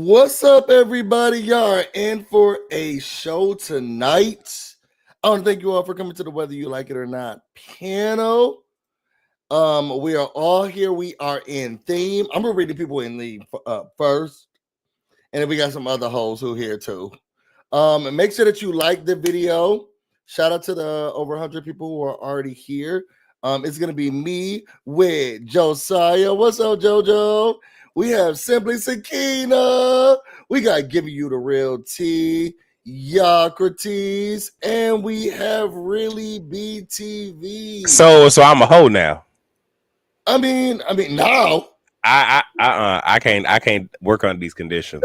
What's up, everybody? Y'all are in for a show tonight. I want to thank you all for coming to the Whether You Like It or Not panel. We are all here. We are in theme. I'm gonna read the people in the first, and then we got some other hoes who are here too. And make sure that you like the video. Shout out to the over 100 people who are already here. It's gonna be me with Josiah. What's up, JoJo? We have Simply Sakina. We got Giving You the Real Tea, Yocrates, and we have Really BTV. So I'm a hoe now. I mean, now I can't work on these conditions.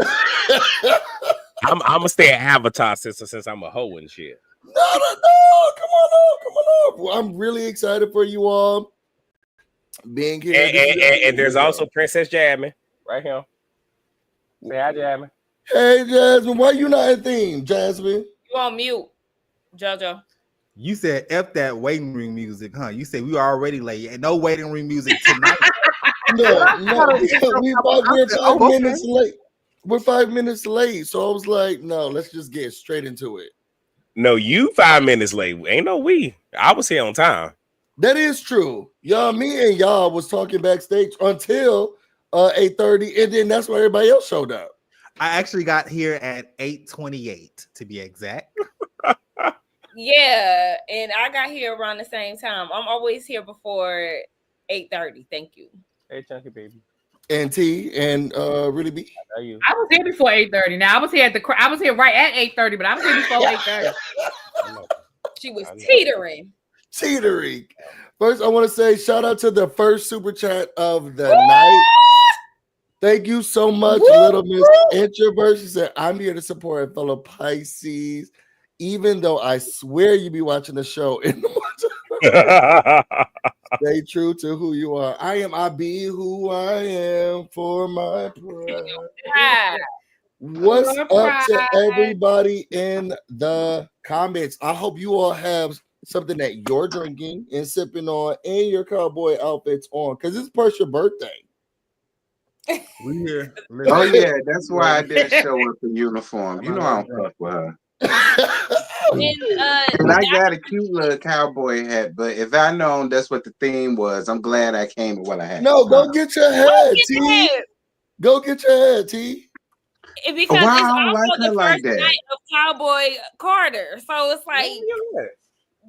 I'm gonna stay an avatar since I'm a hoe and shit. No, come on up. I'm really excited for you all being here. And there's also Princess Jasmine right here. Say hi, Jasmine. Hey, Jasmine, why you not in theme, Jasmine? You on mute, JoJo. You said F that waiting room music, huh? You said we already late. And no waiting room music tonight. No, we're 5 minutes late. We're 5 minutes late. So I was like, no, let's just get straight into it. No, you 5 minutes late. Ain't no we. I was here on time. That is true. Y'all, me and y'all was talking backstage until 8:30, and then that's where everybody else showed up. I actually got here at 8:28 to be exact. Yeah, and I got here around the same time. I'm always here before 8:30. Thank you. Hey, chunky baby. And T and Really B. I was here before 8:30. Now I was here right at 8:30, but I was here before 8:30. She was teetering. First, I want to say shout out to the first super chat of the night. Thank you so much, Little Miss Introvert. She said, I'm here to support a fellow Pisces, even though I swear you be watching the show in the morning. Stay true to who you are. I be who I am for my pride. What's up to everybody in the comments? I hope you all have something that you're drinking and sipping on and your cowboy outfits on, because it's Porsha's birthday. We here. Oh yeah, that's why I didn't show up in uniform. You know I don't fuck with her. And I got a cute little cowboy hat, but if I known that's what the theme was, I'm glad I came with what I had. No, go get your head, T. Go get your head, T. Because it's also the first night of Cowboy Carter, so it's like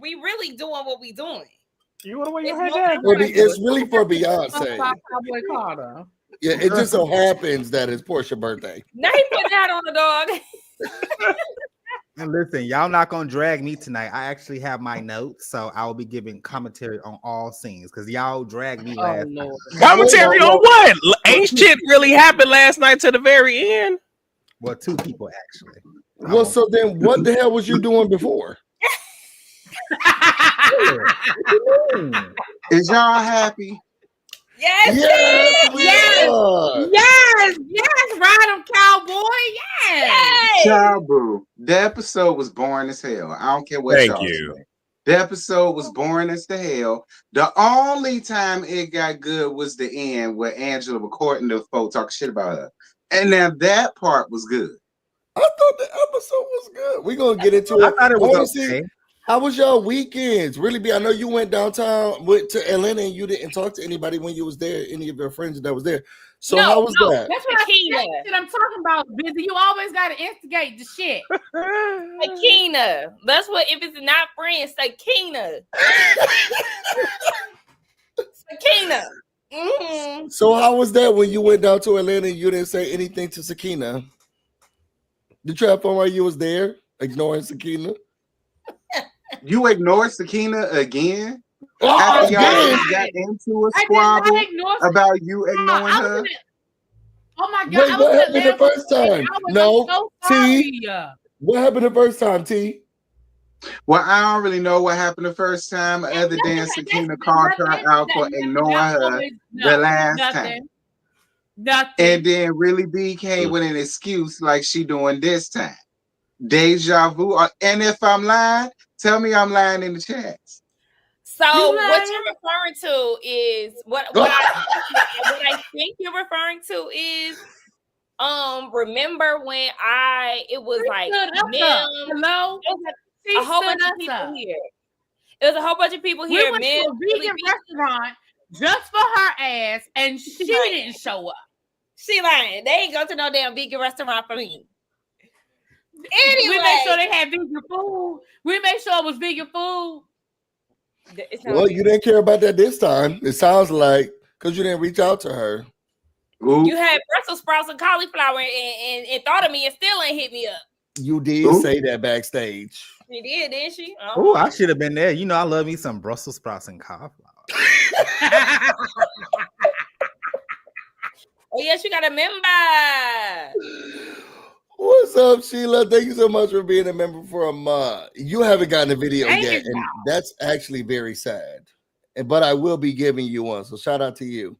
we really doing what we doing. You want to wear your head? It's really for Beyonce. Cowboy Carter. Yeah, it just so happens that it's Porsha's birthday. Now he put that on the dog. And listen, y'all not gonna drag me tonight. I actually have my notes, so I will be giving commentary on all scenes because y'all dragged me last night. Commentary on what? Ain't shit really happened last night to the very end? Well, two people actually. Well, so then what the hell was you doing before? Is y'all happy? Yes, ride him, cowboy. Yes. Child boo. The episode was boring as hell. I don't care what y'all say. The episode was boring as the hell. The only time it got good was the end where Angela recording the folks talking shit about her. And now that part was good. I thought the episode was good. We're gonna get into it. I thought it was okay. How was y'all weekends? Really, B? I know you went downtown, went to Atlanta, and you didn't talk to anybody when you was there. Any of your friends that was there. So how was that? That's what I'm talking about, Busy. You always gotta instigate the shit. Sakina. That's what. If it's not friends, Sakina. Sakina. Mm-hmm. So how was that when you went down to Atlanta and you didn't say anything to Sakina? Did you have fun while you was there, ignoring Sakina? You ignored Sakina again? After y'all got into a squabble about you ignoring her? Oh my God. Wait, what happened the first time? No, T. What happened the first time, T? Well, I don't really know what happened the first time other than Sakina called her out for ignoring her the last time. Nothing. And then Really B came with an excuse like she doing this time. Deja vu. And if I'm lying, tell me I'm lying in the chats. So what you're referring to is what I think you're referring to is remember when it was like hello, a whole bunch of people here. It was a whole bunch of people here. We went to a vegan restaurant just for her ass, and she didn't show up. She lying. They ain't go to no damn vegan restaurant for me. Anyway, we made sure they had vegan food. We made sure it was vegan food. Well, you didn't care about that this time. It sounds like because you didn't reach out to her. Ooh. You had Brussels sprouts and cauliflower and thought of me and still ain't hit me up. You did say that backstage. She did, didn't she? Oh, I should have been there. You know, I love me some Brussels sprouts and cauliflower. Oh, yes, you got a member. What's up, Sheila? Thank you so much for being a member for a month. You haven't gotten a video yet, and that's actually very sad. But I will be giving you one, so shout out to you.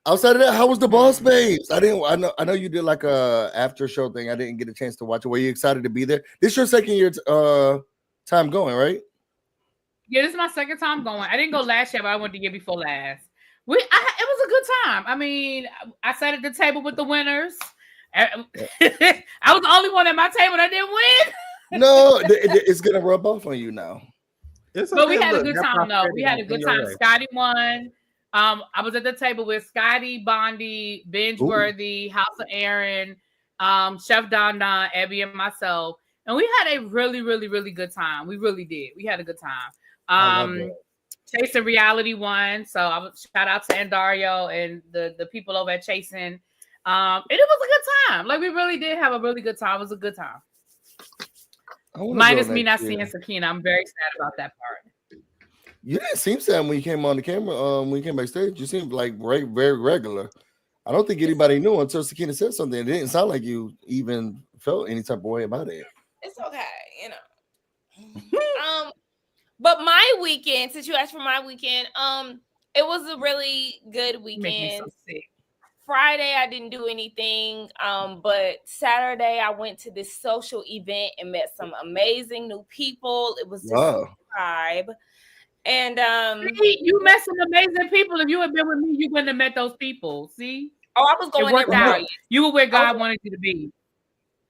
Outside of that, how was the Boss Babes? I know you did like a after show thing. I didn't get a chance to watch it. Were you excited to be there? This is your second year time going, right? Yeah, this is my second time going. I didn't go last year, but I went the year before last. It was a good time. I mean, I sat at the table with the winners. I was the only one at my table that didn't win. No, it's gonna rub off on you now. But we had a good time, though. We had a good time. Scotty won. I was at the table with Scotty, Bondi, Binge-Worthy, House of Aaron, Chef Don Don, Abby, and myself. And we had a really, really, really good time. We really did. We had a good time. Chasing Reality won. So I would shout out to Andario and the people over at Chasing. And it was a good time. Like, we really did have a really good time. It was a good time. Minus me not seeing Sakina. I'm very sad about that part. You didn't seem sad when you came on the camera. When you came backstage, you seemed like very regular. I don't think anybody knew until Sakina said something. It didn't sound like you even felt any type of way about it. It's okay, you know. But my weekend, since you asked for my weekend, it was a really good weekend. Make me so sick. Friday, I didn't do anything. But Saturday, I went to this social event and met some amazing new people. It was just a vibe. And you met some amazing people. If you had been with me, you wouldn't have met those people. See? Oh, I was going there. You were where God wanted you to be.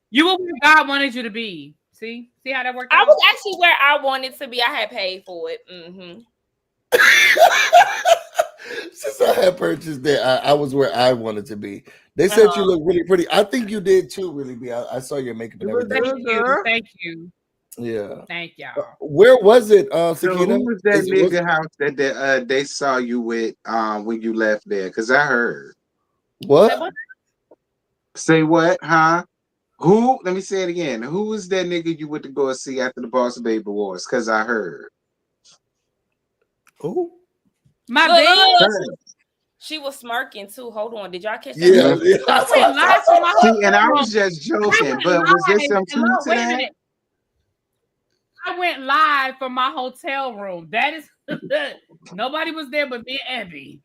You were where God wanted you to be. See how that worked out? I was actually where I wanted to be. I had paid for it. Mm-hmm. Since I had purchased that, I was where I wanted to be. They said you look really pretty. I think you did too, really be. I saw your makeup and everything. Thank you. Yeah. Thank y'all. Where was it, So who was that nigga house that they saw you with when you left there? Because I heard. What? Say what? Huh? Who? Let me say it again. Who was that nigga you went to go and see after the Boss Baby Awards? Because I heard. Who? My baby. She was smirking too. Hold on. Did y'all catch that? Yeah. See, and I was just joking, but was there some truth to that? I went live from my hotel room. That is nobody was there but me and Abby.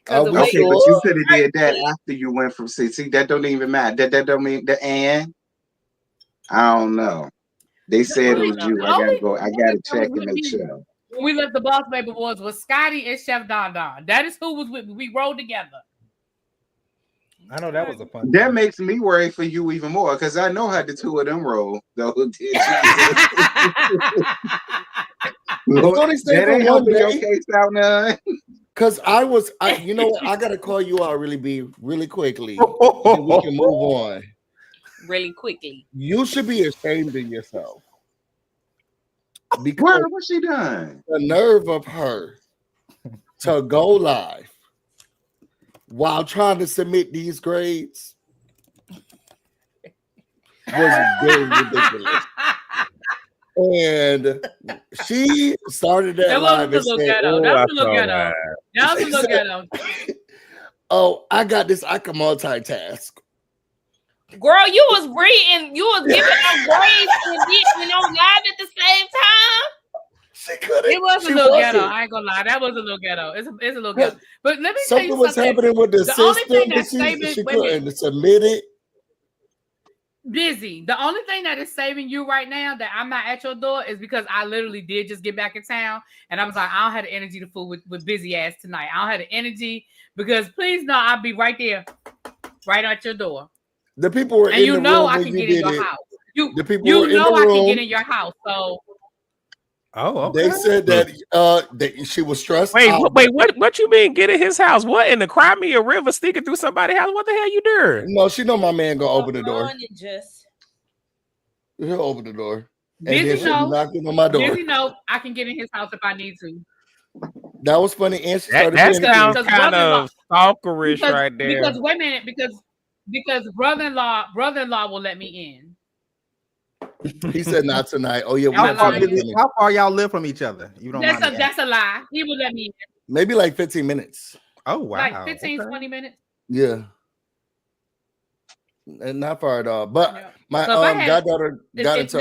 Okay, but you could have did that after you went from see that don't even matter. That don't mean the and I don't know. They said it was you. I gotta check and make sure. When we left the Boss Baby Awards was Scotty and Chef Don Don. That is who was with me. We rolled together. I know that was a fun. That makes me worry for you even more because I know how the two of them roll. Though, because you know what? I gotta call you out really quickly. And we can move on. Really quickly. You should be ashamed of yourself. Because what's she done? The nerve of her to go live while trying to submit these grades was very ridiculous. And she started that live and said, "Oh, I got this. I can multitask." Girl, you was reading, you was giving them grades and on live at the same time. She couldn't. It was a little ghetto. I ain't gonna lie. That was a little ghetto. It's a little ghetto. But let me tell you something. Was happening with the system. She couldn't submit it. Busy. The only thing that is saving you right now that I'm not at your door is because I literally did just get back in town and I was like, I don't have the energy to fool with busy ass tonight. I don't have the energy because please no, I'll be right there. right at your door. The people were and in you the know room I when can you get in did your it. house. The people You were in know the I room. can get in your house. So They said that she was stressed out. Wait, what you mean get in his house? What in the Crimea River sneaking through somebody's house? What the hell you doing? No, she know my man gonna open the door. Just He'll open the door. Busy know, knocking on my door. Busy know I can get in his house if I need to. That was funny. And she started that sounds kind of stalkerish right there. Because wait a minute, because brother-in-law will let me in. He said not tonight. Oh yeah, how far y'all live from each other? You don't. That's a lie. He will let me in. Maybe like 15 minutes. Oh wow, like 15, 20 minutes. Yeah, and not far at all. But my goddaughter got into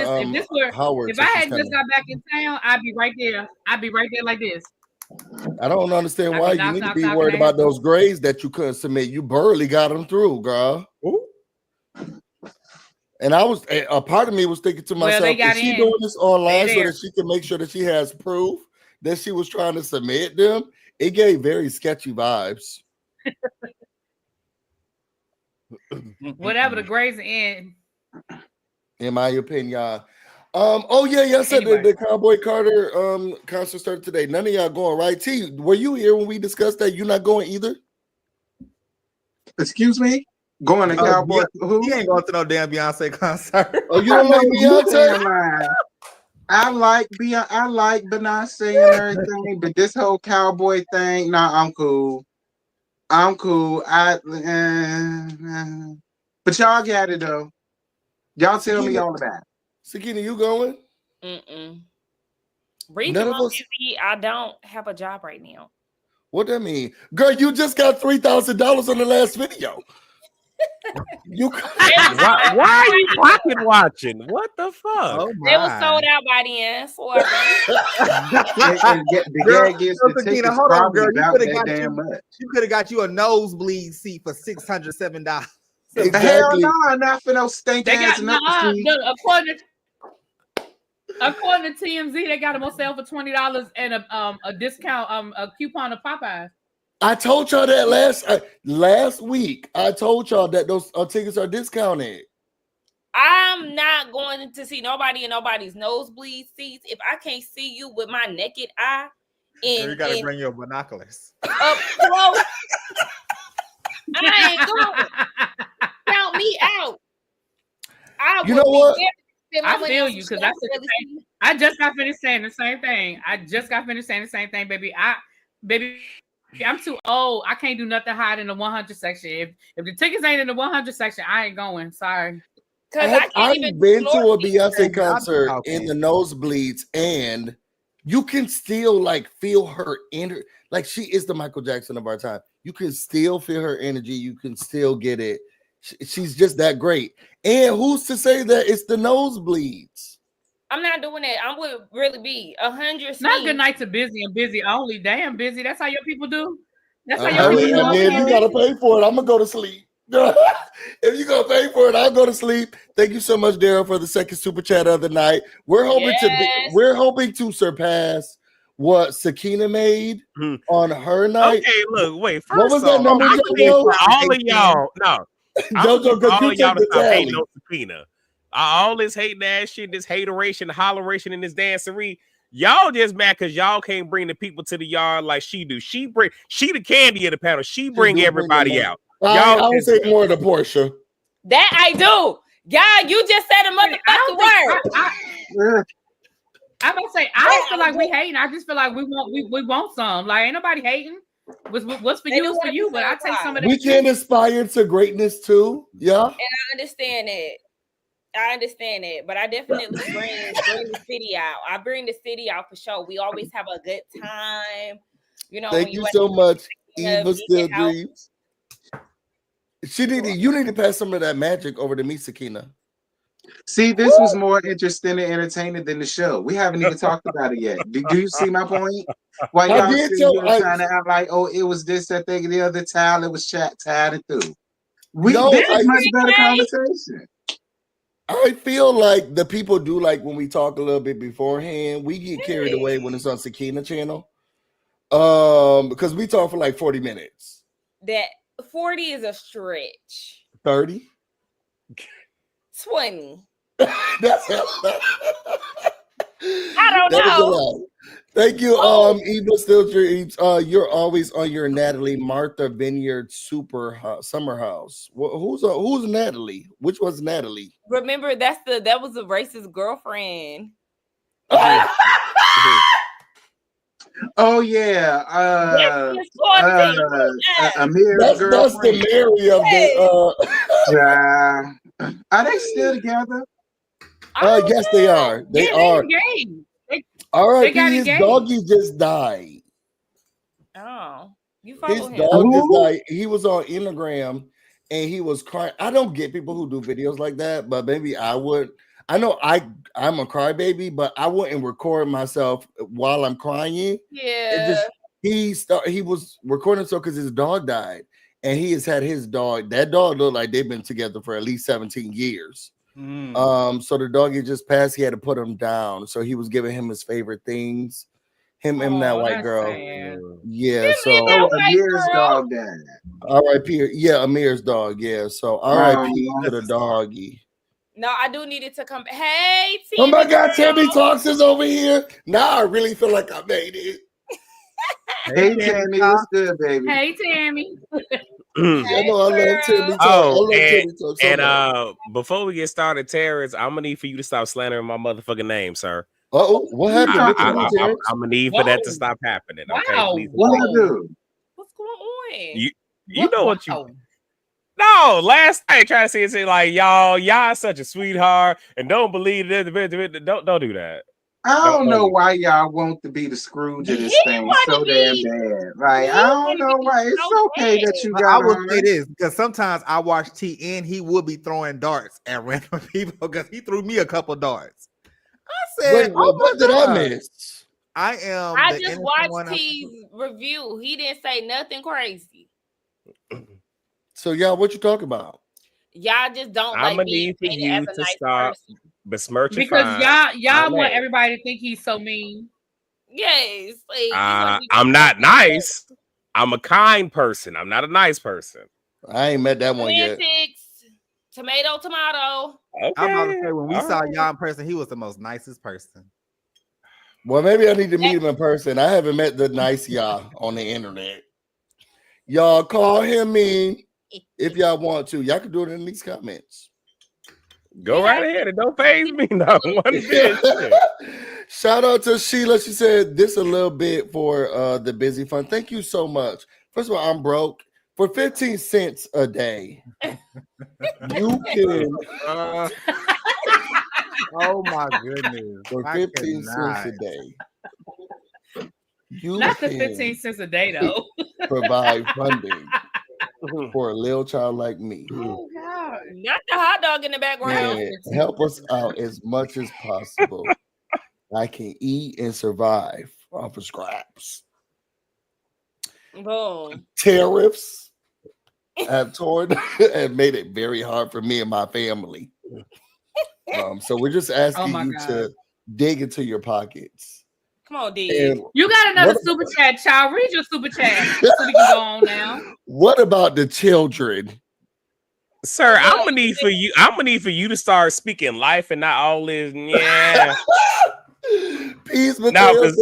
Howard. If I had just got back in town, I'd be right there. I'd be right there like this. I don't understand why you need to be worried about those grades that you couldn't submit. You barely got them through, girl. Ooh. And a part of me was thinking to myself, is she doing this online so that she can make sure that she has proof that she was trying to submit them? It gave very sketchy vibes. Whatever the grades are in my opinion. I said the Cowboy Carter concert started today. None of y'all going, right? T, were you here when we discussed that? You're not going either? Excuse me? Going to Cowboy? He ain't going to no damn Beyonce concert. Oh, you don't like Beyonce? I like Beyonce and everything, but this whole cowboy thing, nah, I'm cool. But y'all got it though. Y'all tell me all about it. Sakina, you going? Reason I'm busy, I don't have a job right now. What that mean? Girl, you just got $3,000 on the last video. Why are you pocket watching? What the fuck? Oh it was sold out by the end. Hold on, girl. You could have got you a nosebleed seat for $607. Exactly. Hell no, not for no stink ass. According to TMZ, they got them on sale for $20 and a discount, a coupon of Popeyes. I told y'all that last week. I told y'all that those tickets are discounted. I'm not going to see nobody in nobody's nosebleed seats if I can't see you with my naked eye. You gotta bring your binoculars. Up close. I ain't going. Count me out. You know what? I feel you because I just got finished saying the same thing. Baby. Baby, I'm too old. I can't do nothing higher than the 100 section. If the tickets ain't in the 100 section, I ain't going. Sorry. I've been to a Beyonce concert in the nosebleeds, and you can still like feel her energy. Like she is the Michael Jackson of our time. You can still feel her energy. You can still get it. She's just that great. And who's to say that it's the nosebleeds? I'm not doing that. I would really be 100. Not good night to Busy and Busy only. Damn, Busy. That's how your people do. That's how your people do. And you gotta pay for it. I'm gonna go to sleep. If you're gonna pay for it, I'll go to sleep. Thank you so much, Daryl, for the second super chat of the night. We're hoping to surpass what Sakina made on her night. Okay, look, wait. First what was that number? All of y'all, no. Jojo, all of y'all to stop hating on Sakina. All this hating ass shit, this hateration, holleration, and this dancery. Y'all just mad because y'all can't bring the people to the yard like she do. She the candy of the panel. She bring everybody out. I would say more than Porsha. That I do. God, you just said a motherfucking word. I'm gonna say I don't feel like we hating. I just feel like we want some. Like ain't nobody hating. What's for you is for you. But I take some of that. We can aspire to greatness too. Yeah. And I understand it. But I definitely bring the city out. I bring the city out for sure. We always have a good time. You know. Thank you so much, Eva Still Dreams. You need to pass some of that magic over to me, Sakina. See, this was more interesting and entertaining than the show. We haven't even talked about it yet. Do you see my point? Why y'all trying to act like, oh, it was this, that thing, the other time, it was tied it through. This is much better conversation. I feel like the people do like when we talk a little bit beforehand. We get carried away when it's on Sakina channel. Because we talk for like 40 minutes. That 40 is a stretch. 30? 20. That's I don't know. Thank you, Eva Stilcher. You're always on your Natalie Martha Vineyard Summer House. Who's Natalie? Which was Natalie? Remember, that was a racist girlfriend. Oh yeah, Amir's girlfriend. That's the Mary of the. Are they still together? Yes, they are. They are. All right, his doggy just died. Oh, you follow his him? Dog just died. He was on Instagram and he was crying. I don't get people who do videos like that, but maybe I would. I know I'm a crybaby, but I wouldn't record myself while I'm crying. Yeah. He was recording so because his dog died, and he has had his dog. That dog looked like they've been together for at least 17 years. So the dog had just passed. He had to put him down. So he was giving him his favorite things. Him and that white girl. Sad. Yeah. So Amir's dog died. R.I.P. Yeah, Amir's dog. Yeah. So R.I.P. to the doggy. No, I do need it to come. Hey, Tammy. Oh my God, Tammy Talks is over here. Now I really feel like I made it. Hey, Tammy, what's good, baby? Hey, Tammy. I love Tammy Talks. And before we get started, Terrence, I'm gonna need for you to stop slandering my motherfucking name, sir. Oh, what happened? I'm gonna need for that to stop happening. Okay, wow. please. What I do? What's going on? You know what you. No, last night trying to say like y'all such a sweetheart and don't believe it. Don't do that. I don't know why y'all want to be the Scrooge of this thing so damn bad. Like I don't know why. It's okay that you got. I will say this because sometimes I watch TN. He would be throwing darts at random people because he threw me a couple darts. I said, wait, what did I miss? I just watched T's review. He didn't say nothing crazy. So y'all, what you talking about? Y'all just don't I'm like gonna need for you as a to nice stop person. besmirching because y'all want everybody to think he's so mean. Yes, I'm not nice. I'm a kind person. I'm not a nice person. I ain't met that one yet. Tomato. Okay. I'm about to say when we saw y'all in person, he was the most nicest person. Well, maybe I need to meet him in person. I haven't met the nice y'all on the internet. Y'all call him mean if y'all want to. Y'all can do it in these comments. Go right ahead. It don't faze me. No one bit. Shout out to Sheila. She said this a little bit for the busy fun. Thank you so much. First of all, I'm broke. For 15 cents a day, you can. Oh my goodness! For 15 cents a day, you not the 15 cents a day though. Provide funding for a little child like me. Oh God! Not the hot dog in the background. Man, help us out as much as possible. I can eat and survive off of scraps. Boom. Tariffs have made it very hard for me and my family. So we're just asking you to dig into your pockets. Come on, dig. You got another super chat, child. Read your super chat so we can go on now. What about the children? Sir, I'm gonna need for you to start speaking life and not all this. Yeah. Peace, because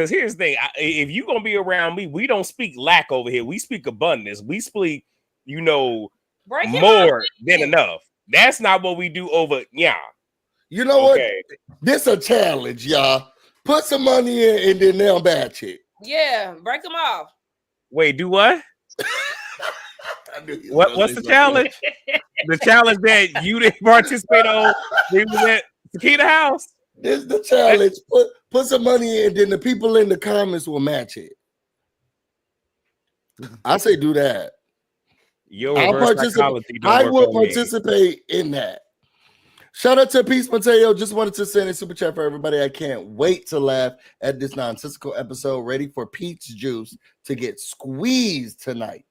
here's the thing. If you're gonna be around me, we don't speak lack over here. We speak abundance. We speak, more than enough. That's not what we do over. Yeah. You know what? This a challenge, y'all. Put some money in and then they'll batch it. Yeah, break them off. Wait, do what? What's the challenge? The challenge that you didn't participate on when we went to Key the House. This is the challenge. Put some money in, and then the people in the comments will match it. I say do that. I will participate in that. Shout out to Peace Mateo. Just wanted to send a super chat for everybody. I can't wait to laugh at this nonsensical episode. Ready for Peach Juice to get squeezed tonight.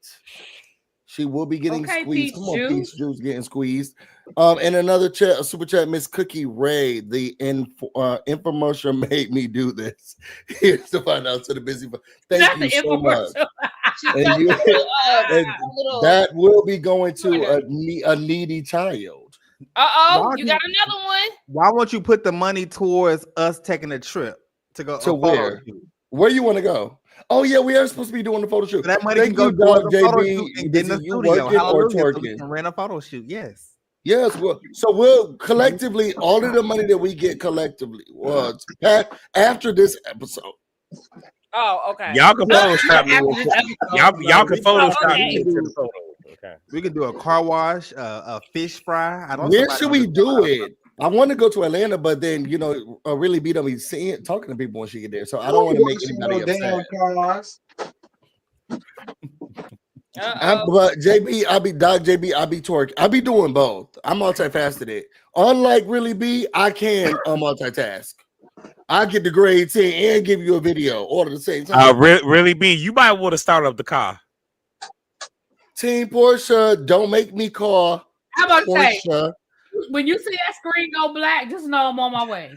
She will be getting squeezed. Come on, Peach Juice getting squeezed. And another super chat, Miss Cookie Ray. The infomercial made me do this. Here's to find out to the busy. Thank you so much. that will be going to a needy child. You got another one. Why won't you put the money towards us taking a trip to go to where? Where you want to go? Oh yeah, we are supposed to be doing the photo shoot. So that money can go towards the photo shoot and get in the studio. Hallelujah, so we can rent a photo shoot. Yes. Well, so we'll collectively all of the money that we get collectively was after this episode. Oh, okay. Y'all can Photoshop me. Y'all can Photoshop me into the photo. Okay. We could do a car wash, a fish fry. Where should we do it? I want to go to Atlanta, but then really be talking to people when she get there. So I don't want to make anybody upset. But JB, I'll be twerk. I'll be doing both. I'm multifaceted. Unlike Really B, I can multitask. I get the grade 10 and give you a video all at the same time. Really B, you might want to start up the car. Team Porsha, don't make me call. How about Porsha? Say, when you see that screen go black, just know I'm on my way.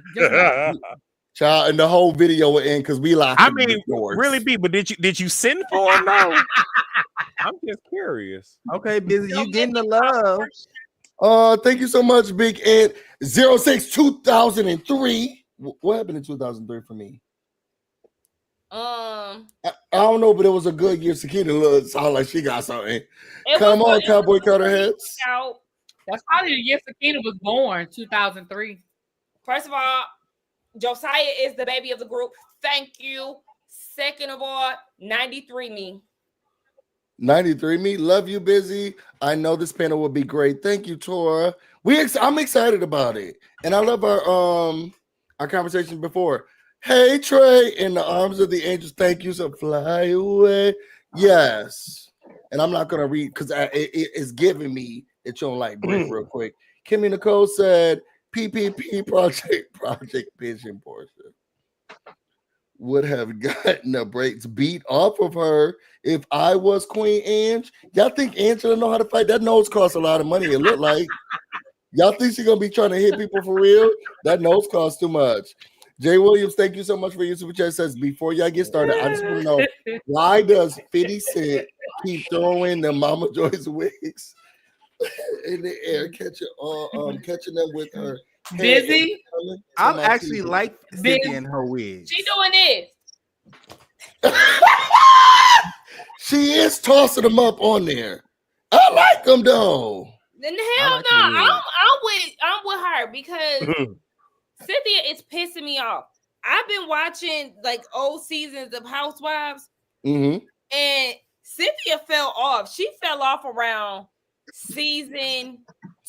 Child, and the whole video will end because we like. I mean, Really B, but did you send for him? No. I'm just curious. Okay, Busy, you getting the love. Thank you so much, Big Ed. 06 2003. What happened in 2003 for me? I don't know, but it was a good year. Sakina looks sound like she got something. Come on, Cowboy Cutter Heads. That's probably the year Sakina was born, 2003. First of all, Josiah is the baby of the group. Thank you. Second of all, 93 me. 93 me. Love you, Busy. I know this panel will be great. Thank you, Tora. I'm excited about it. And I love our conversation before. Hey, Trey, in the arms of the angels, thank you. So fly away. Yes. And I'm not going to read because it's giving me that you don't like break real quick. Kimmy Nicole said, PPP Project Vision Porsha would have gotten the brakes beat off of her if I was Queen Ange. Y'all think Angela know how to fight? That nose costs a lot of money, it looked like. Y'all think she's going to be trying to hit people for real? That nose costs too much. Jay Williams, thank you so much for your super chat. Says, before y'all get started, I just want to know, why does 50 Cent keep throwing the Mama Joy's wigs in the air, catching them with her? Busy? I'm actually like Cynthia in her wig. She doing this. She is tossing them up on there. I like them though. Then hell no, I'm with her because Cynthia is pissing me off. I've been watching like old seasons of Housewives, and Cynthia fell off. She fell off around season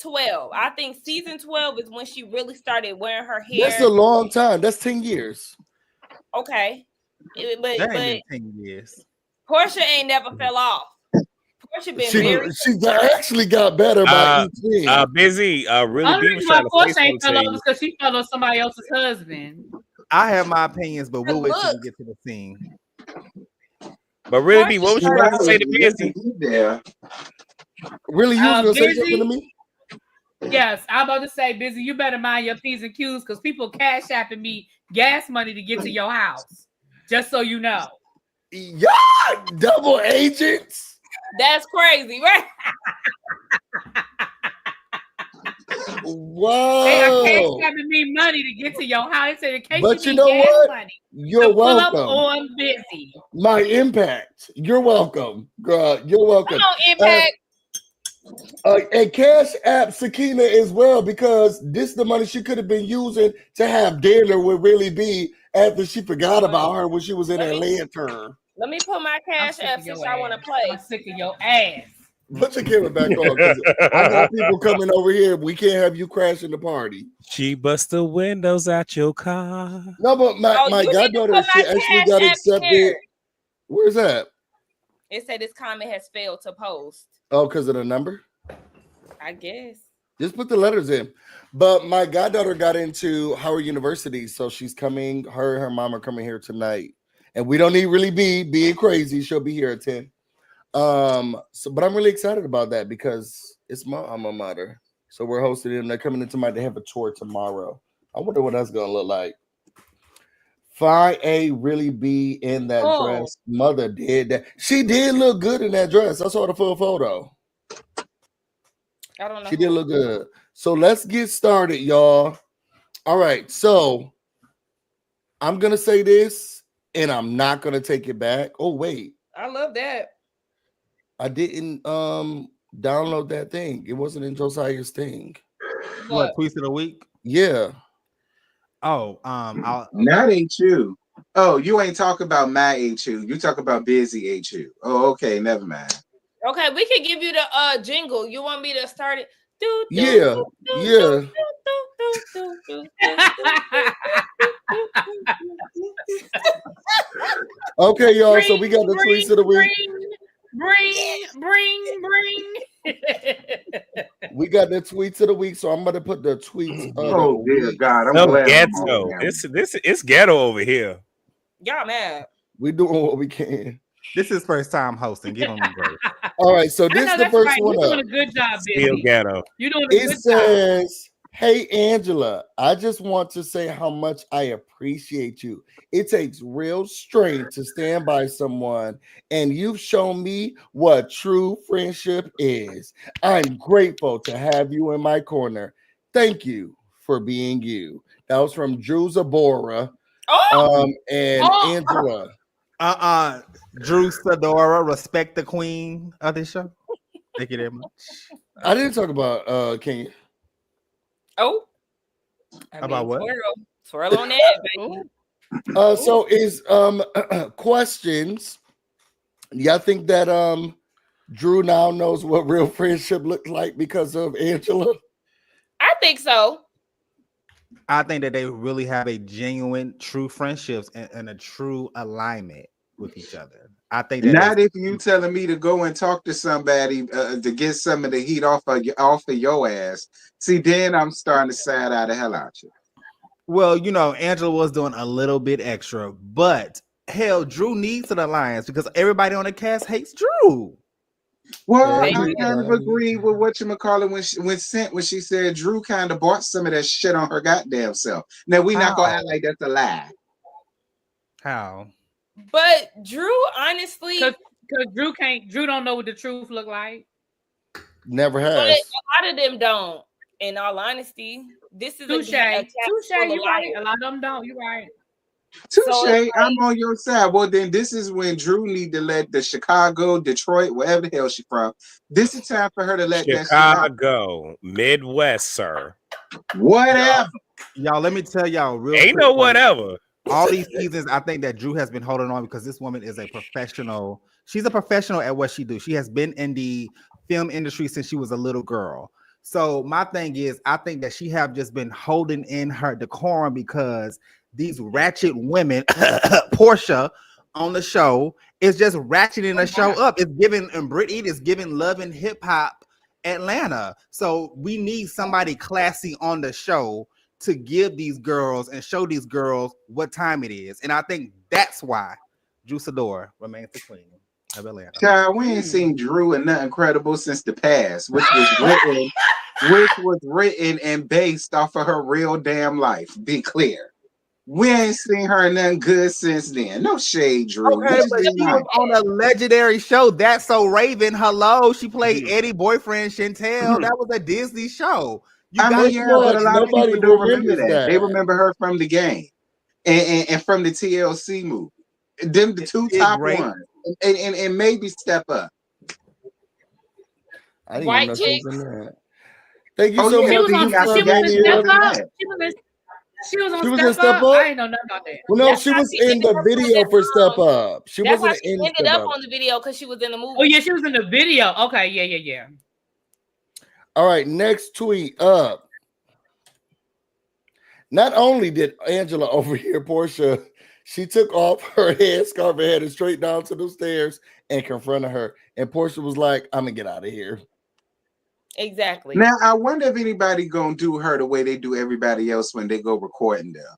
12. I think season 12 is when she really started wearing her hair. That's a long time. That's 10 years. Okay, but 10 years. Porsha ain't never fell off. Porsha been she actually got better by each thing. Busy. Really, the reason why Porsha ain't fell off is because she fell off somebody else's husband. I have my opinions, but we'll wait till we get to the scene. But Really, B, what was you about to say to Busy? Yeah. Really, you was gonna say something to me? Yes, I'm about to say, Busy, you better mind your P's and Q's because people cash apping me gas money to get to your house. Just so you know. Yeah, double agents. That's crazy, right? Wow. They are cash apping me money to get to your house. They say, in case but you know gas what? Money, you're welcome. Pull up on Busy. My impact. You're welcome, girl. You're welcome. Come on, impact. And Cash App Sakina as well, because this is the money she could have been using to have dinner with Really B after she forgot about her when she was in Atlanta. Let me put my Cash App since I want to play. I'm sick of your ass. Put your camera back on. I got people coming over here. We can't have you crashing the party. She bust the windows out your car. No, but my goddaughter, she actually got accepted. Here. Where's that? It said this comment has failed to post. Oh, because of the number? I guess. Just put the letters in. But my goddaughter got into Howard University, so she's coming. Her and her mom are coming here tonight. And we don't need Really B being crazy. She'll be here at 10. But I'm really excited about that because it's my alma mater. So we're hosting them. They're coming into they have a tour tomorrow. I wonder what that's gonna look like. A really be in that dress? Mother did that. She did look good in that dress. I saw the full photo. I don't know. She did look good. So let's get started, y'all. All right. So I'm gonna say this, and I'm not gonna take it back. Oh wait, I love that. I didn't download that thing. It wasn't in Josiah's thing. What tweets of the week? Yeah. Oh, not ain't you. Oh, you ain't talking about my ain't you. You talk about busy ain't you. Oh, okay, never mind. Okay, we can give you the jingle. You want me to start it? Yeah. Okay, y'all. So we got the tweets of the week. Bring. We got the tweets of the week, so I'm gonna put the tweets. Oh dear God, I'm glad. Ghetto. It's ghetto over here. Y'all mad? We doing what we can. This is first time hosting. Give them a break. All right, so this is the first one. You're doing a good job, Still ghetto. You're doing a good job. It says, "Hey Angela, I just want to say how much I appreciate you. It takes real strength to stand by someone, and you've shown me what true friendship is. I'm grateful to have you in my corner. Thank you for being you." That was from Drew Zabora and Angela. Drew Sadora, respect the queen of this show. Thank you very much. I didn't talk about Kenya. Oh, about what? Swirl on that, baby. So is questions. Y'all think that Drew now knows what real friendship looks like because of Angela? I think so. I think that they really have a genuine, true friendships and a true alignment with each other. I think that not if you telling me to go and talk to somebody to get some of the heat off of your ass. See, then I'm starting to side eye the hell out you. Well, you know, Angela was doing a little bit extra, but hell, Drew needs an alliance because everybody on the cast hates Drew. Well, I kind of agree with what you McCall when she said Drew kind of bought some of that shit on her goddamn self. Now we not gonna act like that's a lie. How? But Drew, honestly, because Drew don't know what the truth look like. Never has. But a lot of them don't. In all honesty, this is touche. You're right. A lot of them don't. You're right. Touche, I'm on your side. Well, then this is when Drew need to let the Chicago, Detroit, wherever the hell she from. This is time for her to let Chicago, Midwest, sir. Whatever. Y'all, let me tell y'all real ain't quick, no whatever. All these seasons, I think that Drew has been holding on because this woman is a professional. She's a professional at what she do. She has been in the film industry since she was a little girl. So my thing is, I think that she have just been holding in her decorum because these ratchet women, Porsha on the show, is just ratcheting the show up. It's giving, and Brittany is giving Love and Hip Hop Atlanta. So we need somebody classy on the show to give these girls and show these girls what time it is. And I think that's why Drew Sador remains the queen of Atlanta. Child, we ain't seen Drew in nothing credible since the past, which was written and based off of her real damn life. Be clear. We ain't seen her in nothing good since then. No shade, Drew. Okay, but she was on a legendary show, That's So Raven. Hello, she played Eddie's boyfriend Chantel. That was a Disney show. But a lot of people don't remember that. They remember her from the game and from the TLC movie. Them the two top ones, and maybe Step Up. I didn't even know she was in that. Thank you so much. She was on Step Up. I didn't know nothing about that. Well, no, she was in the video for Step Up. She wasn't in Step Up. Ended up on the video because she was in the movie. Oh yeah, she was in the video. Okay, yeah. All right, next tweet up. Not only did Angela overhear Porsha, she took off her headscarf and headed straight down to the stairs and confronted her. And Porsha was like, "I'm gonna get out of here." Exactly. Now I wonder if anybody gonna do her the way they do everybody else when they go recording them.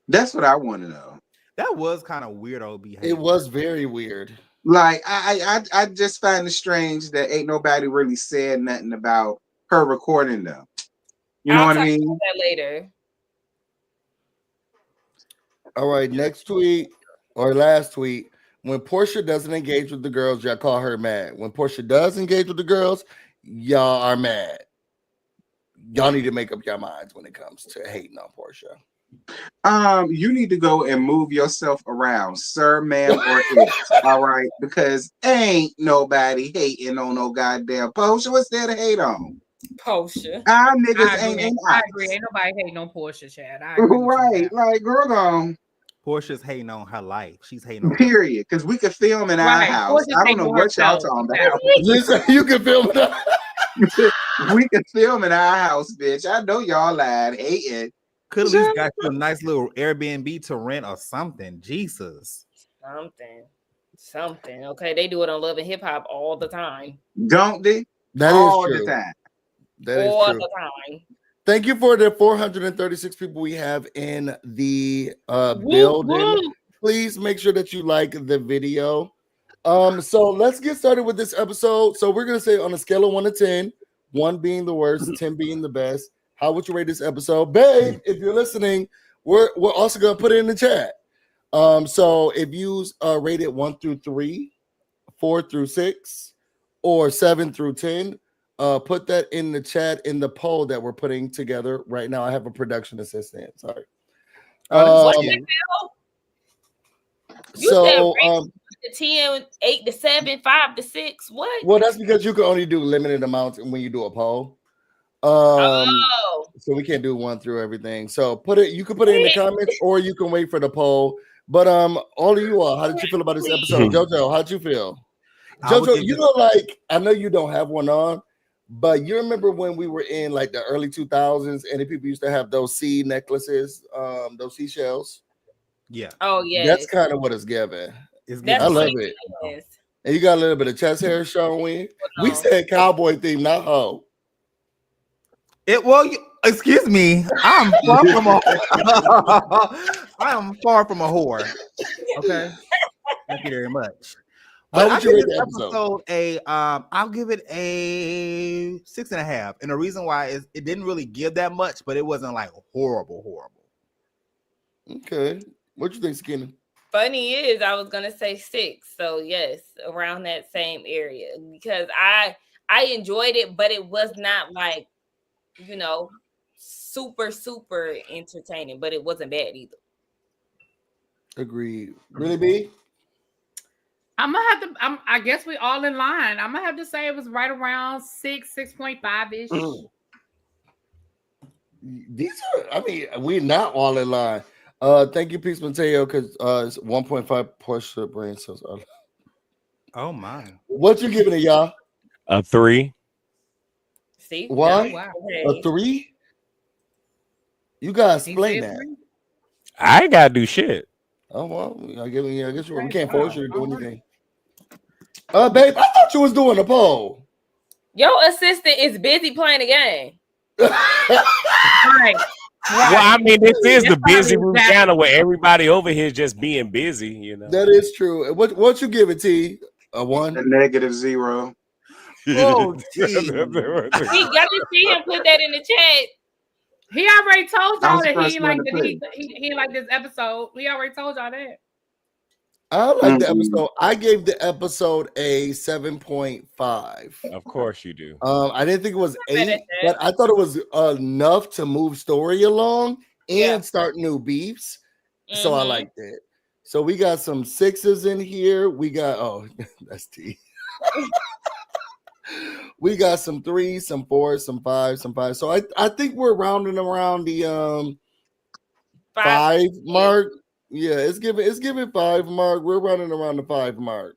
That's what I want to know. That was kind of weirdo behavior. It was very weird. Like I just find it strange that ain't nobody really said nothing about her recording them. You know what I mean? That later. All right, next tweet or last tweet. When Porsha doesn't engage with the girls, y'all call her mad. When Porsha does engage with the girls, y'all are mad. Y'all need to make up your minds when it comes to hating on Porsha. You need to go and move yourself around, sir, ma'am, or it. All right, because ain't nobody hating on no goddamn Porsha. What's there to hate on? Porsha. Our niggas I ain't. agree. Ain't nobody hating on Porsha, Chad. Right, like girl gone. Portia's hating on her life. She's hating on period. Because we could film in our house. Porsha's I don't know what y'all talking about. You can film it. We can film in our house, bitch. I know y'all lied, hating. Could at least got you a nice little Airbnb to rent or something. Jesus. Something. Okay, they do it on Love and Hip Hop all the time. Don't they? That all is true. The time. That is all true. the time. Thank you for the 436 people we have in the building. Please make sure that you like the video. So let's get started with this episode. So we're gonna say on a scale of 1 to 10, 1 being the worst, 10 being the best. How would you rate this episode, babe? If you're listening, we're also gonna put it in the chat. So if you rate it 1 through 3, 4 through 6, or 7 through 10, put that in the chat in the poll that we're putting together right now. I have a production assistant. Sorry. So 10, 8 to 7, 5 to 6. What? Well, that's because you can only do limited amounts when you do a poll. So we can't do 1 through everything. So you can put it in the comments, or you can wait for the poll. But all of you all, how did you feel about this episode? JoJo, how'd you feel? JoJo, you know, like, I know you don't have one on, but you remember when we were in like the early 2000s and the people used to have those sea necklaces, those seashells? Yeah. Oh, yeah. That's kind of what it's giving. I love it. And you got a little bit of chest hair showing. We said cowboy theme, not hoe. Excuse me. I'm far from a I am far from a whore. Okay. Thank you very much. How would you rate the episode? I'll give it a 6.5. And the reason why is it didn't really give that much, but it wasn't like horrible. Okay. What you think, Skinny? Funny is, I was gonna say 6. So yes, around that same area, because I enjoyed it, but it was not like, you know, super entertaining, but it wasn't bad either. Agreed. Really, B? I'm gonna have to. I guess we all in line. I'm gonna have to say it was right around 6.5 ish. These are. I mean, we're not all in line. Thank you, Peace Mateo, because it's 1.5 Porsha brain cells. Oh my! What you giving it, y'all? A 3. See why? No, wow. A 3? You guys explain that. 3? I ain't gotta do shit. Oh well, I guess we can't force you to do anything. Babe, I thought you was doing a poll. Your assistant is busy playing a game. Right. Well, I mean, this is the busy room channel where everybody over here is just being busy, you know. That is true. What you give it, T? A 1? A -0. Oh, We got to see him put that in the chat. He already told y'all that he like this episode. We already told y'all that. I like the episode. I gave the episode a 7.5. Of course you do. I didn't think it was 8, but I thought it was enough to move story along and start new beefs. So I liked it. So we got some 6s in here. We got that's T. We got some 3s, some 4s, some 5s, So I think we're rounding around the 5 mark. Yeah, it's giving 5 mark. We're running around the 5 mark.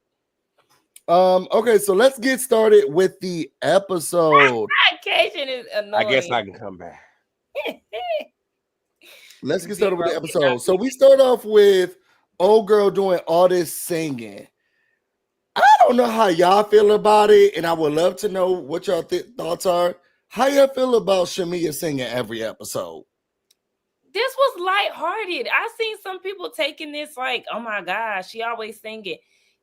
Okay, so let's get started with the episode. Occasion is annoying. I guess I can come back. Let's get started with the episode. So we start off with old girl doing all this singing. I don't know how y'all feel about it, and I would love to know what y'all thoughts are. How y'all feel about Shamea singing every episode? This was lighthearted. I seen some people taking this like, oh my gosh, she always singing.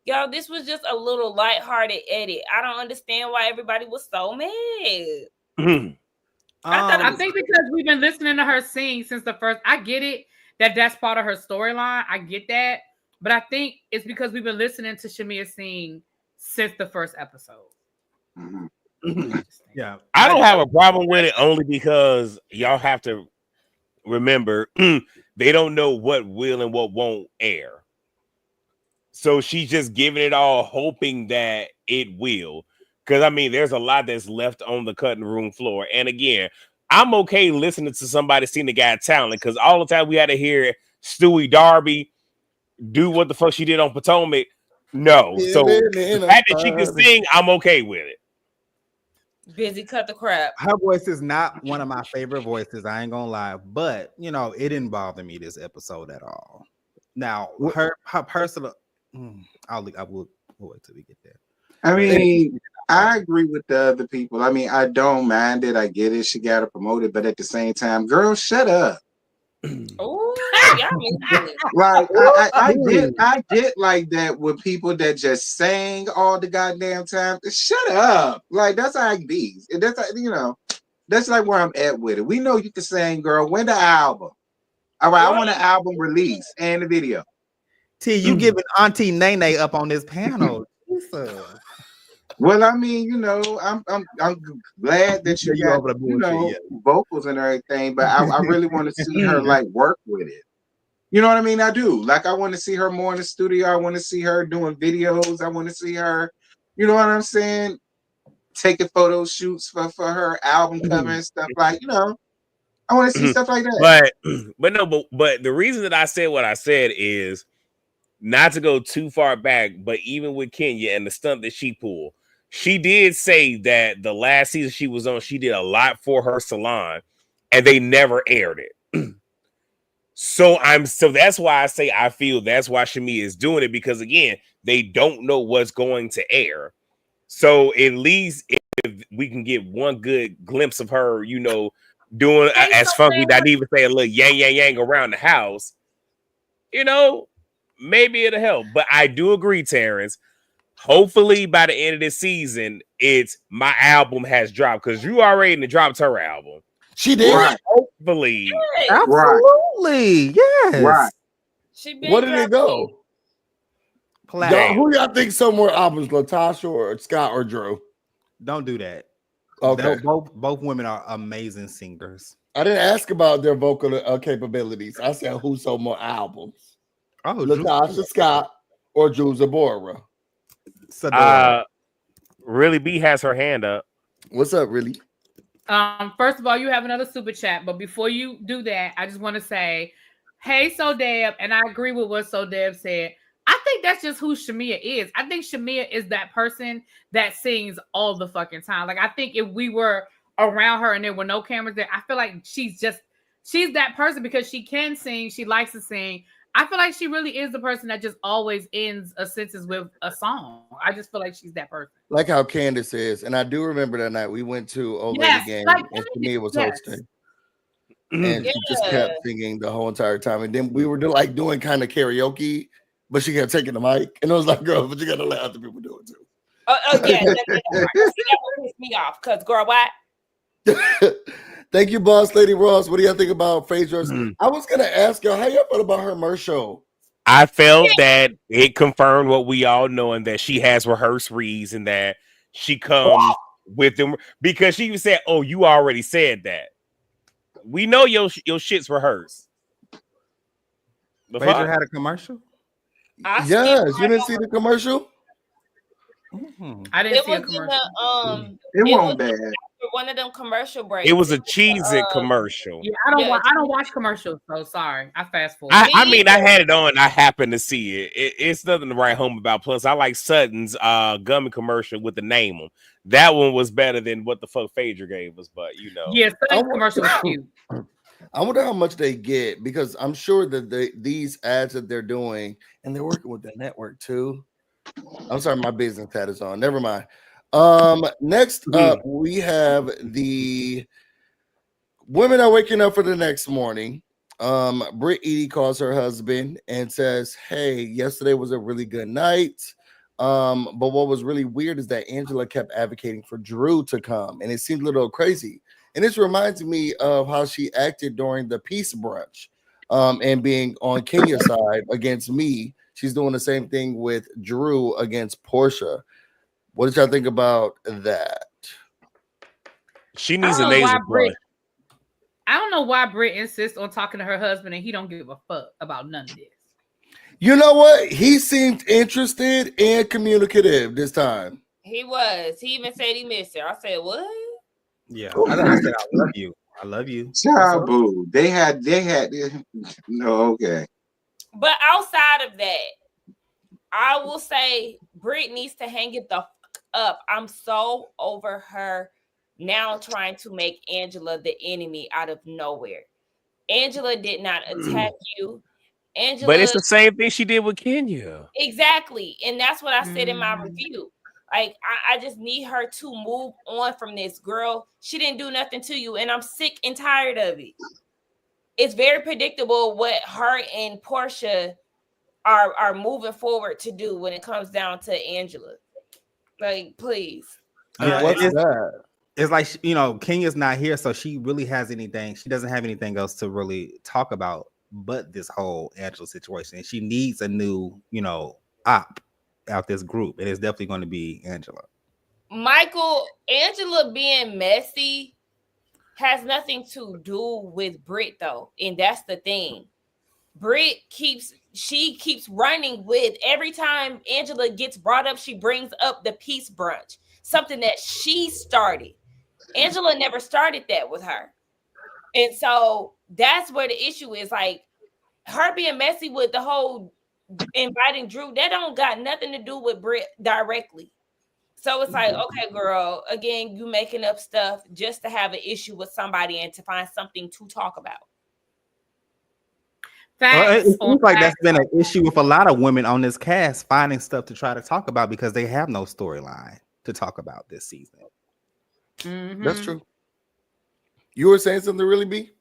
Y'all, this was just a little lighthearted edit. I don't understand why everybody was so mad. I think because we've been listening to her sing since the first. I get it that that's part of her storyline. I get that. But I think it's because we've been listening to Shamea sing since the first episode. Yeah. I don't have a problem with it only because y'all have to remember they don't know what will and what won't air. So she's just giving it all, hoping that it will. Because I mean, there's a lot that's left on the cutting room floor. And again, I'm okay listening to somebody sing the guy talent because all the time we had to hear Stewie Darby do what the fuck she did on Potomac. No. So the fact that she can sing, I'm okay with it. Busy cut the crap. Her voice is not one of my favorite voices. I ain't gonna lie, but you know, it didn't bother me this episode at all. Now, her personal, I will wait till we get there. I mean, I agree with the other people. I mean, I don't mind it. I get it. She got to promote it, but at the same time, girl, shut up. Oh, like I get like that with people that just sang all the goddamn time. Shut up. Like that's how it be. That's that's like where I'm at with it. We know you can sing, girl. When the album? All right, I want an album release and the video. T, you giving Auntie Nene up on this panel. Well, I mean, I'm glad that you got vocals and everything, but I really want to see her like work with it. You know what I mean? I do. Like, I want to see her more in the studio. I want to see her doing videos. I want to see her, you know what I'm saying? Taking photo shoots for her album cover and stuff like, I want to see stuff like that. But the reason that I said what I said is not to go too far back, but even with Kenya and the stunt that she pulled, she did say that the last season she was on, she did a lot for her salon and they never aired it. So that's why I say I feel that's why Shamea is doing it, because again, they don't know what's going to air. So at least if we can get one good glimpse of her, doing as funky, not even say a little yang, yang, yang around the house, maybe it'll help. But I do agree, Terrence. Hopefully by the end of this season, it's my album has dropped, because you already dropped her album. She did. Right. Hopefully. Absolutely. Yes. Right. Where did it go? Who y'all think some more albums, Latasha or Scott or Drew? Don't do that. Okay. Both women are amazing singers. I didn't ask about their vocal capabilities. I said who sold more albums. Oh, Latasha Scott or Drew Zabora. Really B has her hand up. What's up, Really? First of all, you have another super chat, but before you do that, I just want to say, hey, Sodeb, and I agree with what Sodeb said. I think that's just who Shamea is. I think Shamea is that person that sings all the fucking time. Like, I think if we were around her and there were no cameras there, I feel like she's that person because she can sing. She likes to sing. I feel like she really is the person that just always ends a sentence with a song. I just feel like she's that person. Like how Candace is. And I do remember that night we went to Old Lady Game and Shamea was hosting. And she just kept singing the whole entire time. And then we were doing kind of karaoke, but she kept taking the mic. And I was like, girl, but you got to let other people do it too. That would piss me off. Because, girl, why? Thank you, Boss Lady Ross. What do y'all think about Phaedra's? I was gonna ask y'all how y'all felt about her merch show. I felt that it confirmed what we all know, and that she has rehearsed reads and that she comes with them, because she said, "Oh, you already said that. We know your shit's rehearsed." Phaedra had a commercial. Yes, you didn't see the commercial. I didn't see a commercial. It wasn't bad. One of them commercial breaks. It was a Cheez-It commercial. Yeah, I don't watch commercials, so sorry. I fast forward. I mean, I had it on. I happened to see it. It's nothing to write home about. Plus, I like Sutton's gummy commercial with the name on. That one was better than what the fuck Phaedra gave us, but Yeah, Sutton's commercial was cute. I wonder how much they get, because I'm sure that these ads that they're doing, and they're working with the network too. I'm sorry, my business hat is on. Never mind. Next up, we have the women are waking up for the next morning. Brittany calls her husband and says, hey, yesterday was a really good night. But what was really weird is that Angela kept advocating for Drew to come, and it seemed a little crazy. And this reminds me of how she acted during the peace brunch. and being on Kenya's side against me. She's doing the same thing with Drew against Porsha. What did y'all think about that? She needs a nasal plug. I don't know why Britt insists on talking to her husband and he don't give a fuck about none of this. You know what? He seemed interested and communicative this time. He was. He even said he missed her. I said, what? Yeah. I said, I love you. I love you. Child boo. They had no, okay. But outside of that, I will say Britt needs to hang it the fuck up. I'm so over her now trying to make Angela the enemy out of nowhere. Angela did not attack you. Angela, but it's the same thing she did with Kenya. Exactly. And that's what I said in my review. Like, I just need her to move on from this girl. She didn't do nothing to you, and I'm sick and tired of it. It's very predictable what her and Porsha are moving forward to do when it comes down to Angela. Like, please. What's that? It's like, you know, Kenya's not here, so she really has anything. She doesn't have anything else to really talk about but this whole Angela situation. And she needs a new, you know, op out this group. It is definitely going to be Angela. Michael, Angela being messy has nothing to do with Britt, though. And that's the thing. Britt keeps running with every time Angela gets brought up, she brings up the peace brunch, something that she started. Angela never started that with her. And so that's where the issue is. Like, her being messy with the whole inviting Drew, that don't got nothing to do with Britt directly. So it's like, okay, girl, again, you making up stuff just to have an issue with somebody and to find something to talk about. It seems like that's been an issue with a lot of women on this cast, finding stuff to try to talk about because they have no storyline to talk about this season. Mm-hmm. That's true. You were saying something, really, B?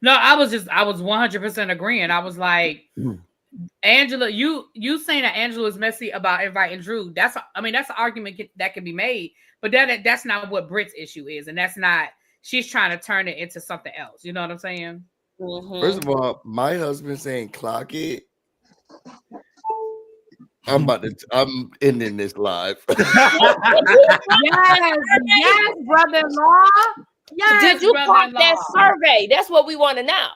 No, I was 100% agreeing. I was like, Angela, you saying that Angela is messy about inviting Drew. That's an argument that can be made, but that's not what Britt's issue is, and that's not. She's trying to turn it into something else. You know what I'm saying? Mm-hmm. First of all, my husband saying clock it. I'm ending this live. yes, brother-in-law. Yes, did you pop that survey? That's what we want to know.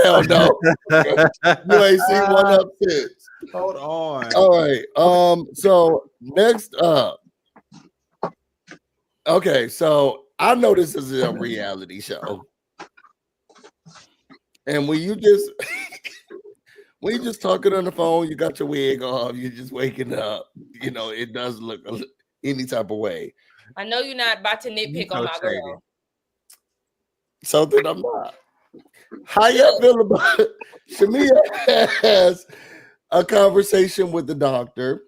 Hell no. You ain't seen one up since. Hold on. All right. So next up. Okay, so I know this is a reality show. And when you just talking on the phone, you got your wig off, you're just waking up, you know, it does look any type of way. I know you're not about to nitpick on my girl. Something I'm not. How y'all feel about it? Shamea has a conversation with the doctor.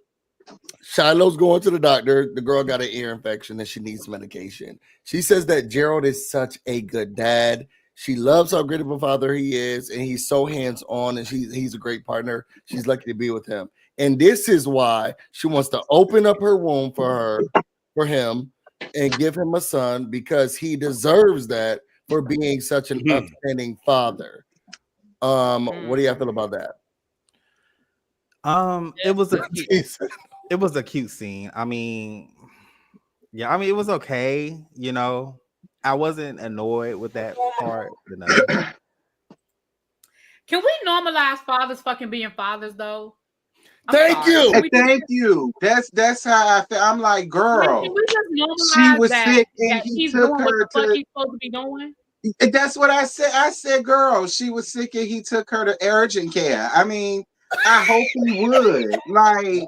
Shiloh's going to the doctor. The girl got an ear infection and she needs medication. She says that Gerald is such a good dad. She loves how great of a father he is, and he's so hands-on, and he's a great partner. She's lucky to be with him. And this is why she wants to open up her womb for him, and give him a son because he deserves that for being such an upstanding father. What do you feel about that? It was a cute scene. I mean, it was okay, you know. I wasn't annoyed with that part. You know. Can we normalize fathers fucking being fathers though? Thank you. That's how I feel. I'm like, girl. Can we just normalize she was sick and he took her what the fuck he's supposed to be doing? That's what I said. I said, girl, she was sick and he took her to urgent care. I mean, I hope he would. Like,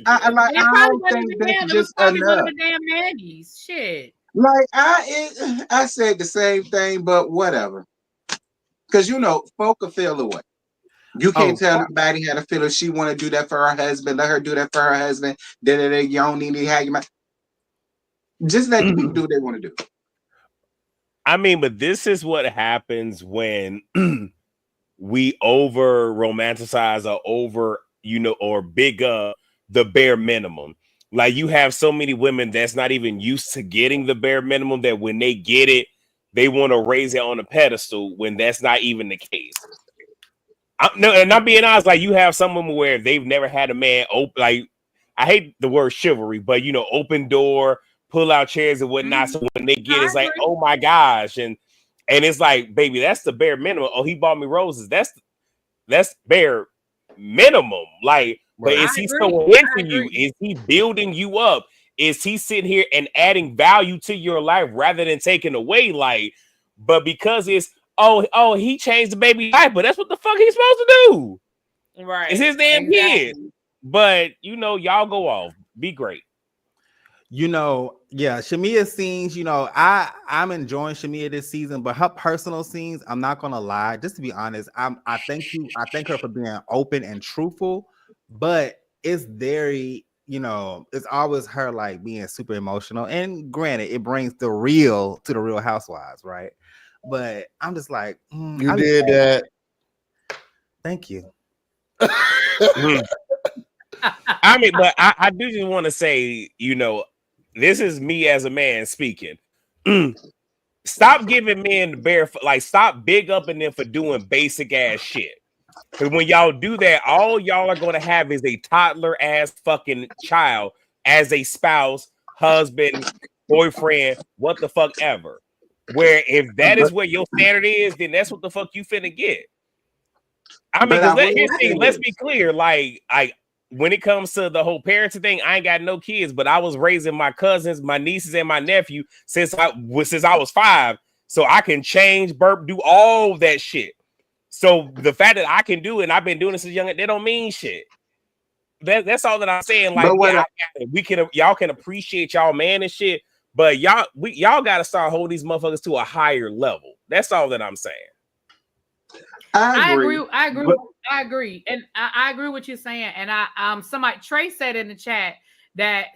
I don't think that's just enough. One of the damn Maggies. Shit. Like I said the same thing, but whatever. Because you know, folk will feel the way. You can't tell nobody how to feel. If she want to do that for her husband, let her do that for her husband. Then you don't need to have your just let people do what they want to do. I mean, but this is what happens when we over romanticize or big up the bare minimum. Like, you have so many women that's not even used to getting the bare minimum that when they get it, they want to raise it on a pedestal when that's not even the case. And I'm being honest, like you have some women where they've never had a man open, like I hate the word chivalry, but open door, pull out chairs and whatnot. So when they get, it's like, oh my gosh, and it's like, baby, that's the bare minimum. Oh, he bought me roses. That's bare minimum. Like, but is he so into you? Is he building you up? Is he sitting here and adding value to your life rather than taking away? Like, but because it's he changed the baby life, but that's what the fuck he's supposed to do. Right. It's his damn kid. But y'all go off. Be great. Shamea's scenes, I'm enjoying Shamea this season, but her personal scenes, I'm not gonna lie, just to be honest, I thank her for being open and truthful, but it's very, it's always her like being super emotional. And granted, it brings the real to the Real Housewives, right? But I'm just like, you did that. Thank you. I mean, but I do just want to say, this is me as a man speaking. Stop giving men the bare, like, stop big upping them for doing basic ass shit. Because when y'all do that, all y'all are going to have is a toddler ass fucking child as a spouse, husband, boyfriend, what the fuck ever. Where if that is where your standard is, then that's what the fuck you finna get. I mean, let's be clear. Like, when it comes to the whole parenting thing, I ain't got no kids, but I was raising my cousins, my nieces, and my nephew since I was 5. So I can change, burp, do all that shit. So the fact that I can do it, and I've been doing this since young, they don't mean shit. That's all that I'm saying. Like, y'all can appreciate y'all man and shit, but y'all got to start holding these motherfuckers to a higher level. That's all that I'm saying. I agree. And I agree with what you're saying. And somebody, Trey said in the chat that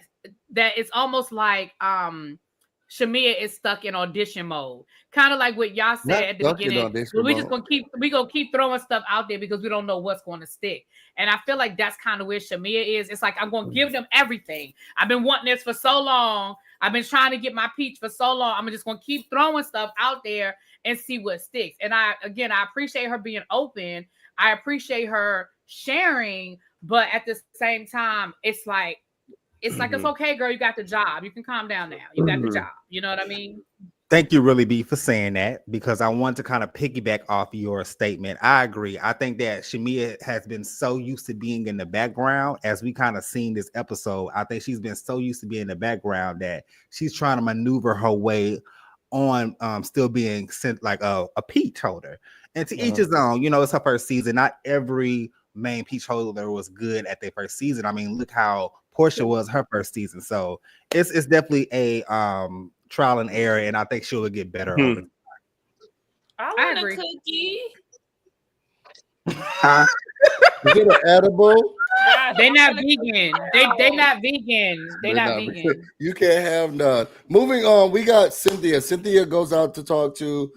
it's almost like Shamea is stuck in audition mode. Kind of like what y'all said at the beginning. We're just gonna keep throwing stuff out there because we don't know what's going to stick. And I feel like that's kind of where Shamea is. It's like, I'm gonna give them everything. I've been wanting this for so long. I've been trying to get my peach for so long. I'm just gonna keep throwing stuff out there and see what sticks. And I appreciate her being open. I appreciate her sharing, but at the same time, it's like it's okay, girl. You got the job. You can calm down now. You got the job. You know what I mean? Thank you, Really B, for saying that, because I want to kind of piggyback off your statement. I agree. I think that Shamea has been so used to being in the background, as we kind of seen this episode. I think she's been so used to being in the background that she's trying to maneuver her way on still being sent like a peach holder. And to each his own, it's her first season. Not every main peach holder was good at their first season. I mean, look how Porsha was her first season. So it's definitely a trial and error, and I think she'll get better over time. I want a cookie. Is it an edible? They're not vegan. They not vegan. They're not vegan. You can't have none. Moving on, we got Cynthia. Cynthia goes out to talk to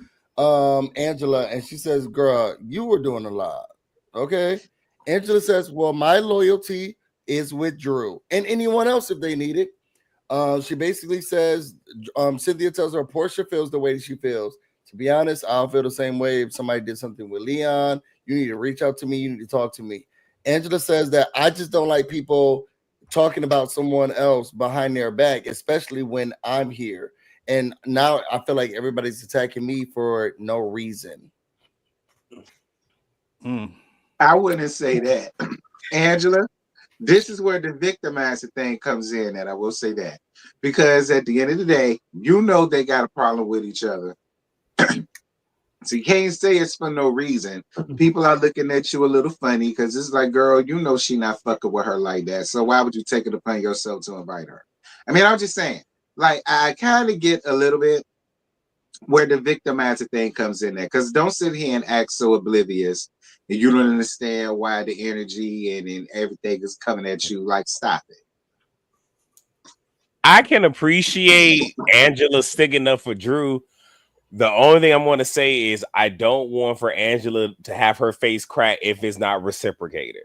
Angela, and she says, girl, you were doing a lot. Okay. Angela says, well, my loyalty is with Drew and anyone else if they need it. She basically says, Cynthia tells her Porsha feels the way she feels. To be honest, I'll feel the same way if somebody did something with Leon. You need to reach out to me. You need to talk to me. Angela says that I just don't like people talking about someone else behind their back, especially when I'm here. And now I feel like everybody's attacking me for no reason. I wouldn't say that. Angela, this is where the victimizer thing comes in, and I will say that. Because at the end of the day, they got a problem with each other. So you can't say it's for no reason. People are looking at you a little funny because it's like, girl, she not fucking with her like that. So why would you take it upon yourself to invite her? I mean, I'm just saying, like, I kind of get a little bit where the victimizer thing comes in there. Because don't sit here and act so oblivious and you don't understand why the energy and everything is coming at you. Like, stop it. I can appreciate Angela sticking up for Drew. The only thing I'm going to say is I don't want for Angela to have her face crack if it's not reciprocated.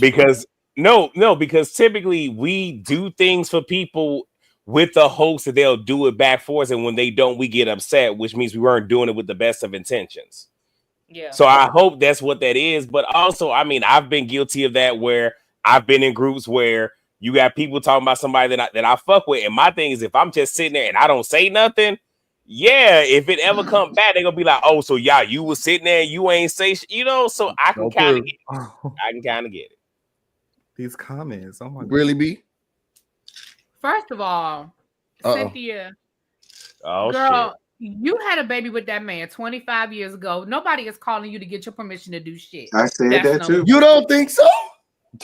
Because because typically we do things for people with the hopes that they'll do it back for us. And when they don't, we get upset, which means we weren't doing it with the best of intentions. Yeah. So I hope that's what that is. But also, I mean, I've been guilty of that where I've been in groups where you got people talking about somebody that I fuck with. And my thing is, if I'm just sitting there and I don't say nothing, yeah, if it ever come back, they're gonna be like, oh, so yeah, you was sitting there and you ain't say so I can kind of get it. I can kind of get it. These comments, oh my God. Really be? First of all, Cynthia, girl, shit. You had a baby with that man 25 years ago. Nobody is calling you to get your permission to do shit. I said that too. You don't think so?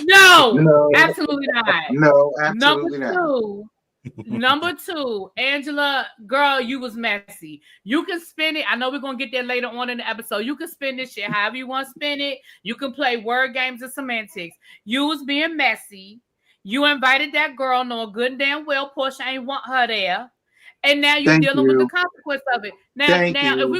No, absolutely not. No, absolutely not. Number two, Angela, girl, you was messy. You can spin it. I know we're gonna get there later on in the episode. You can spin this shit however you want to spin it. You can play word games and semantics. You was being messy. You invited that girl, knowing good and damn well Porsha ain't want her there. And now you're dealing with the consequence of it. Now, if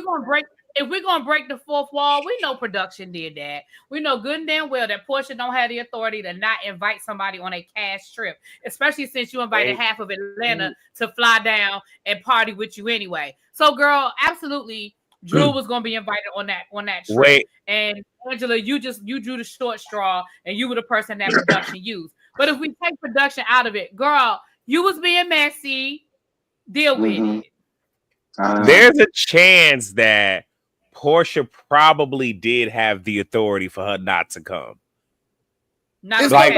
we're gonna break the fourth wall, we know production did that. We know good and damn well that Porsha don't have the authority to not invite somebody on a cash trip, especially since you invited half of Atlanta to fly down and party with you anyway. So, girl, absolutely, Drew was gonna be invited on that trip. And Angela, you drew the short straw, and you were the person that production used. But if we take production out of it, girl, you was being messy. Deal with it. There's a chance that Porsha probably did have the authority for her not to come. Not like,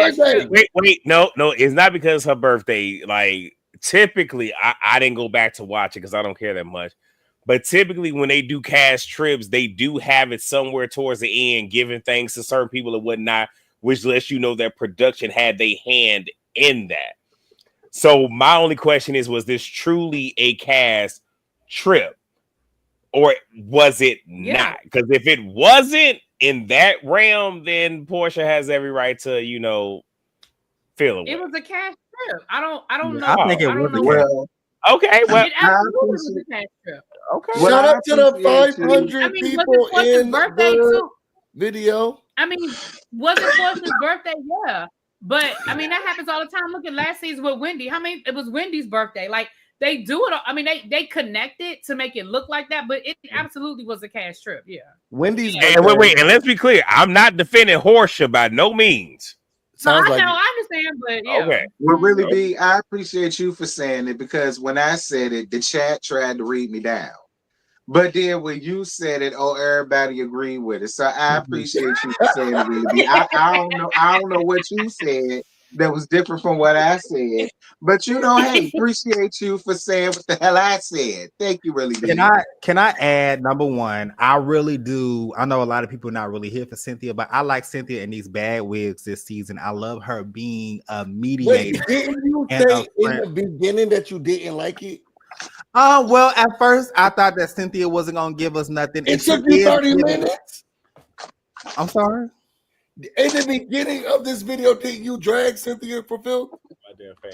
wait, no, it's not because her birthday. Like, typically, I didn't go back to watch it because I don't care that much. But typically, when they do cast trips, they do have it somewhere towards the end, giving things to certain people and whatnot, which lets you know that production had their hand in that. So my only question is, was this truly a cast trip or was it not? Because if it wasn't in that realm, then Porsha has every right to, feel it. It was a cast trip. I don't know. I think it was well. Okay, well, it absolutely was a cash trip. Okay. Shout out to the 500 people in the video. I mean, was it Porsha's birthday? Yeah. But I mean, that happens all the time. Look at last season with Wendy. It was Wendy's birthday. Like, they do it. I mean, they connect it to make it look like that, but it absolutely was a cash trip. Yeah. Wendy's. And wait, and let's be clear. I'm not defending Porsha by no means. Sounds I understand, but yeah. Okay. Well, really, B, I appreciate you for saying it because when I said it, the chat tried to read me down. But then when you said it, everybody agreed with it. So I appreciate you for saying it, really. I don't know what you said that was different from what I said. But hey, appreciate you for saying what the hell I said. Thank you, really. Can I add, number one, I really do. I know a lot of people are not really here for Cynthia, but I like Cynthia in these bad wigs this season. I love her being a mediator. Wait, didn't you say in the beginning that you didn't like it? Well, at first I thought that Cynthia wasn't gonna give us nothing. It took you 30 minutes. I'm sorry. In the beginning of this video, did you drag Cynthia for filth?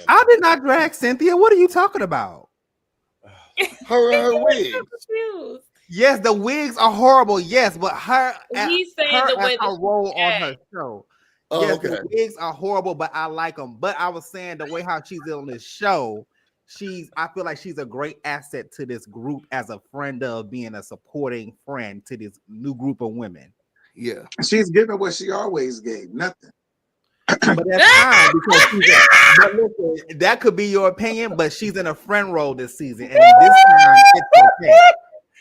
I did not drag Cynthia. What are you talking about? Her wigs. Yes, the wigs are horrible. Yes, but her role on her show. Oh, yes, okay. The wigs are horrible, but I like them. But I was saying the way how she's on this show. I feel like she's a great asset to this group as a friend of being a supporting friend to this new group of women. Yeah. She's giving what she always gave, nothing. But that's fine because but listen, that could be your opinion, but she's in a friend role this season. And this time it's okay.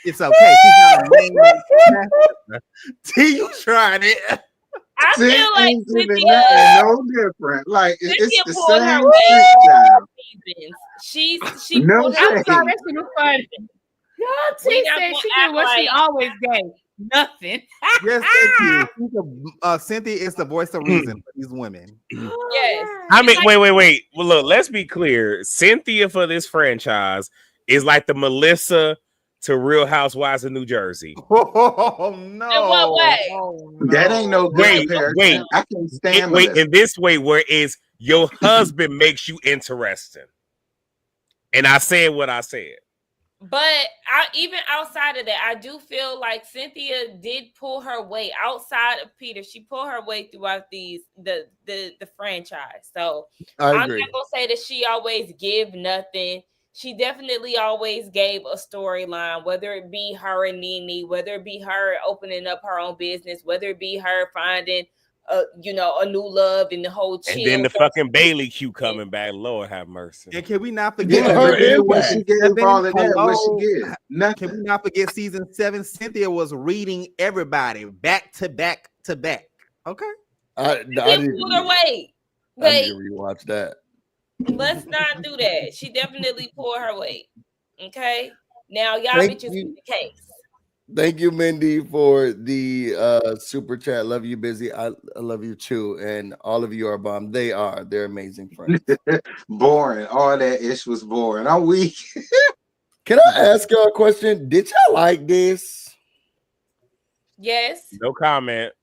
It's okay. She's not a main. T, you tried it. I feel like Cynthia no different. Like it's the same seasons. She no I'm sorry, that's too funny. Y'all, T said she did what she always gave. Nothing. Yes, thank you. Cynthia is the voice of reason for these women. Yes. I mean, wait. Well, look, let's be clear. Cynthia for this franchise is like the Melissa to Real Housewives of New Jersey. Oh no! In what way? Oh, no. That ain't no good comparison. Wait. I can't stand in this way where it's your husband makes you interesting. And I said what I said. But even outside of that, I do feel like Cynthia did pull her weight outside of Peter. She pulled her weight throughout the franchise. So I'm not gonna say that she always give nothing. She definitely always gave a storyline, whether it be her and Nene, whether it be her opening up her own business, whether it be her finding a new love in the whole chill. And then the fucking Bailey Q coming back. Lord have mercy. And can we not forget what she gave all of that? What she gave? Nothing. Can we not forget season 7? Cynthia was reading everybody back to back to back. Okay. I didn't pull her weight. I need to rewatch that. Let's not do that. She definitely pulled her weight. Okay. Now y'all bitches with the case. Thank you, Mindy, for the super chat. Love you, Busy. I love you too. And all of you are bomb. They're amazing friends. Boring. All that ish was boring. I'm weak. Can I ask y'all a question? Did y'all like this? Yes. No comment.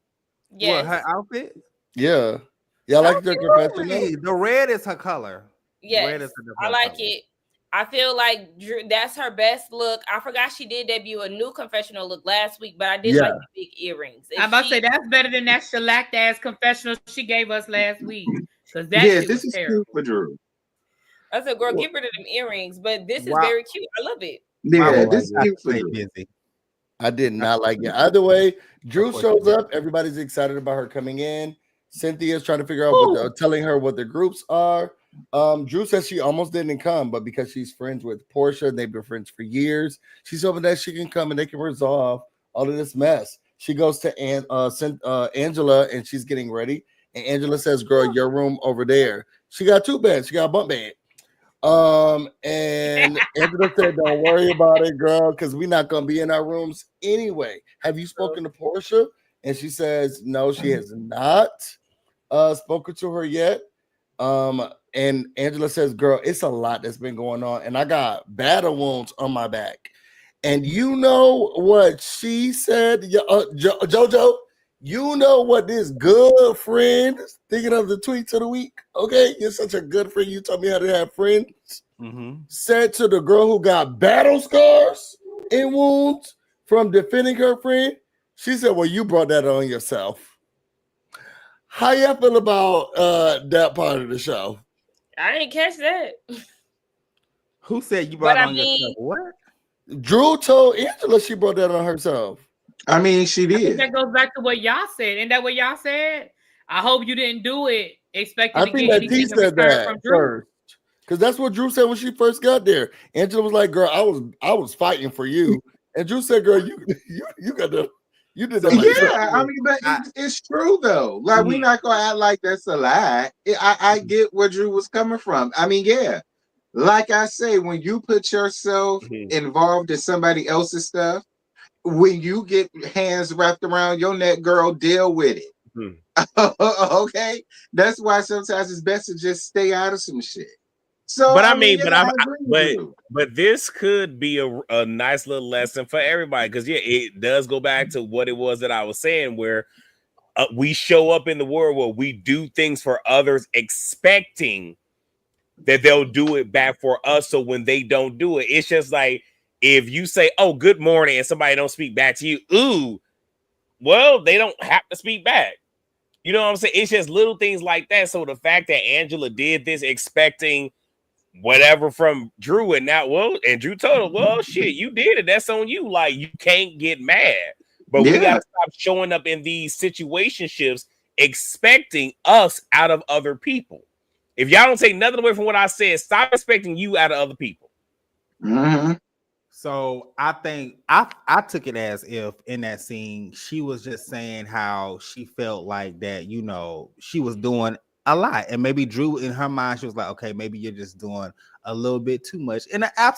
Yes. What, her outfit? Yeah. Y'all like your confession? The red is her color. Yes. Red is I like it. I feel like that's her best look. I forgot she did debut a new confessional look last week, but I did like the big earrings. I'm about to say that's better than that shellacked ass confessional she gave us last week. Because this is cute for Drew. I said, girl, get rid of them earrings, but this is very cute. I love it. Yeah, this is cute for Drew. I did not like it. Either way, Drew shows up. Everybody's excited about her coming in. Cynthia's trying to figure out telling her what the groups are. Drew says she almost didn't come, but because she's friends with Porsha, they've been friends for years. She's hoping that she can come and they can resolve all of this mess. She goes to Angela and she's getting ready. And Angela says, girl, your room over there. She got 2 beds. She got a bunk bed. And Angela said, don't worry about it, girl, because we're not going to be in our rooms anyway. Have you spoken to Porsha? And she says, no, she has not spoken to her yet. And Angela says, girl, it's a lot that's been going on. And I got battle wounds on my back. And you know what she said, JoJo? You know what this good friend, thinking of the tweets of the week, okay? You're such a good friend. You taught me how to have friends. Said to the girl who got battle scars and wounds from defending her friend, she said, well, you brought that on yourself. How y'all feel about that part of the show? I didn't catch that. Who said you brought it on yourself? What? Drew told Angela she brought that on herself. I mean, she did. That goes back to what y'all said. Isn't that what y'all said? I hope you didn't do it expecting to get anything in return from Drew. First. Because that's what Drew said when she first got there. Angela was like, girl, I was fighting for you. And Drew said, girl, you got the... You did that. Yeah, I mean, but it's true though. Like, we're not gonna act like that's a lie. I get where Drew was coming from. I mean, yeah, like I say, when you put yourself involved in somebody else's stuff, when you get hands wrapped around your neck, girl, deal with it. Okay, that's why sometimes it's best to just stay out of some shit. So, but this could be a nice little lesson for everybody, because it does go back to what it was that I was saying, where we show up in the world where we do things for others, expecting that they'll do it back for us. So when they don't do it, it's just like if you say, "Oh, good morning," and somebody don't speak back to you, ooh, well, they don't have to speak back. You know what I'm saying? It's just little things like that. So the fact that Angela did this expecting whatever from Drew, and Drew told her, well, shit, you did it. That's on you. Like, you can't get mad. But we got to stop showing up in these situationships expecting us out of other people. If y'all don't take nothing away from what I said, stop expecting you out of other people. So I think I took it as if in that scene, she was just saying how she felt like that, she was doing a lot. And maybe Drew, in her mind, she was like, okay, maybe you're just doing a little bit too much. And I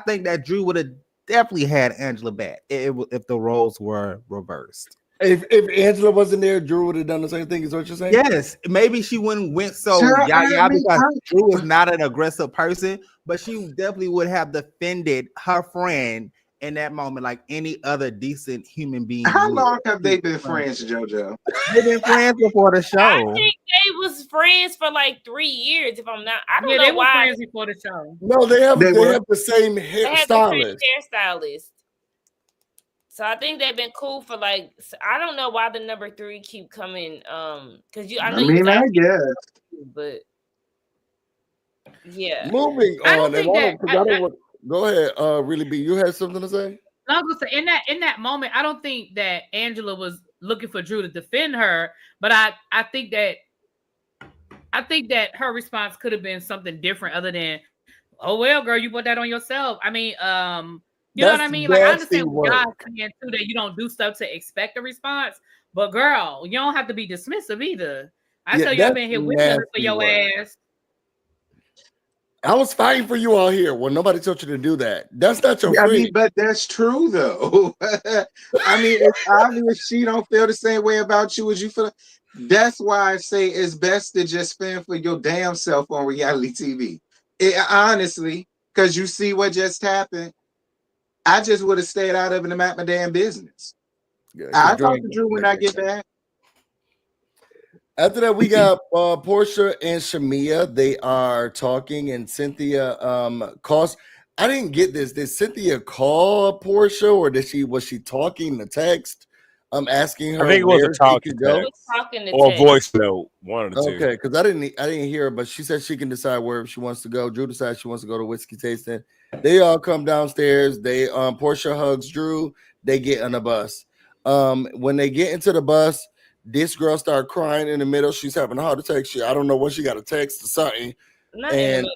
think that Drew would have definitely had Angela back if the roles were reversed. If Angela wasn't there, Drew would have done the same thing, is what you're saying? Yes, maybe she wouldn't went so because Drew is not an aggressive person, but she definitely would have defended her friend in that moment like any other decent human being. How long have they been friends, JoJo? They've been friends before the show. I think they was friends for like 3 years. If I'm not, I don't know they why. were friends before the show. No, they have the same hairstylist. So I think they've been cool for like. I don't know why the number 3 keep coming. Because I guess. But yeah. Moving on. Go ahead. Really, B, you had something to say? No, I was gonna say in that moment, I don't think that Angela was looking for Drew to defend her, but I think that her response could have been something different other than, "Oh well, girl, you put that on yourself." I mean, you know what I mean? Like I understand guys come in too that you don't do stuff to expect a response, but girl, you don't have to be dismissive either. I tell you, I've been here waiting for your ass. I was fighting for you all here. Well, nobody told you to do that. That's not your friend. I mean, but that's true though. I mean, it's obvious she don't feel the same way about you as you feel. That's why I say it's best to just fend for your damn self on reality TV. Honestly, because you see what just happened. I just would have stayed out of it and mind my damn business. Yeah, I'll talk to Drew when I get back. After that, we got Porsha and Shamea. They are talking, and Cynthia calls. I didn't get this. Did Cynthia call Porsha, or was she talking the text? Asking her. I think it was a talking or text. voice note. One of the two. Okay, because I didn't hear her, but she said she can decide where she wants to go. Drew decides she wants to go to whiskey tasting. They all come downstairs. They Porsha hugs Drew. They get on the bus. When they get into the bus, this girl started crying in the middle. She's having a heart attack. I don't know what she got a text or something. And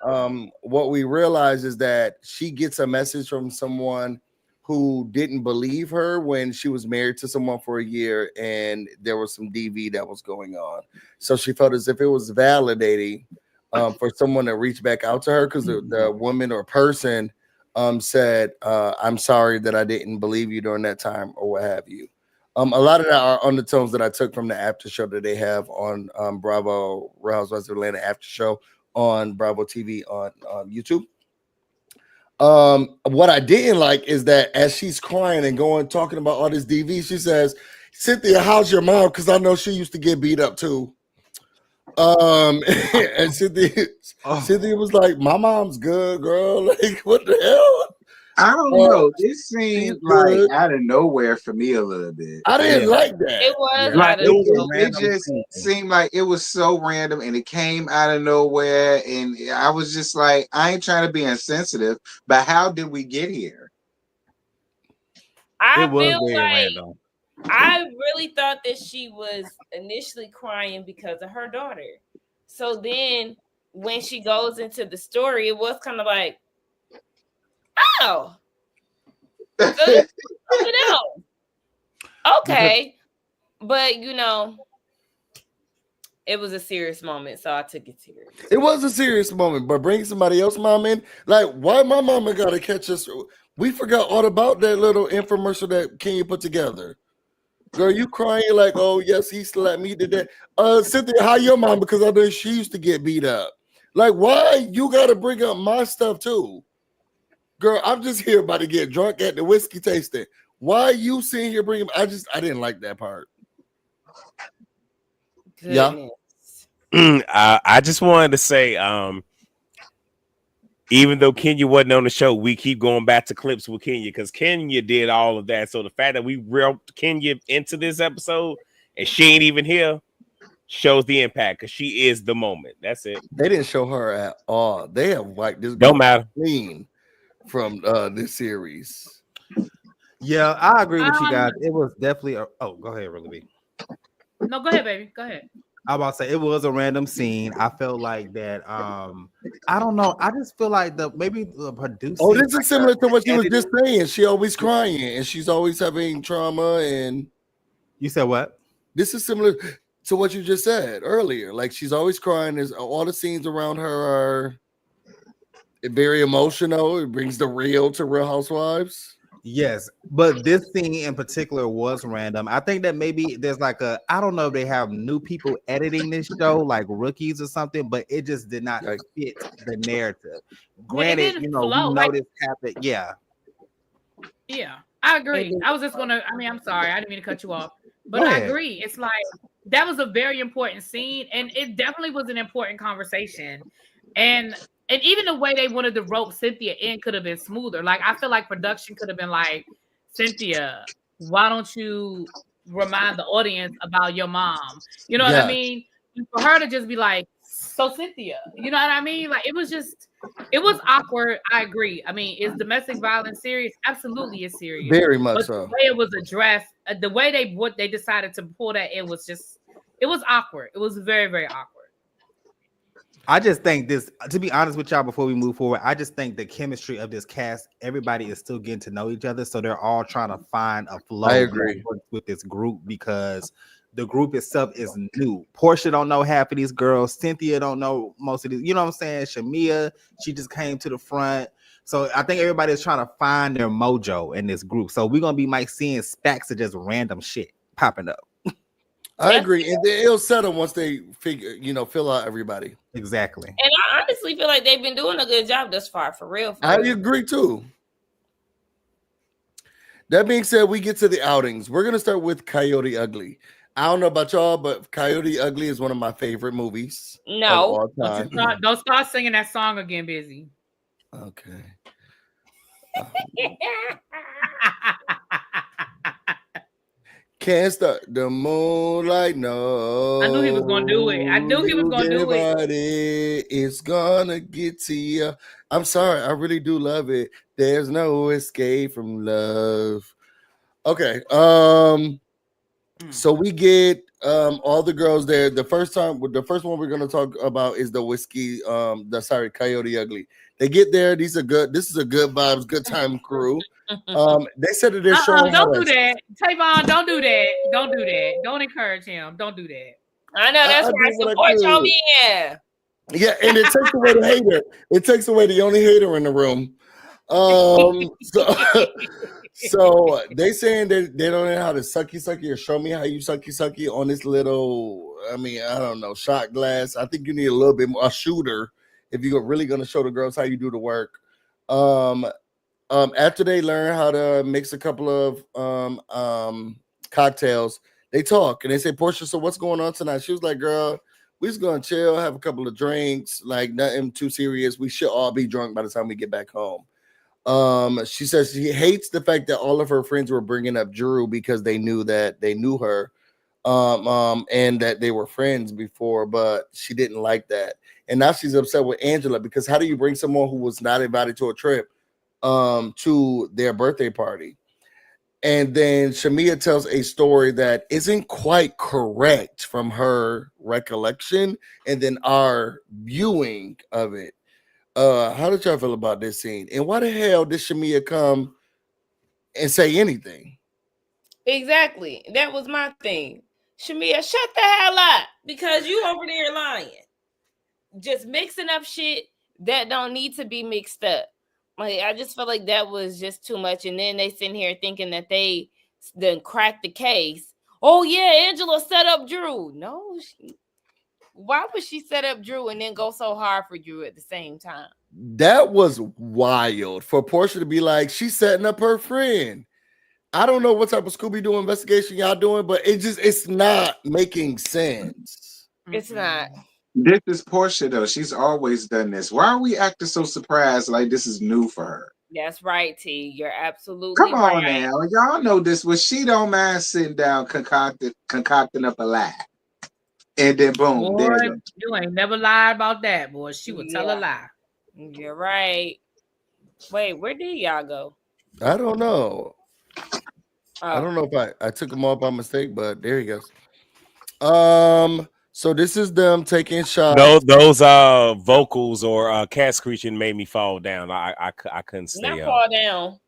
what we realize is that she gets a message from someone who didn't believe her when she was married to someone for a year, and there was some DV that was going on. So she felt as if it was validating for someone to reach back out to her, because the woman or person said, "I'm sorry that I didn't believe you during that time," or what have you. A lot of that are undertones that I took from the after show that they have on Bravo, Real Housewives of Atlanta after show on Bravo TV on YouTube. What I didn't like is that as she's crying and talking about all this DV, she says, "Cynthia, how's your mom? Because I know she used to get beat up too." And Cynthia was like, "My mom's good, girl." Like, what the hell? I don't know. This seemed like out of nowhere for me a little bit. I didn't like that. It was like it just seemed like it was so random, and it came out of nowhere. And I was just like, I ain't trying to be insensitive, but how did we get here? I feel like I really thought that she was initially crying because of her daughter. So then when she goes into the story, it was kind of like, oh, okay, but it was a serious moment, so I took it serious. It was a serious moment, but bring somebody else's mom in. Like, why my mama gotta catch us? We forgot all about that little infomercial that Kenya put together. Girl, you crying like, oh yes, he slapped me today. Cynthia, how your mom? Because I know she used to get beat up. Like, why you gotta bring up my stuff too? Girl, I'm just here about to get drunk at the whiskey tasting. Why are you sitting here bringing? I didn't like that part. Goodness. Yeah. I just wanted to say, even though Kenya wasn't on the show, we keep going back to clips with Kenya because Kenya did all of that. So the fact that we roped Kenya into this episode and she ain't even here shows the impact because she is the moment. That's it. They didn't show her at all. They have wiped this. Don't matter. Clean from this series. Yeah, I agree with you guys. It was definitely go ahead, really B. No, go ahead, baby. Go ahead. I was about to say it was a random scene. I felt like that. I don't know. I just feel like maybe the producer. Oh, this is similar to what she was just saying. She always crying and she's always having trauma. And you said what? This is similar to what you just said earlier. Like she's always crying. There's all the scenes around her are very emotional. It brings the real to Real Housewives. Yes, but this scene in particular was random. I think that maybe there's like I don't know if they have new people editing this show, like rookies or something, but it just did not fit the narrative. Granted, we know this happened. Yeah. Yeah, I agree. I was just gonna. I mean, I'm sorry, I didn't mean to cut you off, but I agree. It's like that was a very important scene, and it definitely was an important conversation, and even the way they wanted to rope Cynthia in could have been smoother. Like I feel like production could have been like, Cynthia, why don't you remind the audience about your mom? You know what I mean? And for her to just be like, so Cynthia, you know what I mean? Like it was awkward. I agree. I mean, is domestic violence serious? Absolutely, it's serious. Very much but so. The way it was addressed, the way they decided to pull that, it was awkward. It was very, very awkward. I just think this, to be honest with y'all, before we move forward, I just think the chemistry of this cast, everybody is still getting to know each other. So they're all trying to find a flow. I agree with this group because the group itself is new. Porsha don't know half of these girls. Cynthia don't know most of these. You know what I'm saying? Shamea, she just came to the front. So I think everybody is trying to find their mojo in this group. So we're going to be seeing stacks of just random shit popping up. I agree. And it'll settle once they fill out everybody. Exactly. And I honestly feel like they've been doing a good job thus far, for real. I agree too. That being said, we get to the outings. We're going to start with Coyote Ugly. I don't know about y'all, but Coyote Ugly is one of my favorite movies. No. Don't start singing that song again, Busy. Okay. Can't start the moonlight, no. I knew he was gonna do it. It's gonna get to you. I'm sorry, I really do love it. There's no escape from love. Okay. So we get all the girls there. The first one we're gonna talk about is the Coyote Ugly. They get there. This is a good vibes, good time crew. They said that they're showing. Don't do that, Tavon. Don't do that. Don't do that. Don't encourage him. Don't do that. I know that's why I support y'all. Yeah, and it takes away the hater. It takes away the only hater in the room. So they saying they don't know how to sucky or show me how you sucky on this little. I mean, I don't know, shot glass. I think you need a little bit more a shooter if you're really gonna show the girls how you do the work. After they learn how to mix a couple of cocktails, they talk and they say, Porsha, so what's going on tonight? She was like, girl, we just gonna chill, have a couple of drinks, like nothing too serious. We should all be drunk by the time we get back home. She says she hates the fact that all of her friends were bringing up Drew because they knew her, and that they were friends before, but she didn't like that. And now she's upset with Angela because how do you bring someone who was not invited to a trip to their birthday party? And then Shamea tells a story that isn't quite correct from her recollection and then our viewing of it. How did y'all feel about this scene? And why the hell did Shamea come and say anything? Exactly. That was my thing. Shamea, shut the hell up because you over there lying. Just mixing up shit that don't need to be mixed up. Like, I just felt like that was just too much. And then they sitting here thinking that they then cracked the case. Oh, yeah, Angela set up Drew. No, why would she set up Drew and then go so hard for Drew at the same time? That was wild for Porsha to be like, she's setting up her friend. I don't know what type of Scooby-Doo investigation y'all doing, but it's not making sense. It's not. This is Porsha, though. She's always done this. Why are we acting so surprised like this is new for her? That's right, T. You're absolutely Come on right. now. Y'all know this. Well, she don't mind sitting down concocting up a lie. And then boom. Boy, you ain't never lied about that, boy. She would tell a lie. You're right. Wait, where did y'all go? I don't know. I don't know if I took them all by mistake, but there he goes. So this is them taking shots. Those vocals or cat screeching made me fall down. I couldn't stay up. Fall down.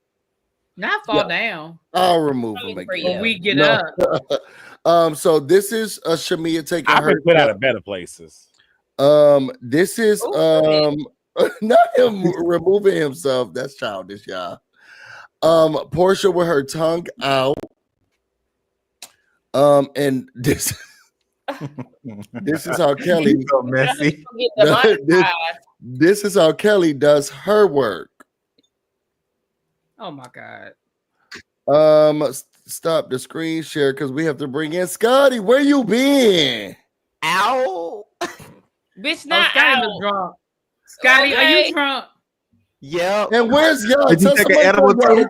Not fall down. I'll remove them when we get up. So this is Shamea taking I've been put out of better places. This is not him removing himself. That's childish, y'all. Porsha with her tongue out. And this is how Kelly so messy. this is how Kelly does her work. Oh my God. Stop the screen share because we have to bring in Scotty. Where you been? Ow. Bitch, not Scotty out. Drunk. Scotty, are you drunk? Yep. And where's y'all? Did you take an edible too?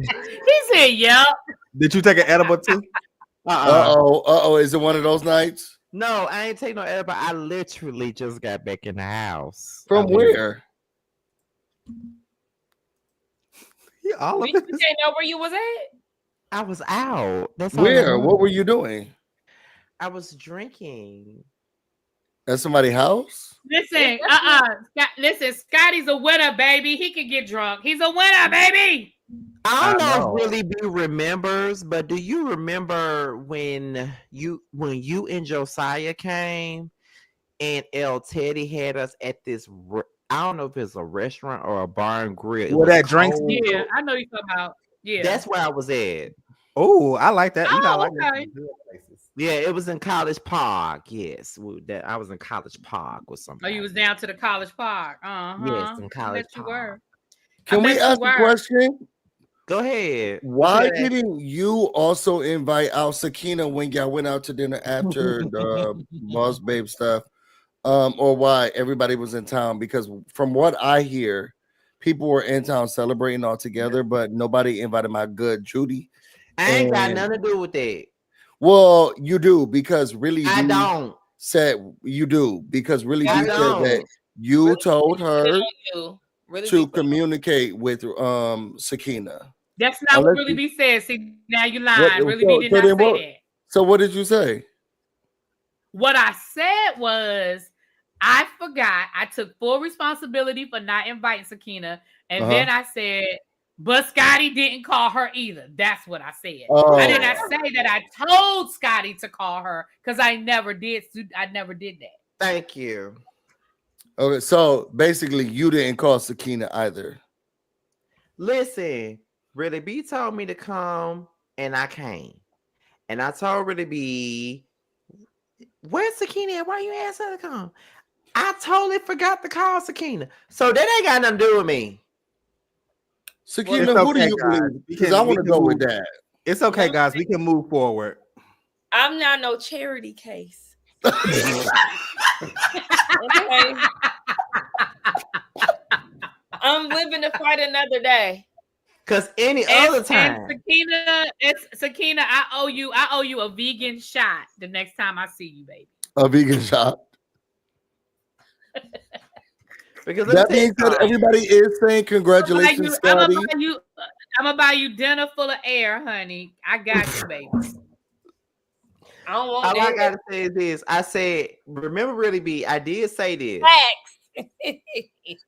He said, yep. Did you take an edible too? Uh-oh. Is it one of those nights? No, I ain't taking no edible. I literally just got back in the house. From where? All of You didn't know where you was at? I was out. That's all Where? What were you doing? I was drinking. At somebody's house? Listen, listen, Scotty's a winner, baby. He can get drunk. He's a winner, baby. I don't know if Really B remembers, but do you remember when you and Josiah came and El Teddy had us at this? I don't know if it's a restaurant or a bar and grill. Well, that drinks. Yeah, I know you're talking about. Yeah, that's where I was at. Oh, I like that. Oh, you know, I like okay. Yeah, it was in College Park. Yes, I was in College Park or something. Oh, you was down to the College Park. Yes, in College Park. You were. Can we ask a question? Go ahead. Why didn't you also invite out Sakina when y'all went out to dinner after the Boss Babe stuff? Or why everybody was in town? Because from what I hear, people were in town celebrating all together, but nobody invited my good Judy. I ain't got nothing to do with that. Well, you do, because really I don't. Said you do, because really you said that you really told her to communicate with Sakina. That's not what Really B said. See, now you lying. Really B did not say that. So what did you say? What I said was, I forgot. I took full responsibility for not inviting Sakina. And then I said, but Scotty didn't call her either. That's what I said. I did not say that I told Scotty to call her because I never did. I never did that. Thank you. Okay, so basically you didn't call Sakina either. Listen, Really B told me to come and I came. And I told Really B, where's Sakina at? Why you asked her to come? I totally forgot to call Sakina. So that ain't got nothing to do with me. Sakina, who do you believe? Because I want to go with that. It's okay, guys. We can move forward. I'm not no charity case. Okay. I'm living to fight another day. Cause other time, Sakina, I owe you a vegan shot the next time I see you, baby. A vegan shot. Because that being said, everybody is saying congratulations, Scotty. I'm gonna buy you dinner full of air, honey. I got you, baby. I don't want all I gotta say is this. I said, remember, Really B, I did say this. Facts.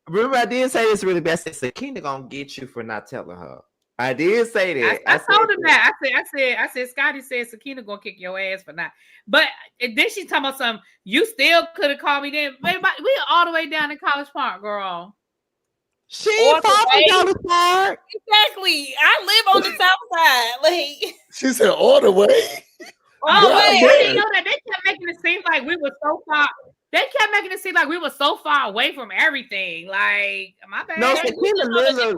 Remember, I did say this, Really B. I said, Sakina gonna get you for not telling her. I did say that. I told him that. I said, Scotty said Sakina gonna kick your ass for not. But then she talking about something. You still could have called me then. Baby, we all the way down in College Park, girl. She ain't far from College Park. Exactly. I live on the south side. Like she said, all the way. Oh, wait, I didn't know that. They kept making it seem like we were so far. They kept making it seem like we were so far away from everything. Like, my bad. No, Sakina literally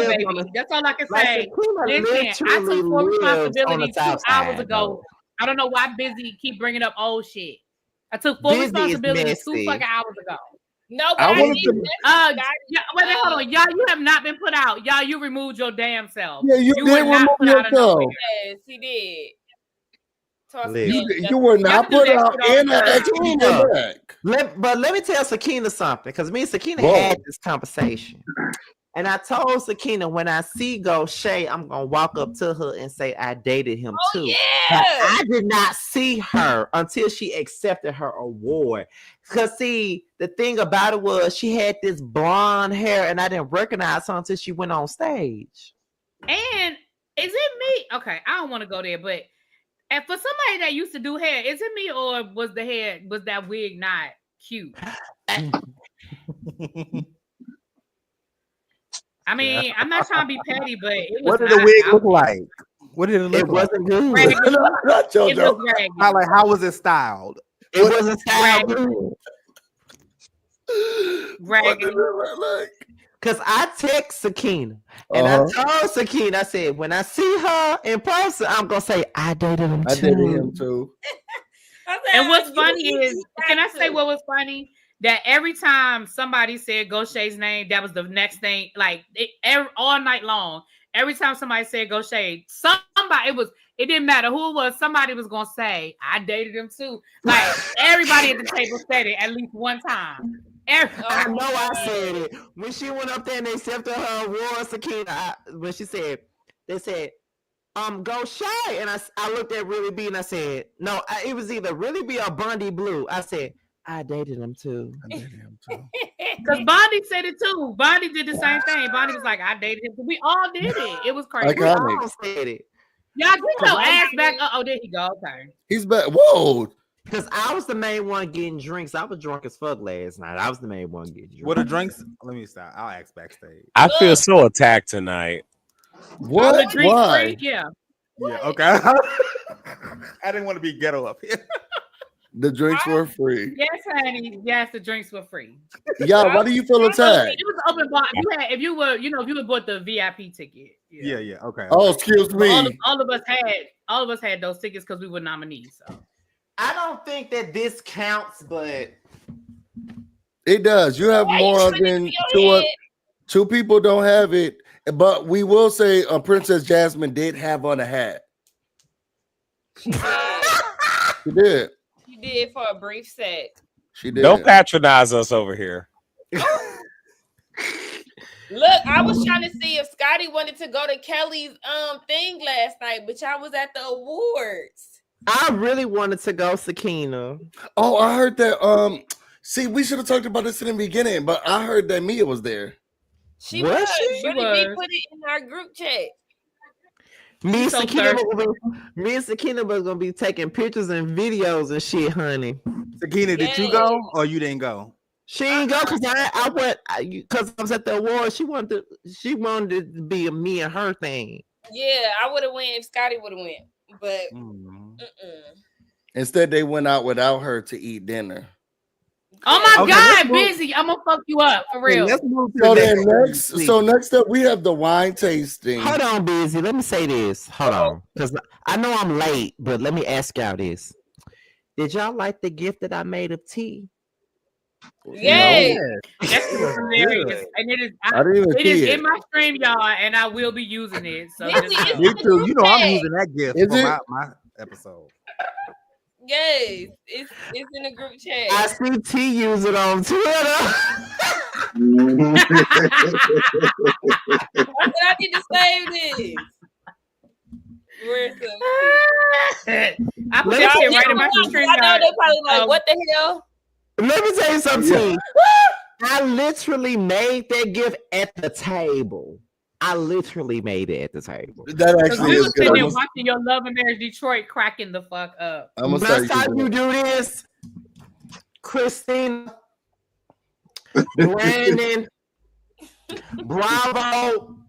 baby. That's all I can say. Listen, I took full responsibility 2 hours ago. I don't know why Busy keep bringing up old shit. I took full responsibility 2 fucking hours ago. No, but I wait, hold on. Y'all, you have not been put out. Y'all, you removed your damn self. Yeah, you did remove yourself. Yes, he did. You were not put out in the But let me tell Sakina something, because me and Sakina had this conversation. And I told Sakina, when I see Go Shay, I'm gonna walk up to her and say I dated him too. Yeah. But I did not see her until she accepted her award. Because see, the thing about it was she had this blonde hair, and I didn't recognize her until she went on stage. And is it me? Okay, I don't want to go there, but and for somebody that used to do hair, is it me or was that wig not cute? I mean, I'm not trying to be petty, but it was. What did the wig look like? What did it look like? Wasn't good. How was it styled? It wasn't styled. Raggedy. Because I text Sakina and I told Sakina, I said, when I see her in person, I'm going to say, I dated him too. I dated him too. And what's funny is, can I say what was funny? That every time somebody said Gaucher's name, that was the next thing, like all night long. Every time somebody said Gaucher, it didn't matter who it was, somebody was going to say, I dated him too. Like Everybody at the table said it at least one time. I know I said it. When she went up there and they accepted her award, Sakina, when she said, they said, go shy. And I looked at Really B and I said, no, it was either Really B or BusyBlu. I said, I dated him too. Because Bondi said it too. Bondi did the same thing. Bondi was like, I dated him. We all did it. It was crazy. We all said it. Y'all get your ass back. Oh, there he go. Okay. He's back. Whoa. Because I was the main one getting drinks. I was drunk as fuck last night. I was the main one getting drinks. What are drinks? Let me stop. I'll ask backstage. I feel so attacked tonight. What? The drinks Why? free? Yeah. Yeah, okay. I didn't want to be ghetto up here. The drinks were free. Yes, honey. Yes, the drinks were free. Yeah, why do you feel attacked? It was open bar. If you would bought the VIP ticket. Yeah. Okay. Oh, excuse me. All of us had those tickets because we were nominees. So I don't think that this counts, but it does. You have more than two people don't have it, but we will say Princess Jasmine did have on a hat. She did. She did for a brief sec. She did. Don't patronize us over here. Look, I was trying to see if Scotty wanted to go to Kelly's thing last night, but y'all was at the awards. I really wanted to go, Sakina. Oh, I heard that. See, we should have talked about this in the beginning, but I heard that Mia was there. She was. Really, we put it in our group chat. Me and Sakina was gonna be taking pictures and videos and shit, honey. Sakina, did you go or you didn't go? She didn't go because I went because I was at the award. She wanted to be a me and her thing. Yeah, I would have went if Scotty would have went, but instead they went out without her to eat dinner. Oh my God, Busy! I'm gonna fuck you up for real. Let's move to so next up we have the wine tasting. Hold on, Busy. Let me say this. Hold on, because I know I'm late, but let me ask y'all this: did y'all like the gift that I made of tea? Yay! That's hilarious, and it is in my stream, y'all, and I will be using it. So me too. You know I'm using that gift for my episode. Yes, it's in the group chat. I see T use it on Twitter. I need to save this. Where's the? I put that shit right in my stream. I know they probably like, what the hell? Let me tell you something. I literally made that gift at the table. I literally made it at the table. That actually is good. Watching your Love and Marriage Detroit cracking the fuck up. Next time you do this, Christina, Brandon, Bravo.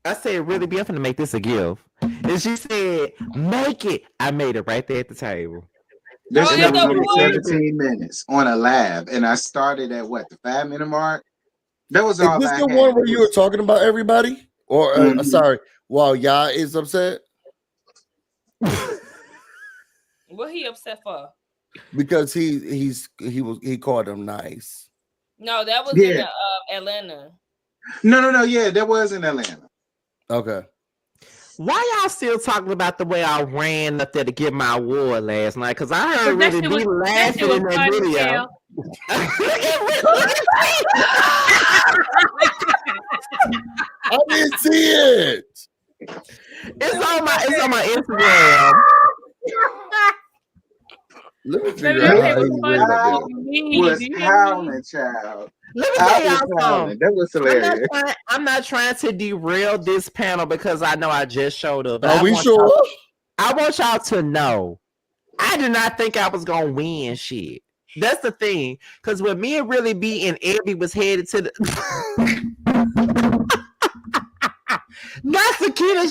I said, really be up to make this a gift. And she said, make it. I made it right there at the table. This shit was 17 minutes on a live, and I started at what, the 5-minute mark? That was all. Is this the one where you were talking about everybody? Or sorry, while y'all is upset? What he upset for? Because he called him nice. No, that was in Atlanta. No. Yeah, that was in Atlanta. Okay. Why y'all still talking about the way I ran up there to get my award last night? Because I heard really be laughing in that video. I didn't see it. It's on my Instagram. Let me figure out was howling, child. Let me tell y'all something. That was hilarious. I'm not trying to derail this panel because I know I just showed up. Are we sure? I want y'all to know I did not think I was gonna win shit. That's the thing. Because when me and Really B and Abby was headed to the not Sakina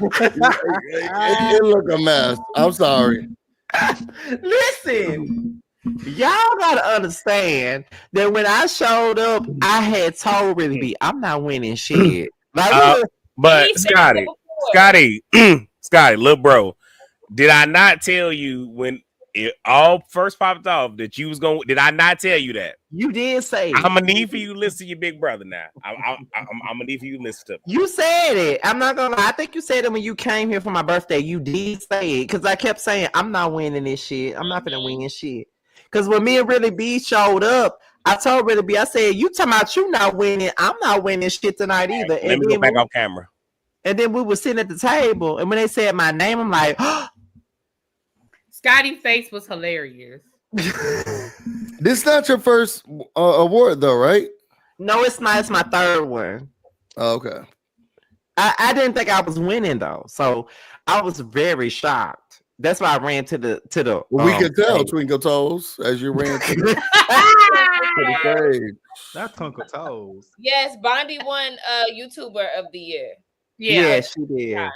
It look a mess. I'm sorry. Listen, Y'all gotta understand that when I showed up, I had told Really B, I'm not winning shit. Like, but Scotty, little bro, did I not tell you when it all first popped off that you was going? Did I not tell you that? You did say it. I'm gonna need for you to listen to your big brother now. I'm gonna need for you to listen to me. You said it. I'm not gonna lie. I think you said it when you came here for my birthday. You did say it because I kept saying I'm not winning this shit. I'm not gonna win shit. Because when me and Really B showed up, I told Really B, I said, "You talking about you not winning? I'm not winning shit tonight either." Let me go back on camera. And then we were sitting at the table, and when they said my name, I'm like, Scotty's face was hilarious. This is not your first award, though, right? No, it's not. It's my third one. Oh, okay. I didn't think I was winning though, so I was very shocked. That's why I ran to the. Well, we could tell Twinkle Toes as you ran to the stage. That's Twinkle Toes. Yes, Bondi won YouTuber of the year. Yeah, she did.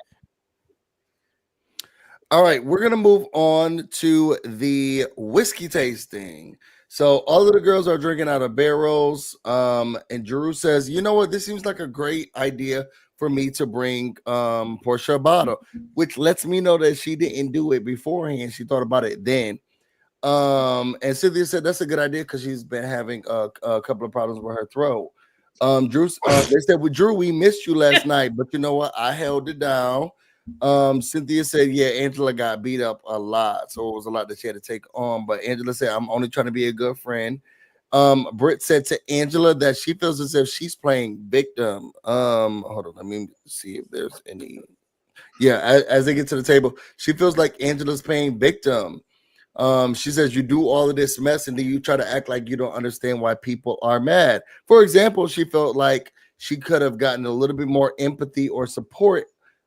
All right, we're gonna move on to the whiskey tasting. So all of the girls are drinking out of barrels. And Drew says, you know what? This seems like a great idea for me to bring Porsha a bottle, which lets me know that she didn't do it beforehand. She thought about it then. And Cynthia said that's a good idea because she's been having a couple of problems with her throat. Drew, they said, well, Drew, we missed you last night, but you know what? I held it down. Cynthia said, yeah, Angela got beat up a lot, so it was a lot that she had to take on. But Angela said, I'm only trying to be a good friend. Britt said to Angela that she feels as if she's playing victim. Hold on, let me see if there's any. Yeah, as they get to the table, she feels like Angela's playing victim. She says you do all of this mess and then you try to act like you don't understand why people are mad. For example, she felt like she could have gotten a little bit more empathy or support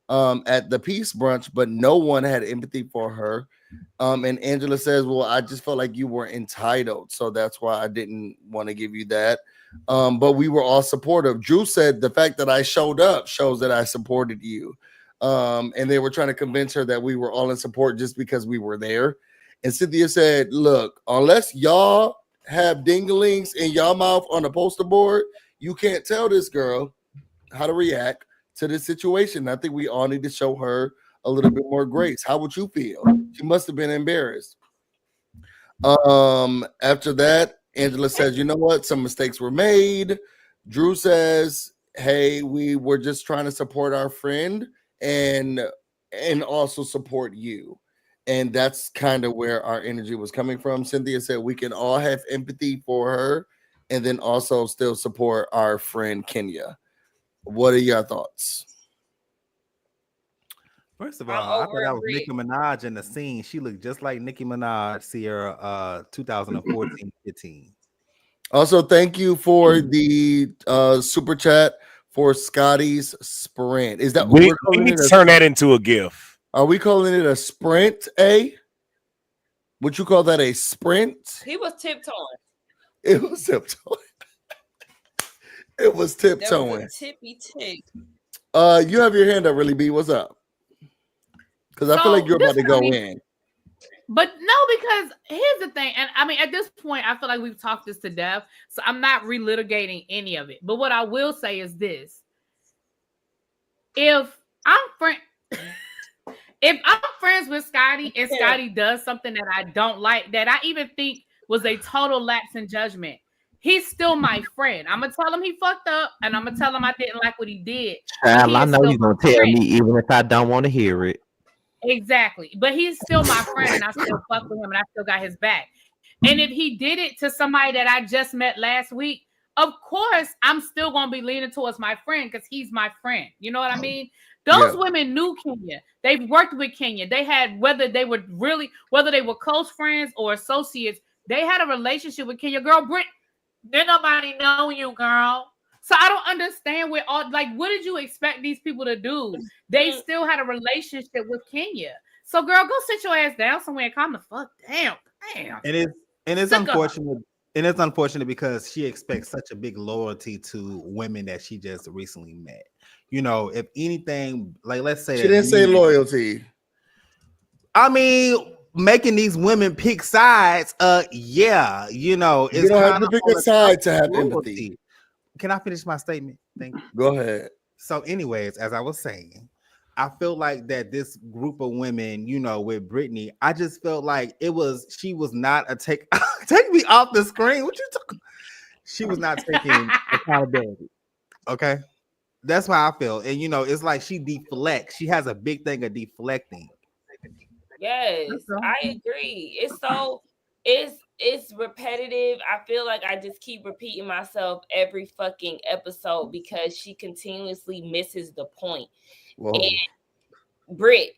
at the peace brunch, but no one had empathy for her. And Angela says, well, I just felt like you were entitled, so that's why I didn't want to give you that. But we were all supportive. Drew said the fact that I showed up shows that I supported you. And they were trying to convince her that we were all in support just because we were there. And Cynthia said, look, unless y'all have dinglings in y'all mouth on the poster board, you can't tell this girl how to react to this situation. I think we all need to show her a little bit more grace. How would you feel? She must have been embarrassed. After that, Angela says, you know what? Some mistakes were made. Drew says, hey, we were just trying to support our friend and also support you. And that's kind of where our energy was coming from. Cynthia said we can all have empathy for her and then also still support our friend Kenya. What are your thoughts? First of all, I thought that was Nicki Minaj in the scene. She looked just like Nicki Minaj, Sierra 2014-15. Also, thank you for the super chat for Scotty's sprint. Is that we need to turn that into a GIF? Are we calling it a sprint? Would you call that a sprint? He was tiptoeing. It was tiptoeing. It was tiptoeing. Tippy tip. You have your hand up, Really B. What's up? Because I feel like you're about to go in. But no, because here's the thing, and I mean, at this point, I feel like we've talked this to death, so I'm not relitigating any of it. But what I will say is this: if I'm friends with Scotty and Scotty does something that I don't like, that I even think was a total lapse in judgment, he's still my friend. I'm gonna tell him he fucked up, and I'm gonna tell him I didn't like what he did. Child, I know he's gonna tell me even if I don't want to hear it. Exactly, but he's still my friend, and I still fuck with him, and I still got his back. And if he did it to somebody that I just met last week, of course I'm still gonna be leaning towards my friend because he's my friend. You know what I mean? Those women knew Kenya. They've worked with Kenya. They had whether they were close friends or associates. They had a relationship with Kenya. Girl, Britt, didn't nobody know you, girl. So I don't understand what did you expect these people to do? They still had a relationship with Kenya. So girl, go sit your ass down somewhere and calm the fuck down. Damn. And it's unfortunate. And it's unfortunate because she expects such a big loyalty to women that she just recently met. You know, if anything, like let's say she didn't say loyalty. I mean, making these women pick sides, yeah, you know, it's you don't have to pick a side to have empathy. Can I finish my statement? Thank you. Go ahead. So, anyways, as I was saying, I feel like that this group of women, you know, with Brittany, I just felt like she was not take me off the screen. What you talking? She was not taking accountability. Okay. That's how I feel. And you know, it's like she deflects. She has a big thing of deflecting. Yes, I agree. It's repetitive. I feel like I just keep repeating myself every fucking episode because she continuously misses the point. Whoa. And Britt,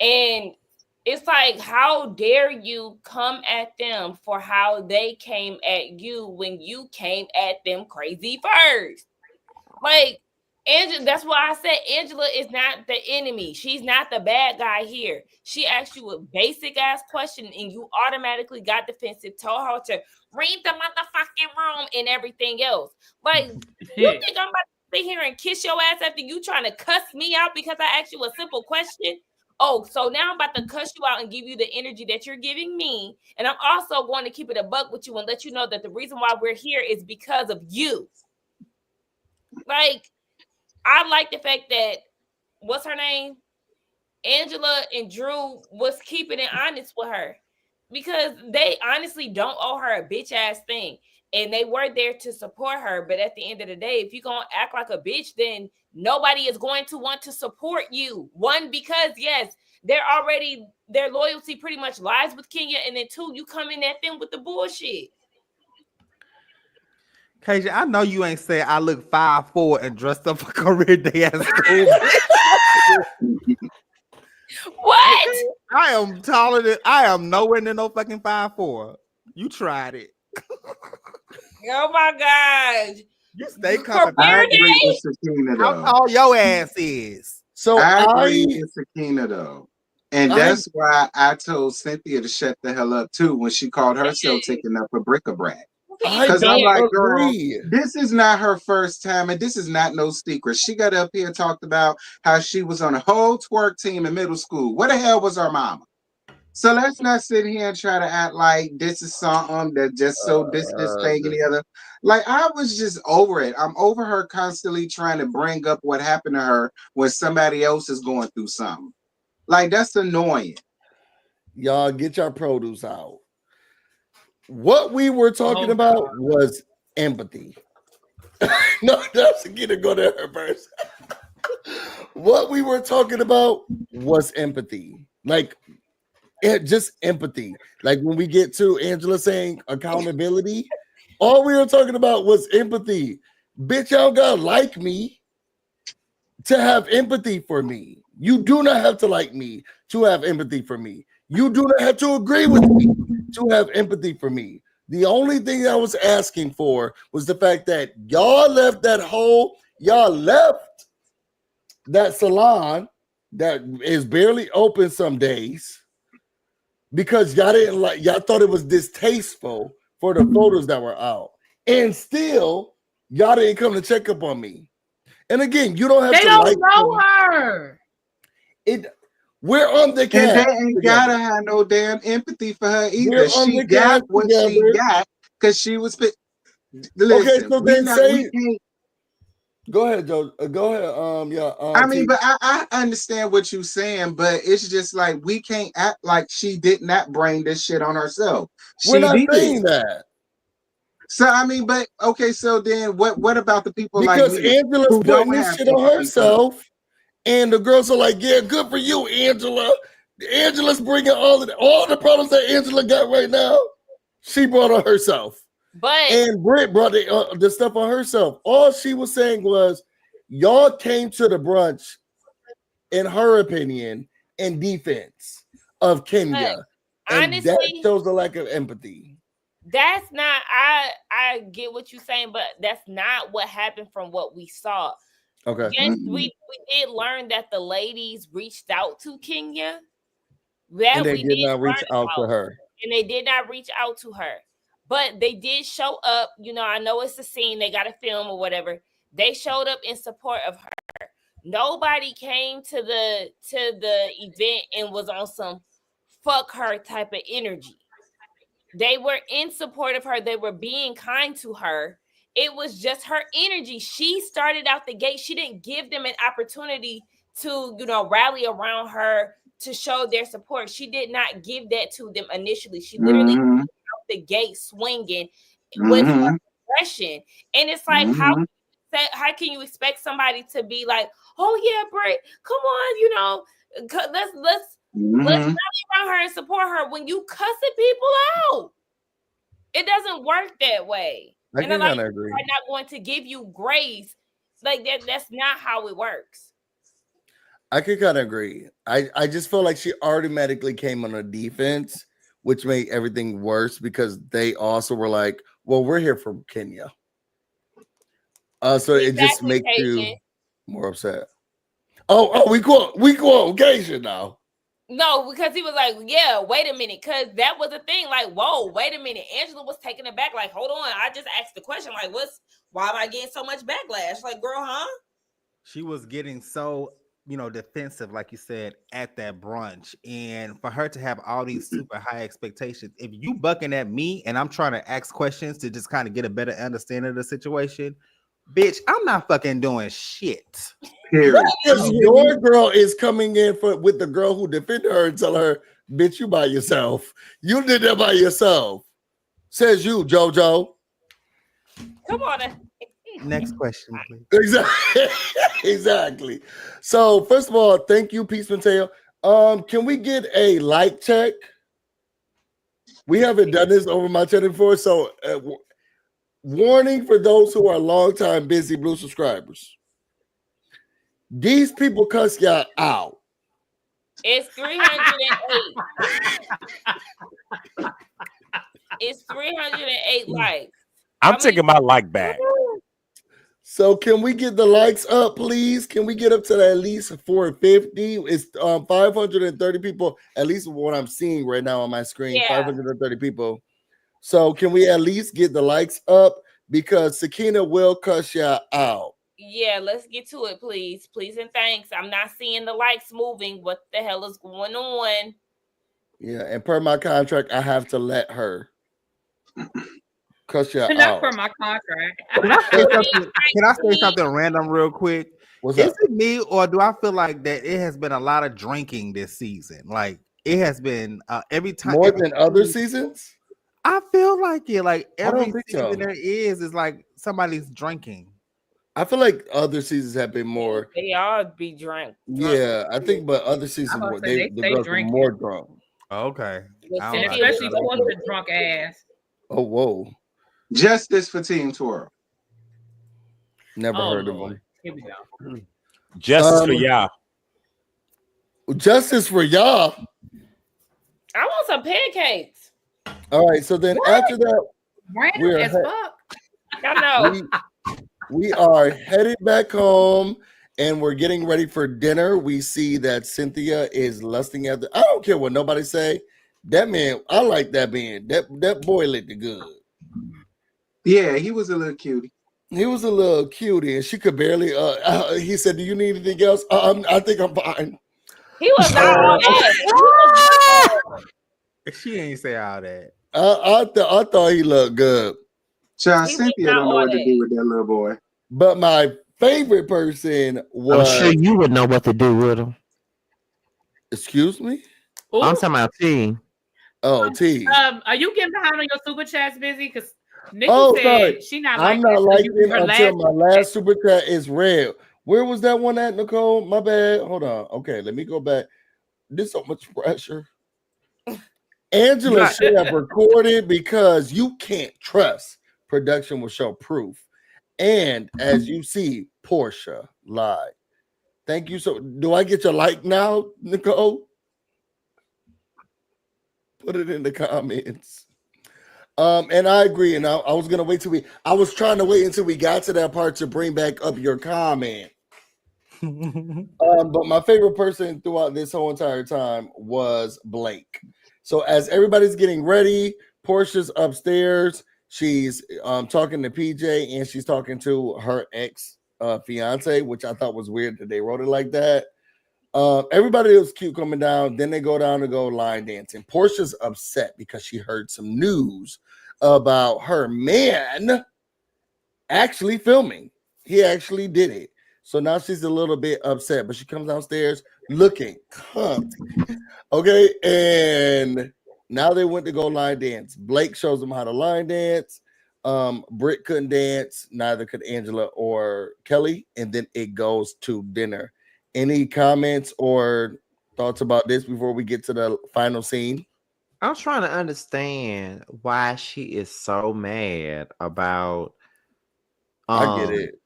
and it's like, how dare you come at them for how they came at you when you came at them crazy first? Like, Angela, that's why I said Angela is not the enemy. She's not the bad guy here. She asked you a basic ass question and you automatically got defensive, told her to read the motherfucking room and everything else. Like, you think I'm about to sit here and kiss your ass after you trying to cuss me out because I asked you a simple question? Oh, so now I'm about to cuss you out and give you the energy that you're giving me. And I'm also going to keep it a buck with you and let you know that the reason why we're here is because of you. Like, I like the fact that, what's her name? Angela and Drew was keeping it honest with her because they honestly don't owe her a bitch ass thing. And they were there to support her. But at the end of the day, if you're going to act like a bitch, then nobody is going to want to support you. One, because yes, their loyalty pretty much lies with Kenya. And then two, you come in at them with the bullshit. KJ, I know you ain't said I look 5'4" and dressed up for career day at school. What? I am taller than I am nowhere near no fucking 5'4". You tried it. Oh my gosh. You stay coming. I agree with Sakina though. How tall your ass is. So I agree with Sakina though. And that's why I told Cynthia to shut the hell up too when she called herself taking up a bric-a-brac. Because I'm like, girl, this is not her first time, and this is not no secret. She got up here and talked about how she was on a whole twerk team in middle school. Where the hell was her mama? So let's not sit here and try to act like this is something that just so this thing and the other. Like, I was just over it. I'm over her constantly trying to bring up what happened to her when somebody else is going through something. Like, that's annoying. Y'all get your produce out. What we were talking about was empathy. No, that's gonna go to her first. What we were talking about was empathy. Like, just empathy. Like when we get to Angela saying accountability, all we were talking about was empathy. Bitch, y'all gotta like me to have empathy for me. You do not have to like me to have empathy for me. You do not have to agree with me to have empathy for me. The only thing I was asking for was the fact that y'all left that salon that is barely open some days because y'all thought it was distasteful for the photos that were out. And still, y'all didn't come to check up on me. And again, you don't have to like know her. We're on the cast. And they ain't gotta have no damn empathy for her either. She got what she got because she was fit. Listen, okay, so then say. Go ahead, Joe. Go ahead. I mean, but I understand what you're saying, but it's just like we can't act like she did not bring this shit on herself. We're not saying that. So I mean, but okay, so then what about the people because like me? Angela's putting this shit on herself? And the girls are like, yeah, good for you, Angela. Angela's bringing all the problems that Angela got right now. She brought on herself. And Britt brought the stuff on herself. All she was saying was, y'all came to the brunch, in her opinion, in defense of Kenya. And honestly, that shows a lack of empathy. That's not, I get what you're saying, but that's not what happened from what we saw. Okay. Yes, we did learn that the ladies reached out to Kenya. And they did not reach out to her. And they did not reach out to her. But they did show up. You know, I know it's a scene. They got a film or whatever. They showed up in support of her. Nobody came to the event and was on some fuck her type of energy. They were in support of her. They were being kind to her. It was just her energy. She started out the gate. She didn't give them an opportunity to, rally around her to show their support. She did not give that to them initially. She literally out the gate swinging with her aggression. And it's like, how can you expect somebody to be like, oh yeah, Britt, come on, let's rally around her and support her when you cussing people out? It doesn't work that way. And a lot of people are not going to give you grace. Like that's not how it works. I could kind of agree. I just feel like she automatically came on a defense, which made everything worse because they also were like, well, we're here from Kenya. So it just makes you more upset. Oh, we quote Geisha now. No, because he was like, yeah, wait a minute. Because that was the thing. Like, whoa, wait a minute. Angela was taking it back. Like, hold on. I just asked the question. Like, why am I getting so much backlash? Like, girl, huh? She was getting so, defensive, like you said, at that brunch. And for her to have all these super high expectations, if you bucking at me and I'm trying to ask questions to just kind of get a better understanding of the situation, bitch, I'm not fucking doing shit. Period. Your girl is coming in with the girl who defended her and tell her, bitch, you by yourself. You did that by yourself. Says you, JoJo. Come on. Next question, please. Exactly. So, first of all, thank you, Peace Mateo. Can we get a like check? We haven't done this over my channel before, so warning for those who are longtime BusyBlu subscribers. These people cuss y'all out. It's 308. It's 308 likes. I'm taking my like back. So can we get the likes up, please? Can we get up to at least 450? It's 530 people, at least what I'm seeing right now on my screen. Yeah. 530 people. So can we at least get the likes up? Because Sakina will cuss y'all out. Yeah, let's get to it, please. Please and thanks. I'm not seeing the likes moving. What the hell is going on? Yeah, and per my contract, I have to let her cuss y'all out. Not per my contract. Can I say something random real quick? Is it me, or do I feel like that it has been a lot of drinking this season? Like it has been every time more than other seasons. I feel like it. Like every season there is like somebody's drinking. I feel like other seasons have been more. They all be drunk. Yeah, I think, but other seasons the girls were more drunk. Okay, especially Porsha drunk ass. Oh, whoa! Justice for Team Toro. Never heard of them. Here we go. Justice for y'all. Justice for y'all. I want some pancakes. All right, so then after that, random as fuck. I know. We are headed back home and we're getting ready for dinner. We see that Cynthia is lusting at I don't care what nobody say. That man, I like that man. That boy looked good. Yeah, he was a little cutie. He was a little cutie, and she could barely. He said, "Do you need anything else?" I think I'm fine. He was not on that. She ain't say all that. I thought he looked good. Child, Cynthia don't know what to do with that little boy. But my favorite person was. I'm sure you would know what to do with him. Excuse me? Ooh. I'm talking about T. Oh, T. Are you getting behind on your super chats, Busy? Because Nikki said she not like I'm not liking it until my last super chat is read. Where was that one at, Nicole? My bad. Hold on. Okay, let me go back. There's so much pressure. Angela should have recorded because you can't trust. Production will show proof. And as you see, Porsha lied. Thank you. So do I get your like now, Nicole? Put it in the comments. And I agree. And I was gonna wait till I was trying to wait until we got to that part to bring back up your comment. But my favorite person throughout this whole entire time was Blake. So as everybody's getting ready, Porsha's upstairs. She's talking to PJ and she's talking to her ex fiance, which I thought was weird that they wrote it like that. Everybody was cute coming down. Then they go down to go line dancing. Porsha's upset because she heard some news about her man actually filming. He actually did it. So now she's a little bit upset, but she comes downstairs looking cunty. Okay, and now they went to go line dance. Blake shows them how to line dance. Britt couldn't dance, neither could Angela or Kelly, and then it goes to dinner. Any comments or thoughts about this before we get to the final scene? I'm trying to understand why she is so mad about I get it.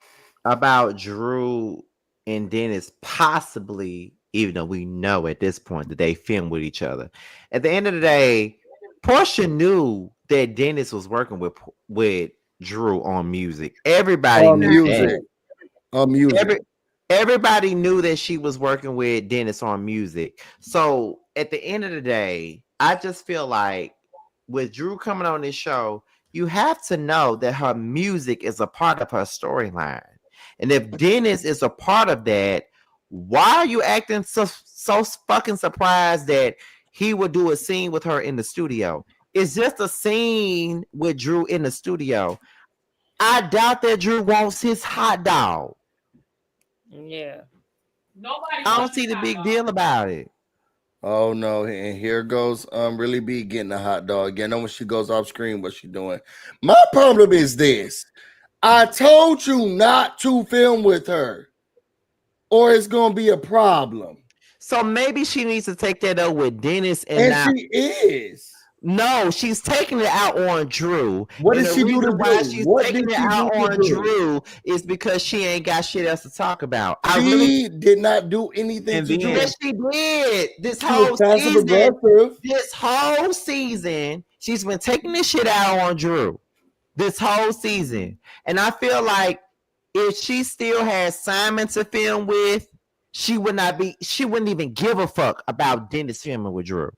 About Drew and Dennis possibly, even though we know at this point that they filmed with each other. At the end of the day, Porsha knew that Dennis was working with Drew on music. Everybody knew that. On music. Everybody knew that she was working with Dennis on music. So at the end of the day, I just feel like with Drew coming on this show, you have to know that her music is a part of her storyline. And if Dennis is a part of that, why are you acting so fucking surprised that he would do a scene with her in the studio? It's just a scene with Drew in the studio. I doubt that Drew wants his hot dog. Yeah. Nobody. I don't see the big deal about it. Oh no, and here goes Really B getting a hot dog. Again, know when she goes off screen, what she doing. My problem is this. I told you not to film with her, or it's gonna be a problem. So maybe she needs to take that up with Dennis, and she is. No, she's taking it out on Drew. What did she do to why Drew? She's What taking did it she out do to on Drew is because she ain't got shit else to talk about. She did not do anything to Drew. Yes, she did. This whole season, she's been taking this shit out on Drew. This whole season. And I feel like if she still has Simon to film with, she wouldn't even give a fuck about Dennis filming with Drew.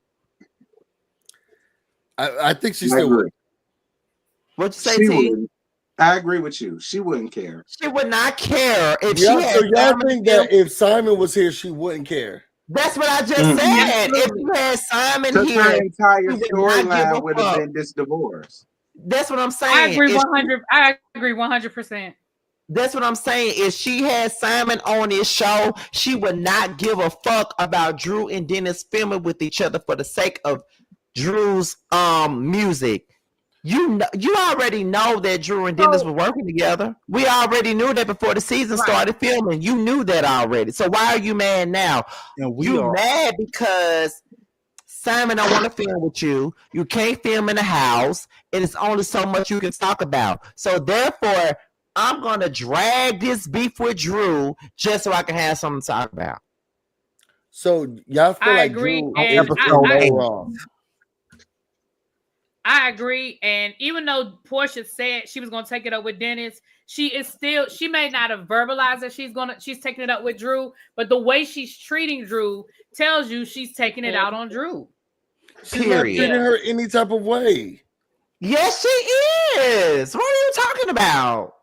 I think she still would. What'd you say, T? I agree with you. She wouldn't care. She would not care if she had. So y'all think that if Simon was here, she wouldn't care? That's what I just said. If you had Simon here, her entire storyline would have been this divorce. That's what I'm saying. I agree 100. I agree 100%. That's what I'm saying. If she had Simon on this show, she would not give a fuck about Drew and Dennis filming with each other for the sake of Drew's music. You already know that Drew and Dennis were working together. We already knew that before the season started filming. You knew that already. So why are you mad now? You mad because Simon don't want to film with you. You can't film in the house, and it's only so much you can talk about. So therefore, I'm gonna drag this beef with Drew just so I can have something to talk about. So y'all feel like agree, Drew and episode wrong. I agree, and even though Porsha said she was going to take it up with Dennis, she may not have verbalized that she's taking it up with Drew, but the way she's treating Drew tells you she's taking it out on Drew. She's not treating her any type of way. Yes, she is. What are you talking about?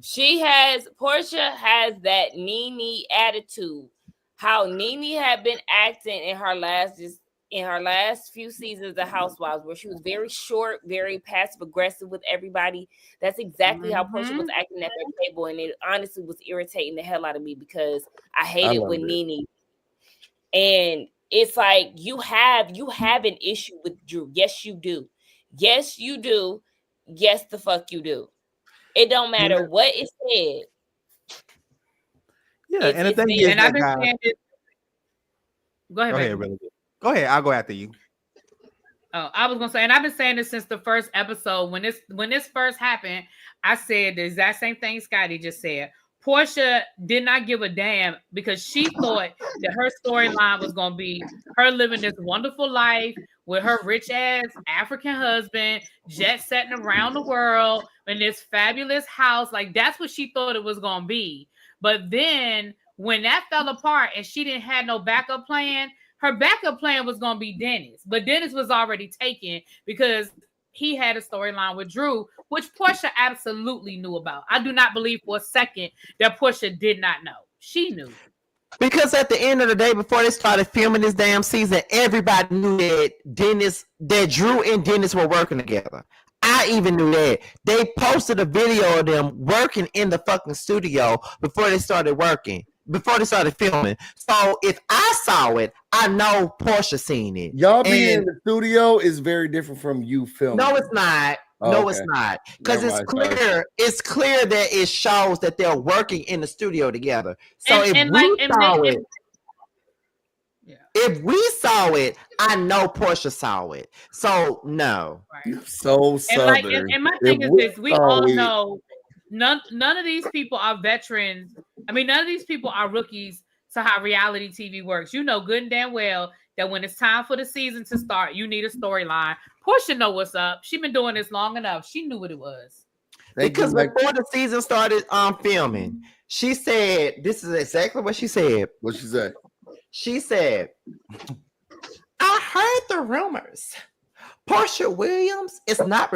Porsha has that Nene attitude. How Nene had been acting in her last few seasons of Housewives, where she was very short, very passive aggressive with everybody. That's exactly how Porsha was acting at that table, and it honestly was irritating the hell out of me because I hate it with Nene. And it's like you have an issue with Drew. Yes, you do. Yes, you do. Yes, the fuck you do. It don't matter what is said. Yeah, and the thing is, and I've been saying this. Go ahead, really. Go ahead. I'll go after you. Oh, I was gonna say, and I've been saying this since the first episode. When this first happened, I said the exact same thing Scotty just said. Porsha did not give a damn because she thought that her storyline was gonna be her living this wonderful life with her rich ass African husband, jet setting around the world in this fabulous house. Like that's what she thought it was gonna be. But then when that fell apart and she didn't have no backup plan, her backup plan was going to be Dennis. But Dennis was already taken because he had a storyline with Drew, which Porsha absolutely knew about. I do not believe for a second that Porsha did not know. She knew. Because at the end of the day, before they started filming this damn season, everybody knew that Drew and Dennis were working together. I even knew that. They posted a video of them working in the fucking studio before they started filming. So if I saw it, I know Porsha seen it. Y'all being in the studio is very different from you filming. No, it's not. No, it's not. Because it's clear. Sorry. It's clear that it shows that they're working in the studio together. So if we saw it, I know Porsha saw it. So no. Right. So southern. And my thing is this: we all know none of these people are veterans. I mean, none of these people are rookies to how reality TV works. You know good and damn well that when it's time for the season to start, you need a storyline. Porsha know what's up. She's been doing this long enough. She knew what it was. Because before the season started filming, she said, this is exactly what she said. What she said? She said, I heard the rumors. Porsha Williams is not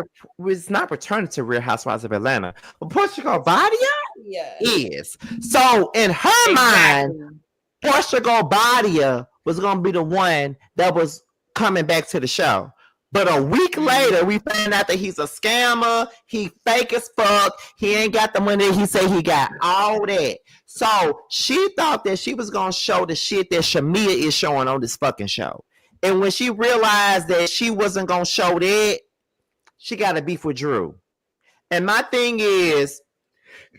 returning to Real Housewives of Atlanta. But Porsha Garbadia is. So in her mind, Porsha Garbadia was going to be the one that was coming back to the show. But a week later, we found out that he's a scammer. He fake as fuck. He ain't got the money. He said he got all that. So she thought that she was going to show the shit that Shamea is showing on this fucking show. And when she realized that she wasn't going to show that, she got a beef with Drew. And my thing is,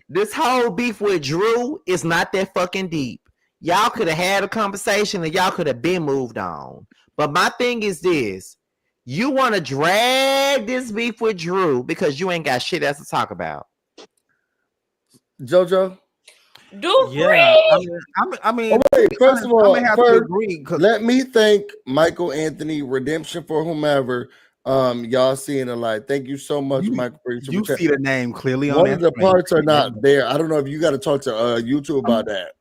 this whole beef with Drew is not that fucking deep. Y'all could have had a conversation and y'all could have been moved on. But my thing is this. You want to drag this beef with Drew because you ain't got shit else to talk about. JoJo? I mean, first of all, let me thank Michael Anthony, Redemption for whomever. Y'all seeing a lot. Thank you so much, Michael. You see the name clearly on one of the parts are not there. I don't know if you got to talk to YouTube about that.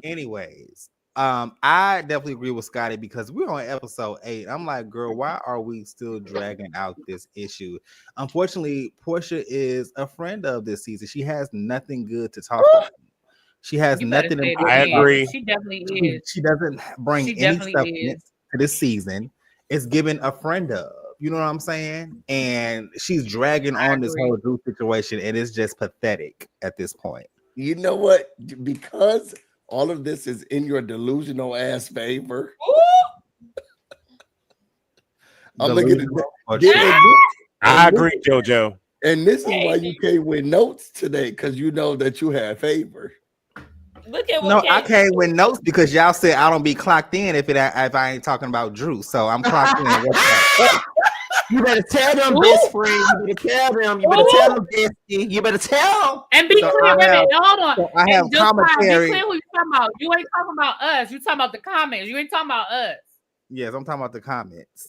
Anyways, I definitely agree with Scotty because we're on episode 8. I'm like, girl, why are we still dragging out this issue? Unfortunately, Porsha is a friend of this season. She has nothing good to talk about. She has nothing. I agree. She definitely is. She doesn't bring any substance to this season. It's given a friend of. You know what I'm saying? And she's dragging on this whole Drew situation, and it's just pathetic at this point. You know what? Because all of this is in your delusional ass favor. I'm looking at I agree, JoJo. And this is why you can't win notes today, because you know that you have favor. Look at what I can't win notes because y'all said I don't be clocked in if I ain't talking about Drew. So I'm clocked in. You better tell them, best friend. You better tell them. You better tell them, bestie. You better tell them. And be clear. Hold on. So I have commentary. Be clear who you talking about. You ain't talking about us. You talking about the comments. You ain't talking about us. Yes, I'm talking about the comments.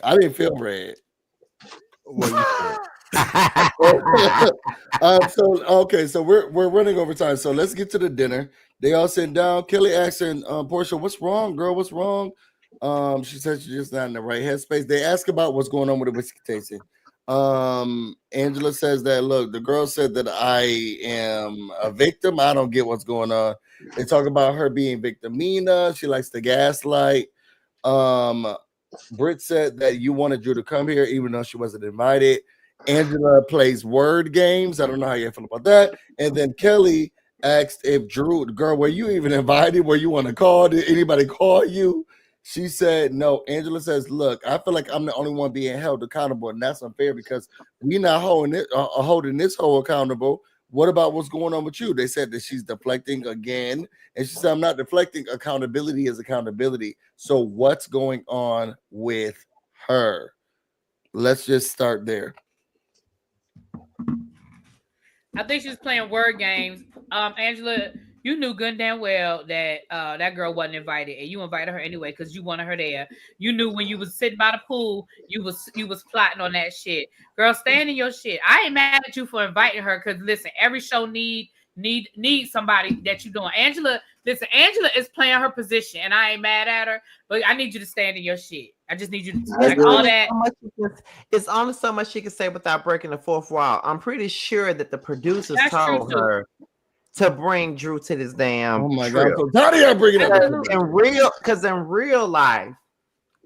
I didn't feel red. Well, you so we're running over time. So let's get to the dinner. They all sit down. Kelly asking Porsha, "What's wrong, girl? What's wrong?" She said she's just not in the right headspace. They ask about what's going on with the whiskey tasting. Angela says that, look, the girl said that I am a victim. I don't get what's going on. They talk about her being victimina. She likes to gaslight. Britt said that you wanted Drew to come here even though she wasn't invited. Angela plays word games. I don't know how you feel about that. And then Kelly asked if Drew, girl, were you even invited? Were you on a call? Did anybody call you? She said no. Angela says, look, I feel like I'm the only one being held accountable, and that's unfair because we're not holding this whole accountable. What about what's going on with you? They said that she's deflecting again. And she said, I'm not deflecting. Accountability is accountability. So what's going on with her? Let's just start there. I think she's playing word games. Angela, you knew good and damn well that that girl wasn't invited, and you invited her anyway because you wanted her there. You knew when you was sitting by the pool, you was plotting on that shit. Girl, stand in your shit. I ain't mad at you for inviting her because listen, every show need somebody that you doing. Angela is playing her position, and I ain't mad at her, but I need you to stand in your shit. I just need you to like all that. It's only so much she can say without breaking the fourth wall. I'm pretty sure that the producers told her. to bring Drew to this damn. Oh my trip. God! So how do you bring it up? Because in real life,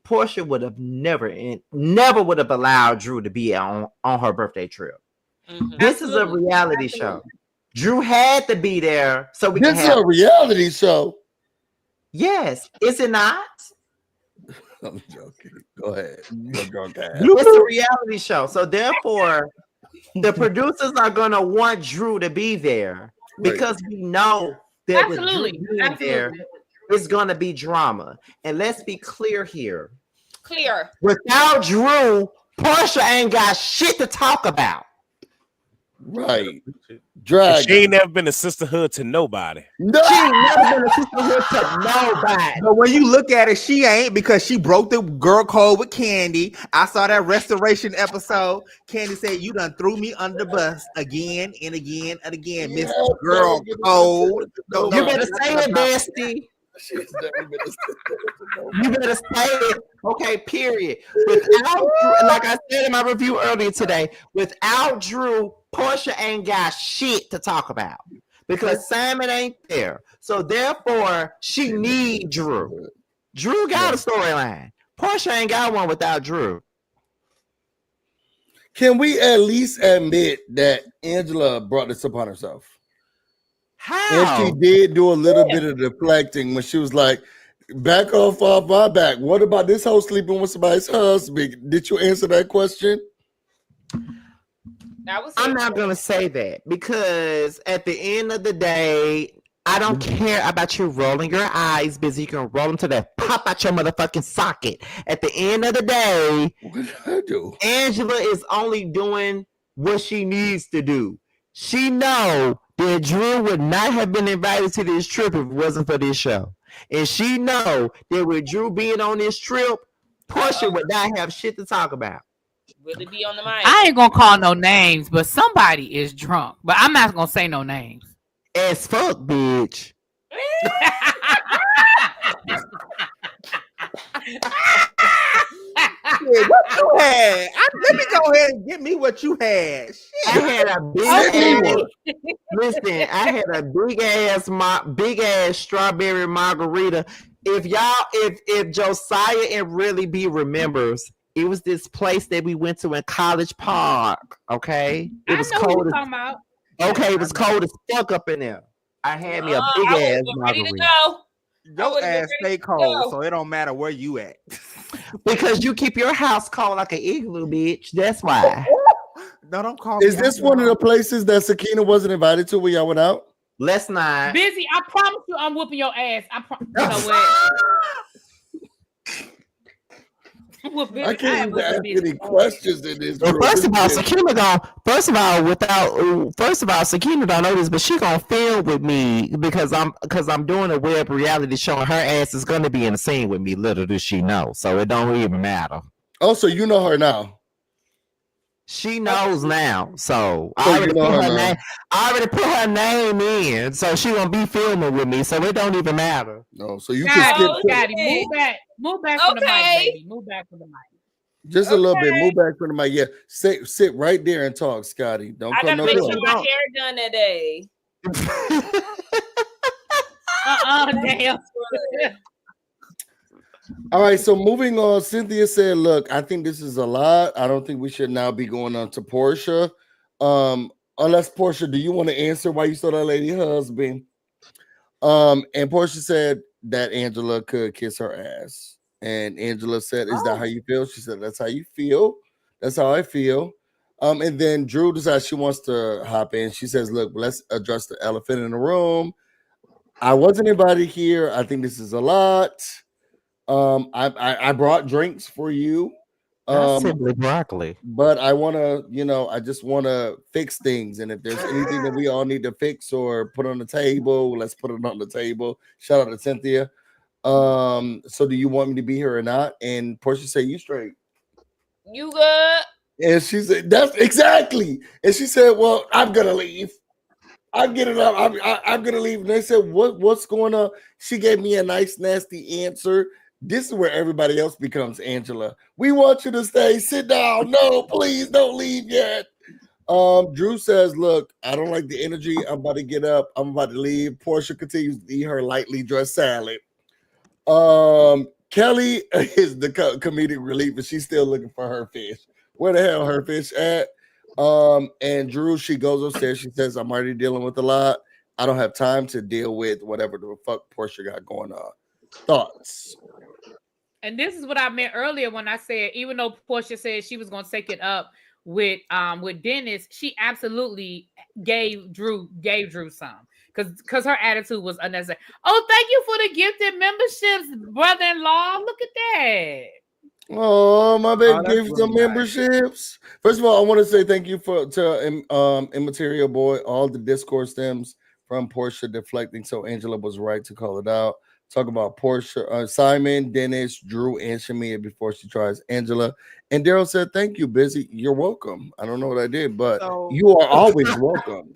Porsha would have never would have allowed Drew to be on her birthday trip. Mm-hmm. This is a reality show. Drew had to be there so we can have. This is a reality show. Yes, is it not? I'm joking. Go ahead. It's a reality show, so therefore, the producers are gonna want Drew to be there because we know that with Drew being there, it's gonna be drama. And let's be clear here. Without Drew, Porsha ain't got shit to talk about. Right. She ain't never been a sisterhood to nobody. No. She ain't never been a sisterhood to nobody. But when you look at it, she ain't, because she broke the girl code with Candy. I saw that restoration episode. Candy said, "You done threw me under the bus again and again and again, Miss Girl Code." You better say it, bestie. You better say it. Okay, period. Without Drew, like I said in my review earlier today, without Drew, Porsha ain't got shit to talk about because Simon ain't there. So therefore, she need Drew. Drew got a storyline. Porsha ain't got one without Drew. Can we at least admit that Angela brought this upon herself? How? And she did do a little bit of deflecting when she was like, back off my back. What about this hoe sleeping with somebody's husband? Did you answer that question? I'm not going to say that because at the end of the day, I don't care about you rolling your eyes, busy. You can roll them to that pop out your motherfucking socket. At the end of the day, what did I do? Angela is only doing what she needs to do. She know that Drew would not have been invited to this trip if it wasn't for this show. And she know that with Drew being on this trip, Porsha would not have shit to talk about. Will it be on the mic? I ain't gonna call no names, but somebody is drunk. But I'm not gonna say no names. As fuck, bitch. What you had? Let me go ahead and get me what you had. Shit. I had a big ass strawberry margarita. If Josiah and Really B remembers, it was this place that we went to in College Park. Okay, it was cold. Okay, it was cold as fuck up in there. I had me a big ass margarita. Your ass stay cold, so it don't matter where you at. Because you keep your house cold like an igloo, bitch. That's why. No, don't call Is this one of the places that Sakina wasn't invited to when y'all went out? Let's not. Busy, I promise you I'm whooping your ass. You know what? I can't even ask any questions in this. Well, first of all, Sakina don't know this, but she gonna film with me because I'm doing a web reality show and her ass is gonna be in the scene with me. Little does she know, so it don't even matter. Oh, so you know her now? She knows now, so I already put her name in, so she gonna be filming with me, so it don't even matter. No, so you can skip. Scotty, move back from the mic, baby. Move back from the mic. Just a little bit. Move back from the mic. Yeah, sit right there and talk, Scotty. Don't I come gotta no make close. sure my hair done that day. Damn. All right, so moving on. Cynthia said, "Look, I think this is a lot. I don't think we should now be going on to Porsha. Unless Porsha, do you want to answer why you saw that lady husband?" And Porsha said that Angela could kiss her ass. And Angela said, "Is that how you feel?" She said, "That's how you feel. That's how I feel." And then Drew decides she wants to hop in. She says, "Look, let's address the elephant in the room. I wasn't invited here. I think this is a lot. I brought drinks for you. Simply broccoli. But I want to, I just want to fix things. And if there's anything that we all need to fix or put on the table, let's put it on the table." Shout out to Cynthia. So do you want me to be here or not? And Porsha said, "You straight. You good?" And she said, "That's exactly." And she said, "Well, I'm gonna leave. I get it up. I'm gonna leave." And they said, "What's going on?" She gave me a nice, nasty answer. This is where everybody else becomes Angela. "We want you to stay. Sit down. No, please don't leave yet." Drew says, look, I don't like the energy. I'm about to get up. I'm about to leave. Porsha continues to eat her lightly dressed salad. Kelly is the comedic relief, but she's still looking for her fish. Where the hell her fish at? And Drew, she goes upstairs. She says, I'm already dealing with a lot. I don't have time to deal with whatever the fuck Porsha got going on. Thoughts? And this is what I meant earlier when I said, even though Porsha said she was going to take it up with Dennis, she absolutely gave Drew some because her attitude was unnecessary. Oh, thank you for the gifted memberships, brother-in-law. Look at that. Oh, my baby gave some memberships. First of all, I want to say thank you to Immaterial Boy. All the Discord stems from Porsha deflecting, so Angela was right to call it out. Talk about Porsha, Simon, Dennis, Drew, and Shamea before she tries Angela. And Daryl said, thank you, Busy. You're welcome. I don't know what I did, but you are always welcome.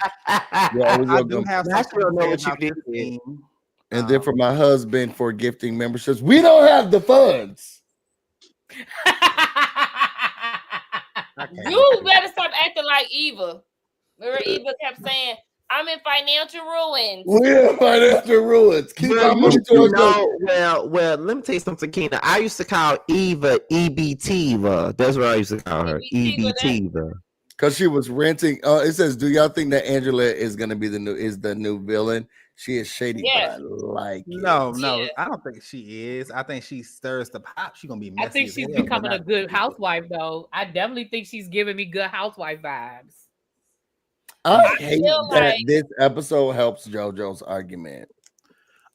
You're always welcome. And then for my husband for gifting memberships. We don't have the funds. You better stop acting like Eva. Remember Eva kept saying, I'm in financial ruins. We're in financial ruins. Keep our money well, let me tell you something, Keena. I used to call Eva EBT. That's what I used to call her. EBT. Because she was renting. It says, do y'all think that Angela is gonna be the new villain? She is shady, but I like it. No, I don't think she is. I think she stirs the pot. She's gonna be messy. I think she's becoming a good housewife, though. I definitely think she's giving me good housewife vibes. I hate that this episode helps JoJo's argument.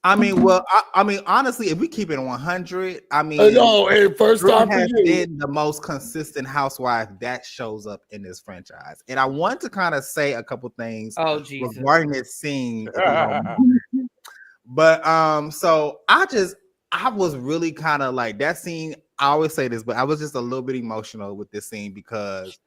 I mean, honestly, if we keep it 100, first time has been the most consistent housewife that shows up in this franchise. And I want to kind of say a couple things regarding this scene. But so I was really kind of like that scene. I always say this, but I was just a little bit emotional with this scene because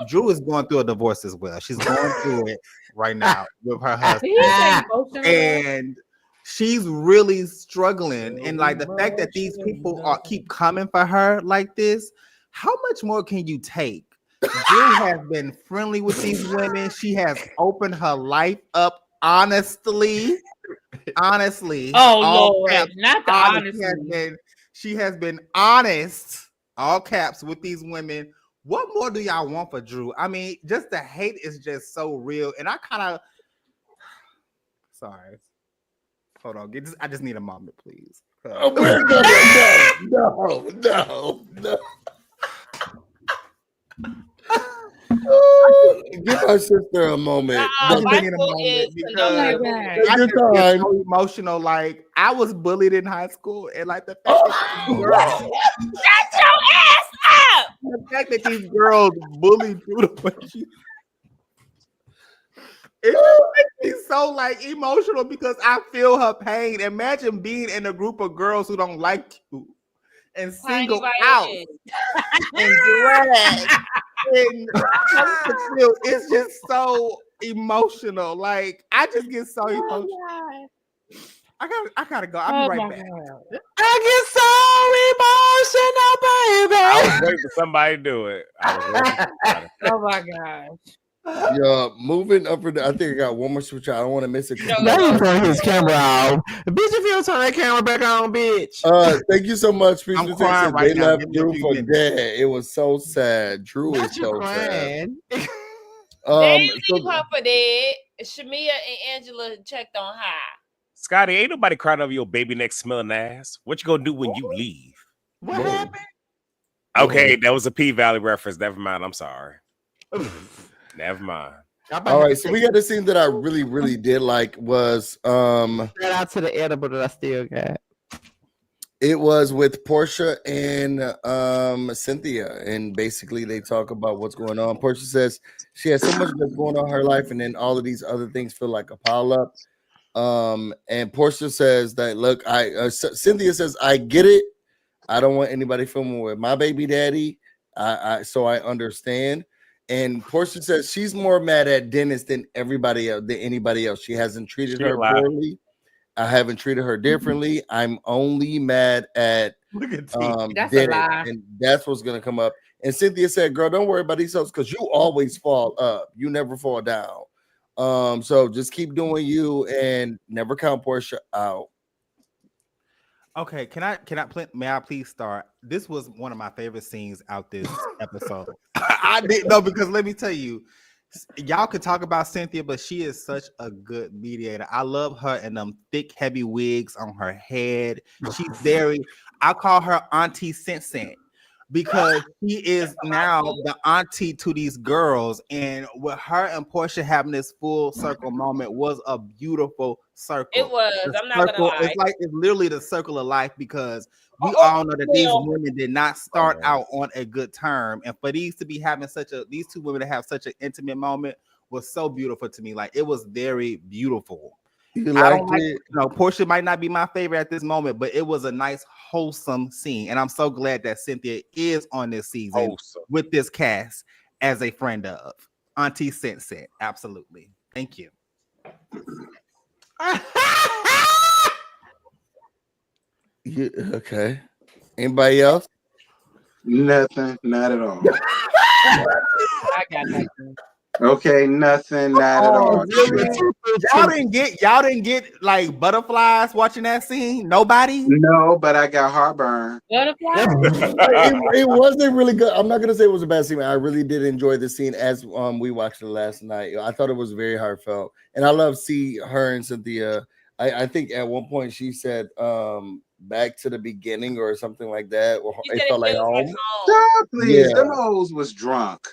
Drew is going through a divorce as well. She's going through it right now with her husband. And she's really struggling. And like the fact that these people keep coming for her like this, how much more can you take? Drew has been friendly with these women. She has opened her life up honestly. Oh, Lord. Caps, not the honestly. She has been honest, all caps, with these women. What more do y'all want for Drew? I mean, just the hate is just so real. And I kind of sorry. Hold on. I just need a moment, please. No. Give our sister a moment. I just need a moment because I just get so emotional. Like I was bullied in high school, and like the fact that these girls, shut your ass up. The fact that these girls bullied Drew the way it makes me so like emotional because I feel her pain. Imagine being in a group of girls who don't like you and single out and drag. And it's just so emotional. Like I just get so emotional. I gotta go. I'll be right back. God. I get so emotional, baby. I was waiting for somebody to do it. Oh my gosh. Yeah, moving up. I think I got one more switch. I don't want to miss it. Now you turn his camera off. Bitch, if you don't turn that camera back on, bitch. Thank you so much. I'm crying right they now. left Drew for dead. It was so sad. Drew is so sad. They didn't leave her for dead. Shamea and Angela checked on her. Scotty, ain't nobody crying over your baby neck smelling ass. What you gonna do when you leave? What happened? Okay, that was a P-Valley reference. Never mind. I'm sorry. Never mind. All right, so we got the scene that I really, really did like was shout out to the edible that I still got. It was with Porsha and Cynthia, and basically they talk about what's going on. Porsha says she has so much that's going on in her life, and then all of these other things feel like a pile up. And Porsha says that look, Cynthia says, I get it. I don't want anybody filming with my baby daddy. So I understand. And Porsha says she's more mad at Dennis than anybody else. She hasn't treated her poorly. I haven't treated her differently. I'm only mad at That's Dennis, and that's what's gonna come up. And Cynthia said, girl, don't worry about these hoes because you always fall up. You never fall down. So just keep doing you and never count Porsha out. Okay, may I please start? This was one of my favorite scenes out this episode. I didn't know because let me tell you, y'all could talk about Cynthia, but she is such a good mediator. I love her and them thick, heavy wigs on her head. She's I call her Auntie Sensei because she is now the auntie to these girls. And with her and Porsha having this full circle moment was a beautiful circle. It was. I'm not gonna lie. It's literally the circle of life because we all know that these women did not start out on a good term. And for these to be having these two women to have such an intimate moment was so beautiful to me. Like it was very beautiful. You liked it? Porsha might not be my favorite at this moment, but it was a nice, wholesome scene. And I'm so glad that Cynthia is on this season with this cast as a friend of Auntie Sensei. Absolutely. Thank you. Okay. Anybody else? Nothing. Not at all. I got nothing. Okay, nothing, not at all. Y'all didn't get like butterflies watching that scene. Nobody. No, but I got heartburn. Butterflies. It wasn't really good. I'm not gonna say it was a bad scene. I really did enjoy the scene as we watched it last night. I thought it was very heartfelt, and I love see her and Cynthia. I think at one point she said back to the beginning or something like that. Or it felt like home. Stop, please. Them hoes was drunk.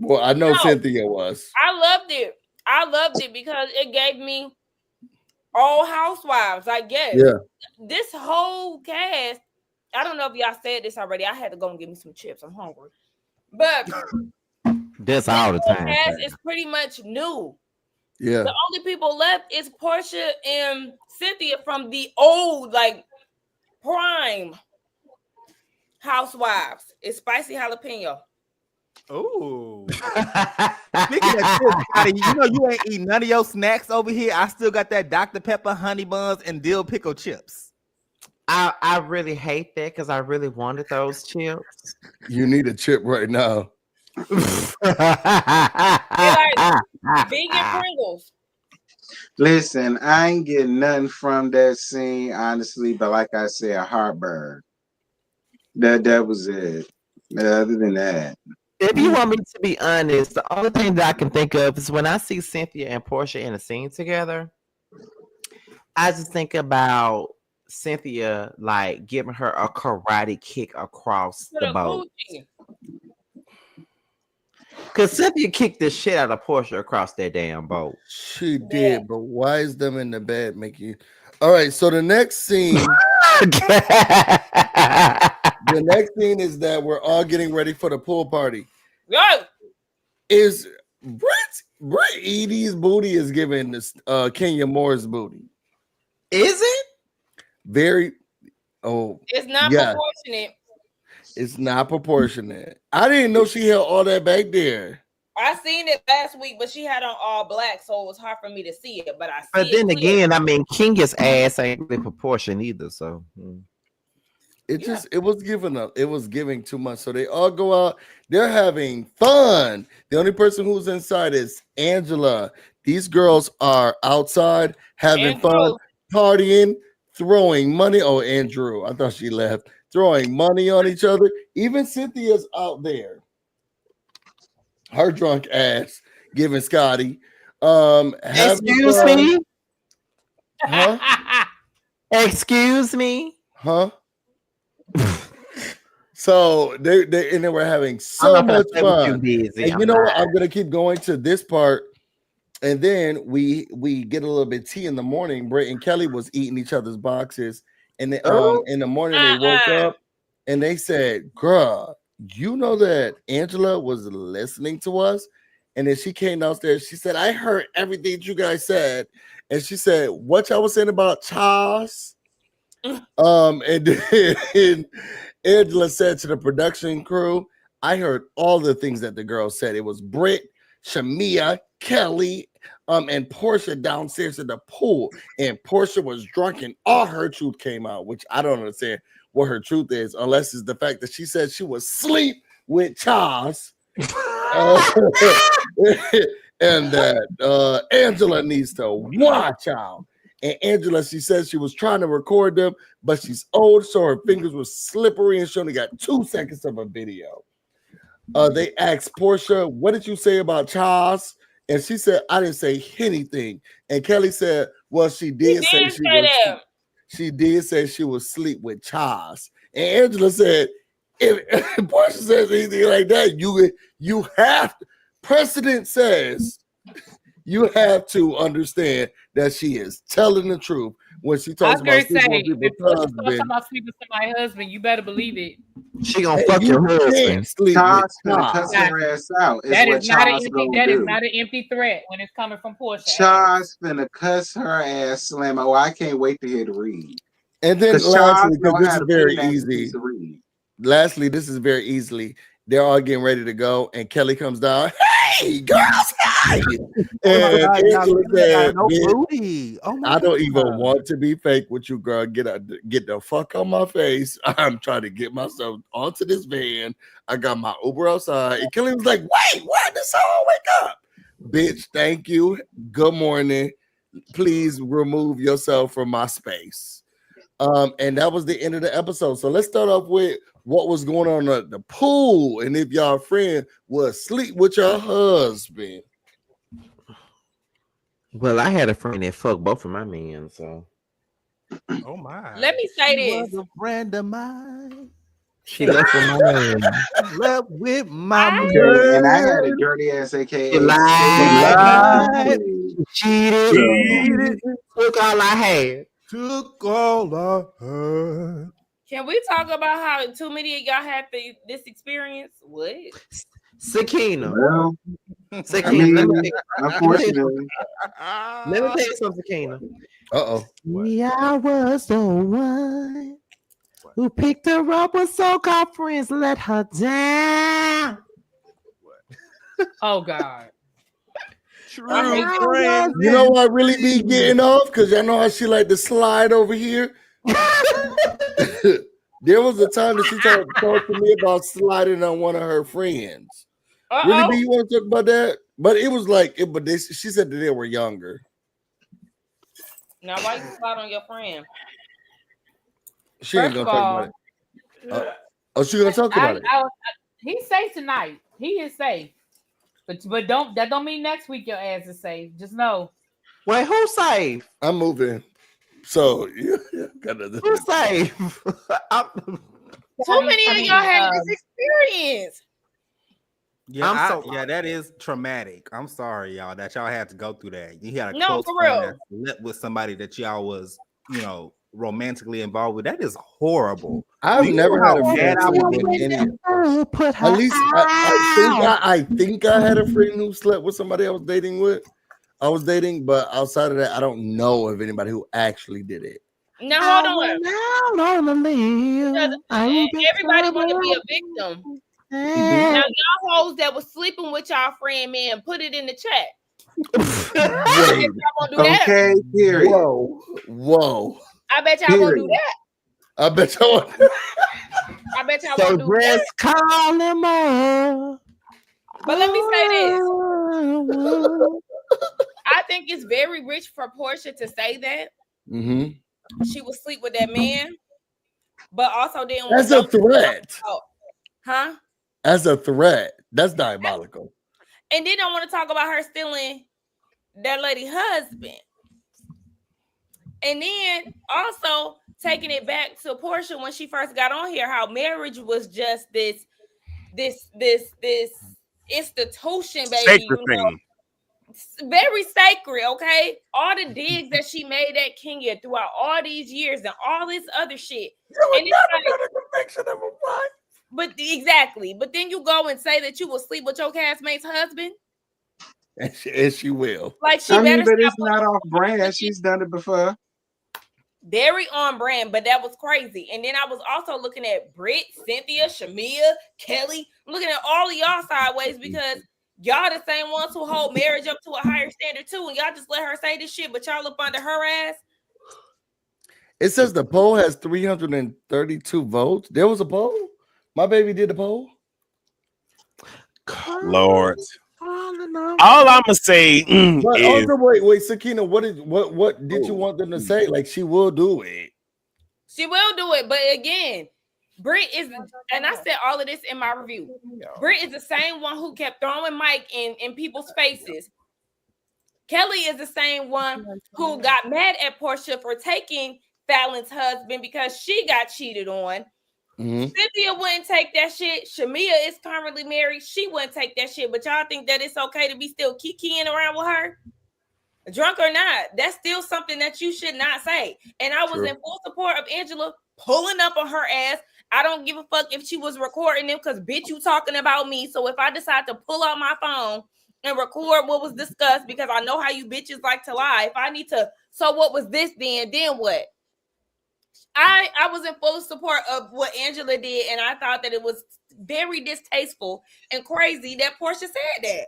Well, I know Cynthia was. I loved it. I loved it because it gave me all housewives, I guess. Yeah. This whole cast, I don't know if y'all said this already. I had to go and get me some chips. I'm hungry. But that's all the time. Cast is pretty much new. Yeah. The only people left is Porsha and Cynthia from the old, like, prime housewives. It's spicy jalapeno. Ooh. Speaking of this, Scotty, you ain't eating none of your snacks over here. I still got that Dr. Pepper honey buns and dill pickle chips. I really hate that because I really wanted those chips. You need a chip right now. They're like vegan Pringles. Listen, I ain't getting nothing from that scene, honestly, but like I said, heartburn. That was it. Other than that. If you want me to be honest, the only thing that I can think of is when I see Cynthia and Porsha in a scene together, I just think about Cynthia like giving her a karate kick across the boat. Because Cynthia kicked the shit out of Porsha across that damn boat. She did, but why is them in the bed making you? All right, so the next scene. The next thing is that we're all getting ready for the pool party. Yeah. Is Britt Edie's booty is giving this Kenya Moore's booty. Is it? Very it's not proportionate. It's not proportionate. I didn't know she held all that back there. I seen it last week, but she had on all black, so it was hard for me to see it. But I see But then again, I mean, Kenya's ass ain't really proportion either, so it was giving too much. So they all go out, they're having fun. The only person who's inside is Angela. These girls are outside having fun, partying, throwing money. Oh, Andrew, I thought she left. Throwing money on each other. Even Cynthia's out there. Her drunk ass giving Scotty. Excuse me? Huh? Excuse me? Huh? So they were having so much fun. And you know what? I'm gonna keep going to this part, and then we get a little bit tea in the morning. Britt and Kelly was eating each other's boxes, and in the morning they woke up and they said, "Girl, you know that Angela was listening to us?" And then she came downstairs. She said, "I heard everything you guys said," and she said, "What y'all was saying about Charles?" And then Angela said to the production crew, "I heard all the things that the girls said. It was Britt, Shamea, Kelly, and Porsha downstairs in the pool. And Porsha was drunk and all her truth came out," which I don't understand. what her truth is, unless it's the fact that she said she was asleep with Charles. And that Angela needs to watch out. And Angela, she says she was trying to record them, but she's old, so her fingers were slippery, and she only got 2 seconds of a video. They asked Porsha, what did you say about Charles? And she said, I didn't say anything. And Kelly said, well, she did say she was asleep with Charles. And Angela said, if Porsha says anything like that, you have to, precedent says you have to understand that she is telling the truth when she talks about sleeping with people's husband. About sleeping with somebody's husband, you better believe it. She gonna fuck your husband. Charles gonna cuss her ass out. That is not an empty threat when it's coming from Porsha. Charles finna cuss her ass slam. Oh, I can't wait to hear the read. And then lastly, because this is very easy. Lastly, this is very easily. They're all getting ready to go, and Kelly comes down. Hey, girls, hi! And Angela said, I don't even want to be fake with you, girl. Get the fuck on my face. I'm trying to get myself onto this van. I got my Uber outside. And Kelly was like, wait, what? This all wake up. Bitch, thank you. Good morning. Please remove yourself from my space. And that was the end of the episode. So let's start off with what was going on at the pool, and if y'all friend was asleep with your husband. Well, I had a friend that fucked both of my men, so. Oh my! Let me say this. Was a friend of mine. She left with my man. Left with my man. And I had a dirty ass AKA. Cheated. Took all I had. Took all I had. Can we talk about how too many of y'all had this experience? What? Sakina. Well, Sakina. Unfortunately. Let me tell you something, Sakina. Uh-oh. I was the one who picked her up with so-called friends, let her down. Oh, God. True. You know what really be getting off? Because y'all know how she like to slide over here. There was a time that she talked to me about sliding on one of her friends. Really, B, you want to talk about that? But it was like, she said that they were younger. Now, why you slide on your friend? She ain't gonna talk about it. She gonna talk about it. He's safe tonight. He is safe, but that don't mean next week your ass is safe. Just know. Wait, who's safe? I'm moving. So you gotta. Who's safe? Too many of y'all had this experience. Yeah, that is traumatic. I'm sorry, y'all, that y'all had to go through that. You had a close for friend real. that slept with somebody that y'all was, romantically involved with. That is horrible. I've never had a friend At least I think I had a friend who slept with somebody I was dating, but outside of that, I don't know of anybody who actually did it. No, hold on. Everybody want to be a victim. Now, y'all hoes that was sleeping with y'all friend, man, put it in the chat. Okay, period. Whoa. I bet y'all won't do that. I bet y'all won't. I bet y'all won't do that. Call them up. But let me say this. I think it's very rich for Porsha to say that. Mm-hmm. She would sleep with that man, but also didn't. As a threat. Huh? As a threat. That's diabolical. And then I want to talk about her stealing that lady husband. And then also taking it back to Porsha when she first got on here, how marriage was just this institution, baby. Sacred thing. Very sacred, okay? All the digs that she made at Kenya throughout all these years and all this other shit. And it's like, but exactly. But then you go and say that you will sleep with your castmate's husband. And she will. Like but it's not off brand. She's done it before. Very on brand, but that was crazy. And then I was also looking at Britt, Cynthia, Shamea, Kelly. I'm looking at all of y'all sideways because y'all the same ones who hold marriage up to a higher standard too. And y'all just let her say this shit, but y'all up under her ass. It says the poll has 332 votes. There was a poll. My baby did the poll. Lord. All I'm gonna say is also, wait, Sakina, what did you want them to say? Like, she will do it. She will do it, but again, Britt is, and I said all of this in my review. Britt is the same one who kept throwing Mike in people's faces. Kelly is the same one who got mad at Porsha for taking Fallon's husband because she got cheated on. Cynthia wouldn't take that shit. Shamea is currently married. She wouldn't take that shit. But y'all think that it's okay to be still kikiing around with her? Drunk or not, that's still something that you should not say. And I was in full support of Angela pulling up on her ass. I don't give a fuck if she was recording them because, bitch, you talking about me. So if I decide to pull out my phone and record what was discussed, because I know how you bitches like to lie, if I need to, so what was this then what? I was in full support of what Angela did, and I thought that it was very distasteful and crazy that Porsha said that.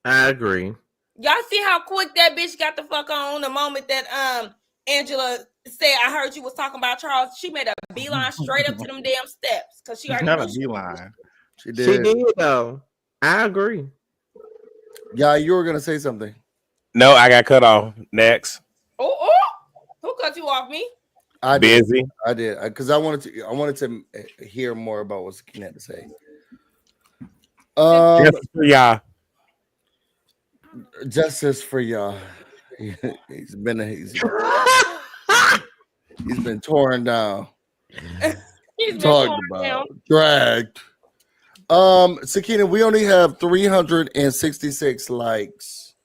I agree. Y'all see how quick that bitch got the fuck on the moment that Angela said, I heard you was talking about Charles. She made a beeline straight up to them damn steps because she already not a beeline. She did though. I agree. Yeah, you were gonna say something. No, I got cut off. Next. Oh, who cut you off? Me? I Busy. I did because I wanted to hear more about what Sakina had to say. Justice for y'all. He's been torn down. He's been talked about, dragged. Sakina, we only have 366 likes.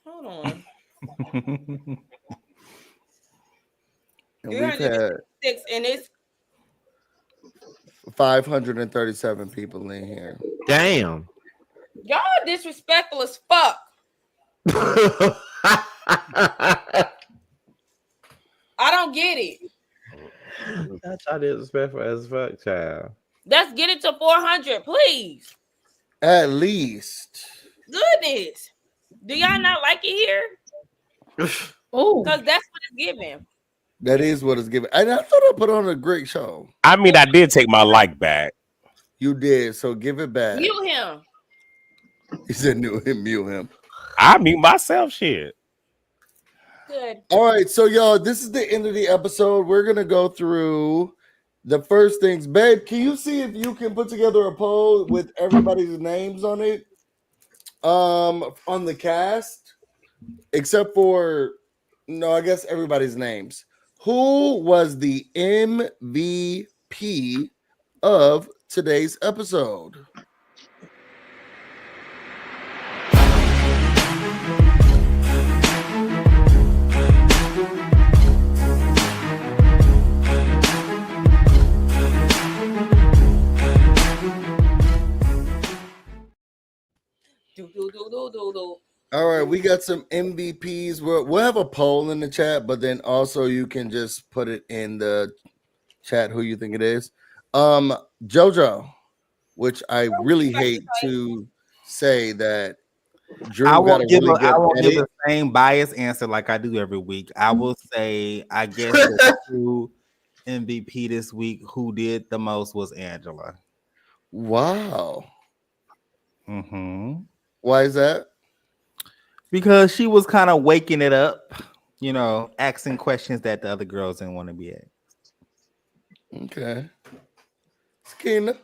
Hold on. And we've had 6 and it's 537 people in here. Damn. Y'all disrespectful as fuck. I don't get it. That's how disrespectful as fuck, child. Let's get it to 400, please. At least. Goodness. Do y'all not like it here? Oh, because that's what it's giving. That is what it's giving. And I thought I put on a great show. I mean, I did take my like back. You did, so give it back. Mute him. He said mute him. I mute myself, shit. Good. All right, so y'all, this is the end of the episode. We're gonna go through the first things. Babe, can you see if you can put together a poll with everybody's names on it? On the cast, except for I guess everybody's names. Who was the MVP of today's episode? All right, we got some MVPs. We'll have a poll in the chat, but then also you can just put it in the chat who you think it is. JoJo, which I really hate to say that Drew I won't give the same biased answer like I do every week. I will say, I guess the true MVP this week who did the most was Angela. Wow. Mm-hmm. Why is that? Because she was kind of waking it up, asking questions that the other girls didn't want to be asked. Okay. Sakina.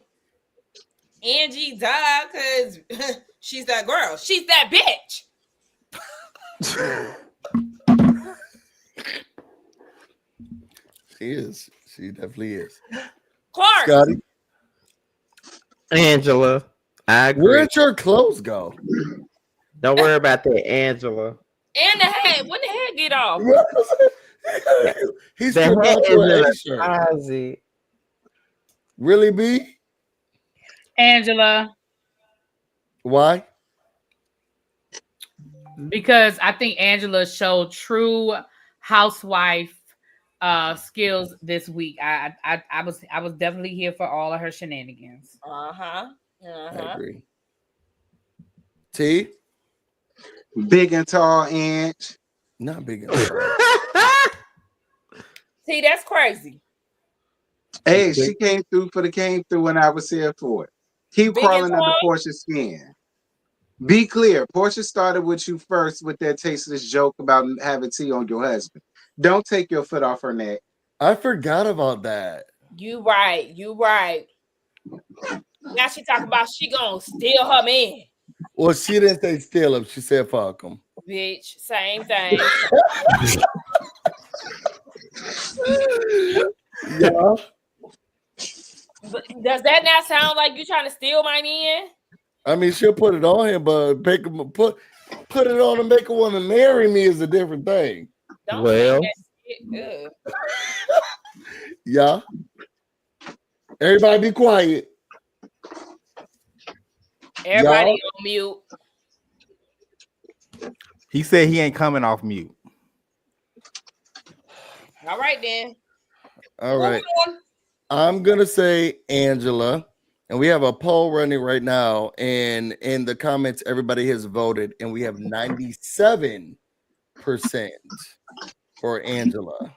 Angie died because she's that girl. She's that bitch. She is. She definitely is. Clark. Scotty. Angela. I agree. Where'd your clothes go? Don't worry about that, Angela. And the head. When the head get off? He's stripped out to an A-shirt. Crazy. Really, B? Angela. Why? Because I think Angela showed true housewife skills this week. I was definitely here for all of her shenanigans. I agree. T? Big and tall, Ange. Not big and tall. See, that's crazy. Hey, she came through when I was here for it. Keep crawling under Porsha's skin. Be clear. Porsha started with you first with that tasteless joke about having tea on your husband. Don't take your foot off her neck. I forgot about that. You right. Now she talking about she gonna steal her man. Well, she didn't say steal him. She said fuck him. Bitch, same thing. Yeah. But does that not sound like you trying to steal my man? I mean, she'll put it on him, but make him put it on and make her want to marry me is a different thing. Don't yeah. Everybody be quiet. Everybody on mute. He said he ain't coming off mute. All right, then. All right. I'm going to say Angela. And we have a poll running right now. And in the comments, everybody has voted. And we have 97% for Angela.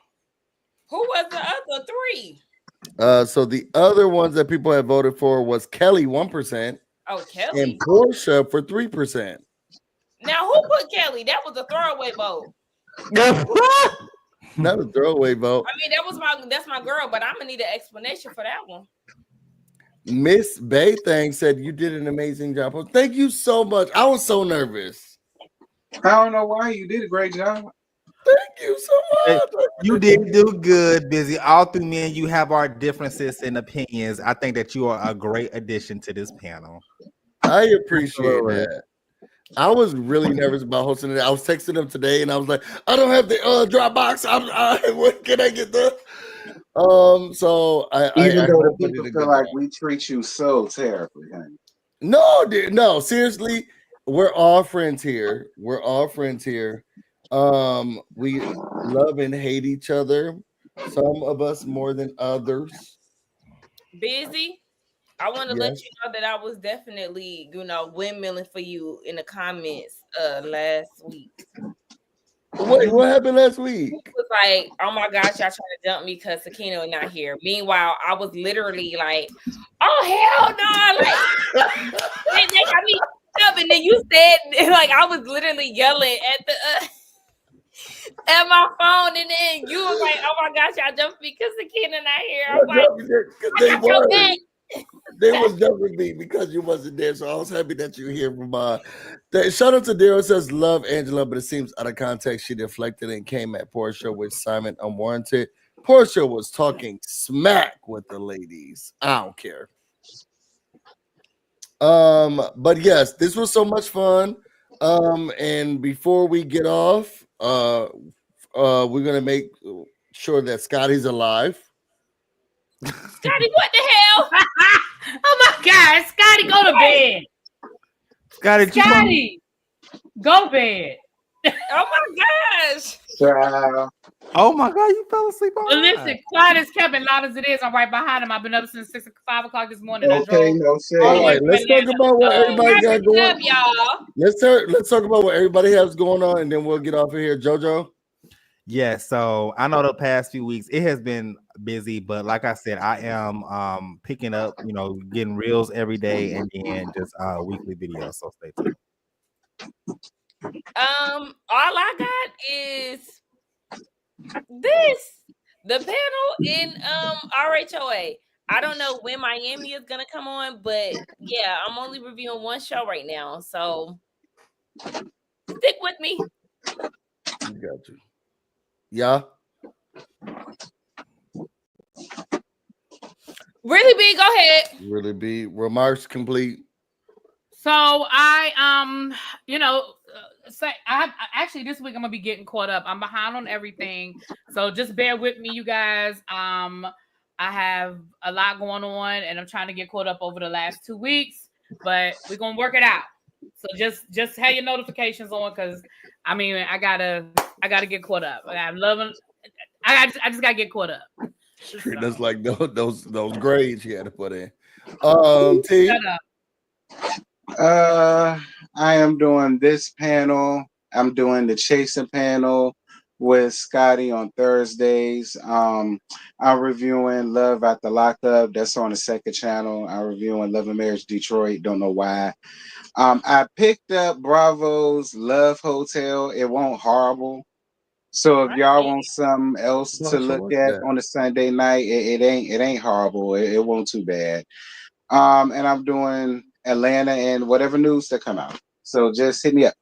Who was the other three? So the other ones that people have voted for was Kelly, 1%. Oh, Kelly. And Porsha for 3%. Now, who put Kelly? That was a throwaway vote. Not a throwaway vote. I mean, that's my girl, but I'm gonna need an explanation for that one. Miss Bay Thang said you did an amazing job. Well, thank you so much. I was so nervous. I don't know why. You did a great job. Thank you so much. You did do good, Busy. All through me and you have our differences and opinions. I think that you are a great addition to this panel. I appreciate that. I was really nervous about hosting it. I was texting them today, and I was like, "I don't have the Dropbox. What can I get the?" So Even though the people feel like we treat you so terribly, honey. No, dude, no, seriously, we're all friends here. We love and hate each other. Some of us more than others. Busy. I want to let you know that I was definitely, windmilling for you in the comments last week. What happened last week? It was like, oh my gosh, y'all trying to dump me because Sakina is not here. Meanwhile, I was literally like, oh hell no! Like, they got me up, and then you said like I was literally yelling at the at my phone, and then you was like, oh my gosh, y'all jumped me because Sakina not here. I'm like, they was jumping me because you wasn't there, so I was happy that you were here from shout out to Daryl, says love Angela, but it seems out of context she deflected and came at Porsha with Simon unwarranted. Porsha was talking smack with the ladies. I don't care. But yes, this was so much fun. And before we get off, we're gonna make sure that Scotty's alive. Scotty, what the hell? Oh my God, Scotty, go to bed. Scotty, go to bed. Oh my gosh. Oh my God, you fell asleep on Well, listen, quiet as kept and loud as it is. I'm right behind him. I've been up since 5 o'clock this morning. Okay, no shit. All right, let's talk about what everybody got going on. Y'all. Let's talk about what everybody has going on, and then we'll get off of here. JoJo? Yeah, so I know the past few weeks it has been busy, but like I said, I am picking up, getting reels every day and then just weekly videos. So stay tuned. All I got is the panel in RHOA. I don't know when Miami is gonna come on, but yeah, I'm only reviewing one show right now, so stick with me. Got you. Yeah. Really B, go ahead. Really B. Remarks complete. So I I actually this week I'm gonna be getting caught up. I'm behind on everything, so just bear with me, you guys. I have a lot going on, and I'm trying to get caught up over the last 2 weeks, but we're gonna work it out. So just have your notifications on, because I mean I gotta get caught up. I'm loving. I just gotta get caught up. That's like those grades you had to put in. T. Shut up. I am doing this panel. I'm doing the chasing panel. with Scotty on Thursdays. I'm reviewing Love at the Lockup. That's on the second channel. I'm reviewing Love and Marriage Detroit. Don't know why. I picked up Bravo's Love Hotel. It won't horrible. So if y'all want something else to look at on a Sunday night, it ain't horrible. It won't too bad. And I'm doing Atlanta and whatever news that come out. So just hit me up.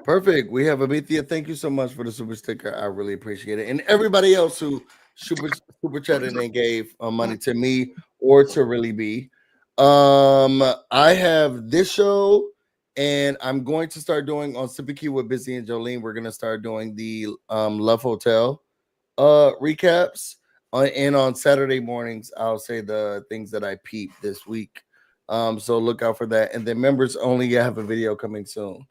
Perfect. We have Amithia. Thank you so much for the super sticker. I really appreciate it. And everybody else who super chatted and gave money to me or to Really Be. I have this show, and I'm going to start doing on Sippy Key with Busy and Jolene. We're gonna start doing the Love Hotel recaps. And on Saturday mornings, I'll say the things that I peeped this week. So look out for that. And then members only, I have a video coming soon.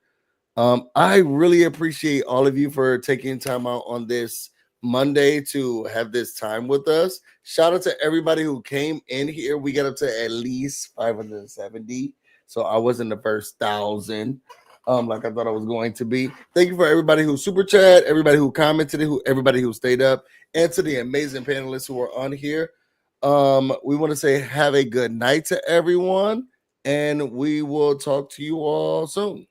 I really appreciate all of you for taking time out on this Monday to have this time with us. Shout out to everybody who came in here. We got up to at least 570. So I wasn't the first 1,000 like I thought I was going to be. Thank you for everybody who super chat, everybody who commented, everybody who stayed up, and to the amazing panelists who are on here. We want to say have a good night to everyone, and we will talk to you all soon.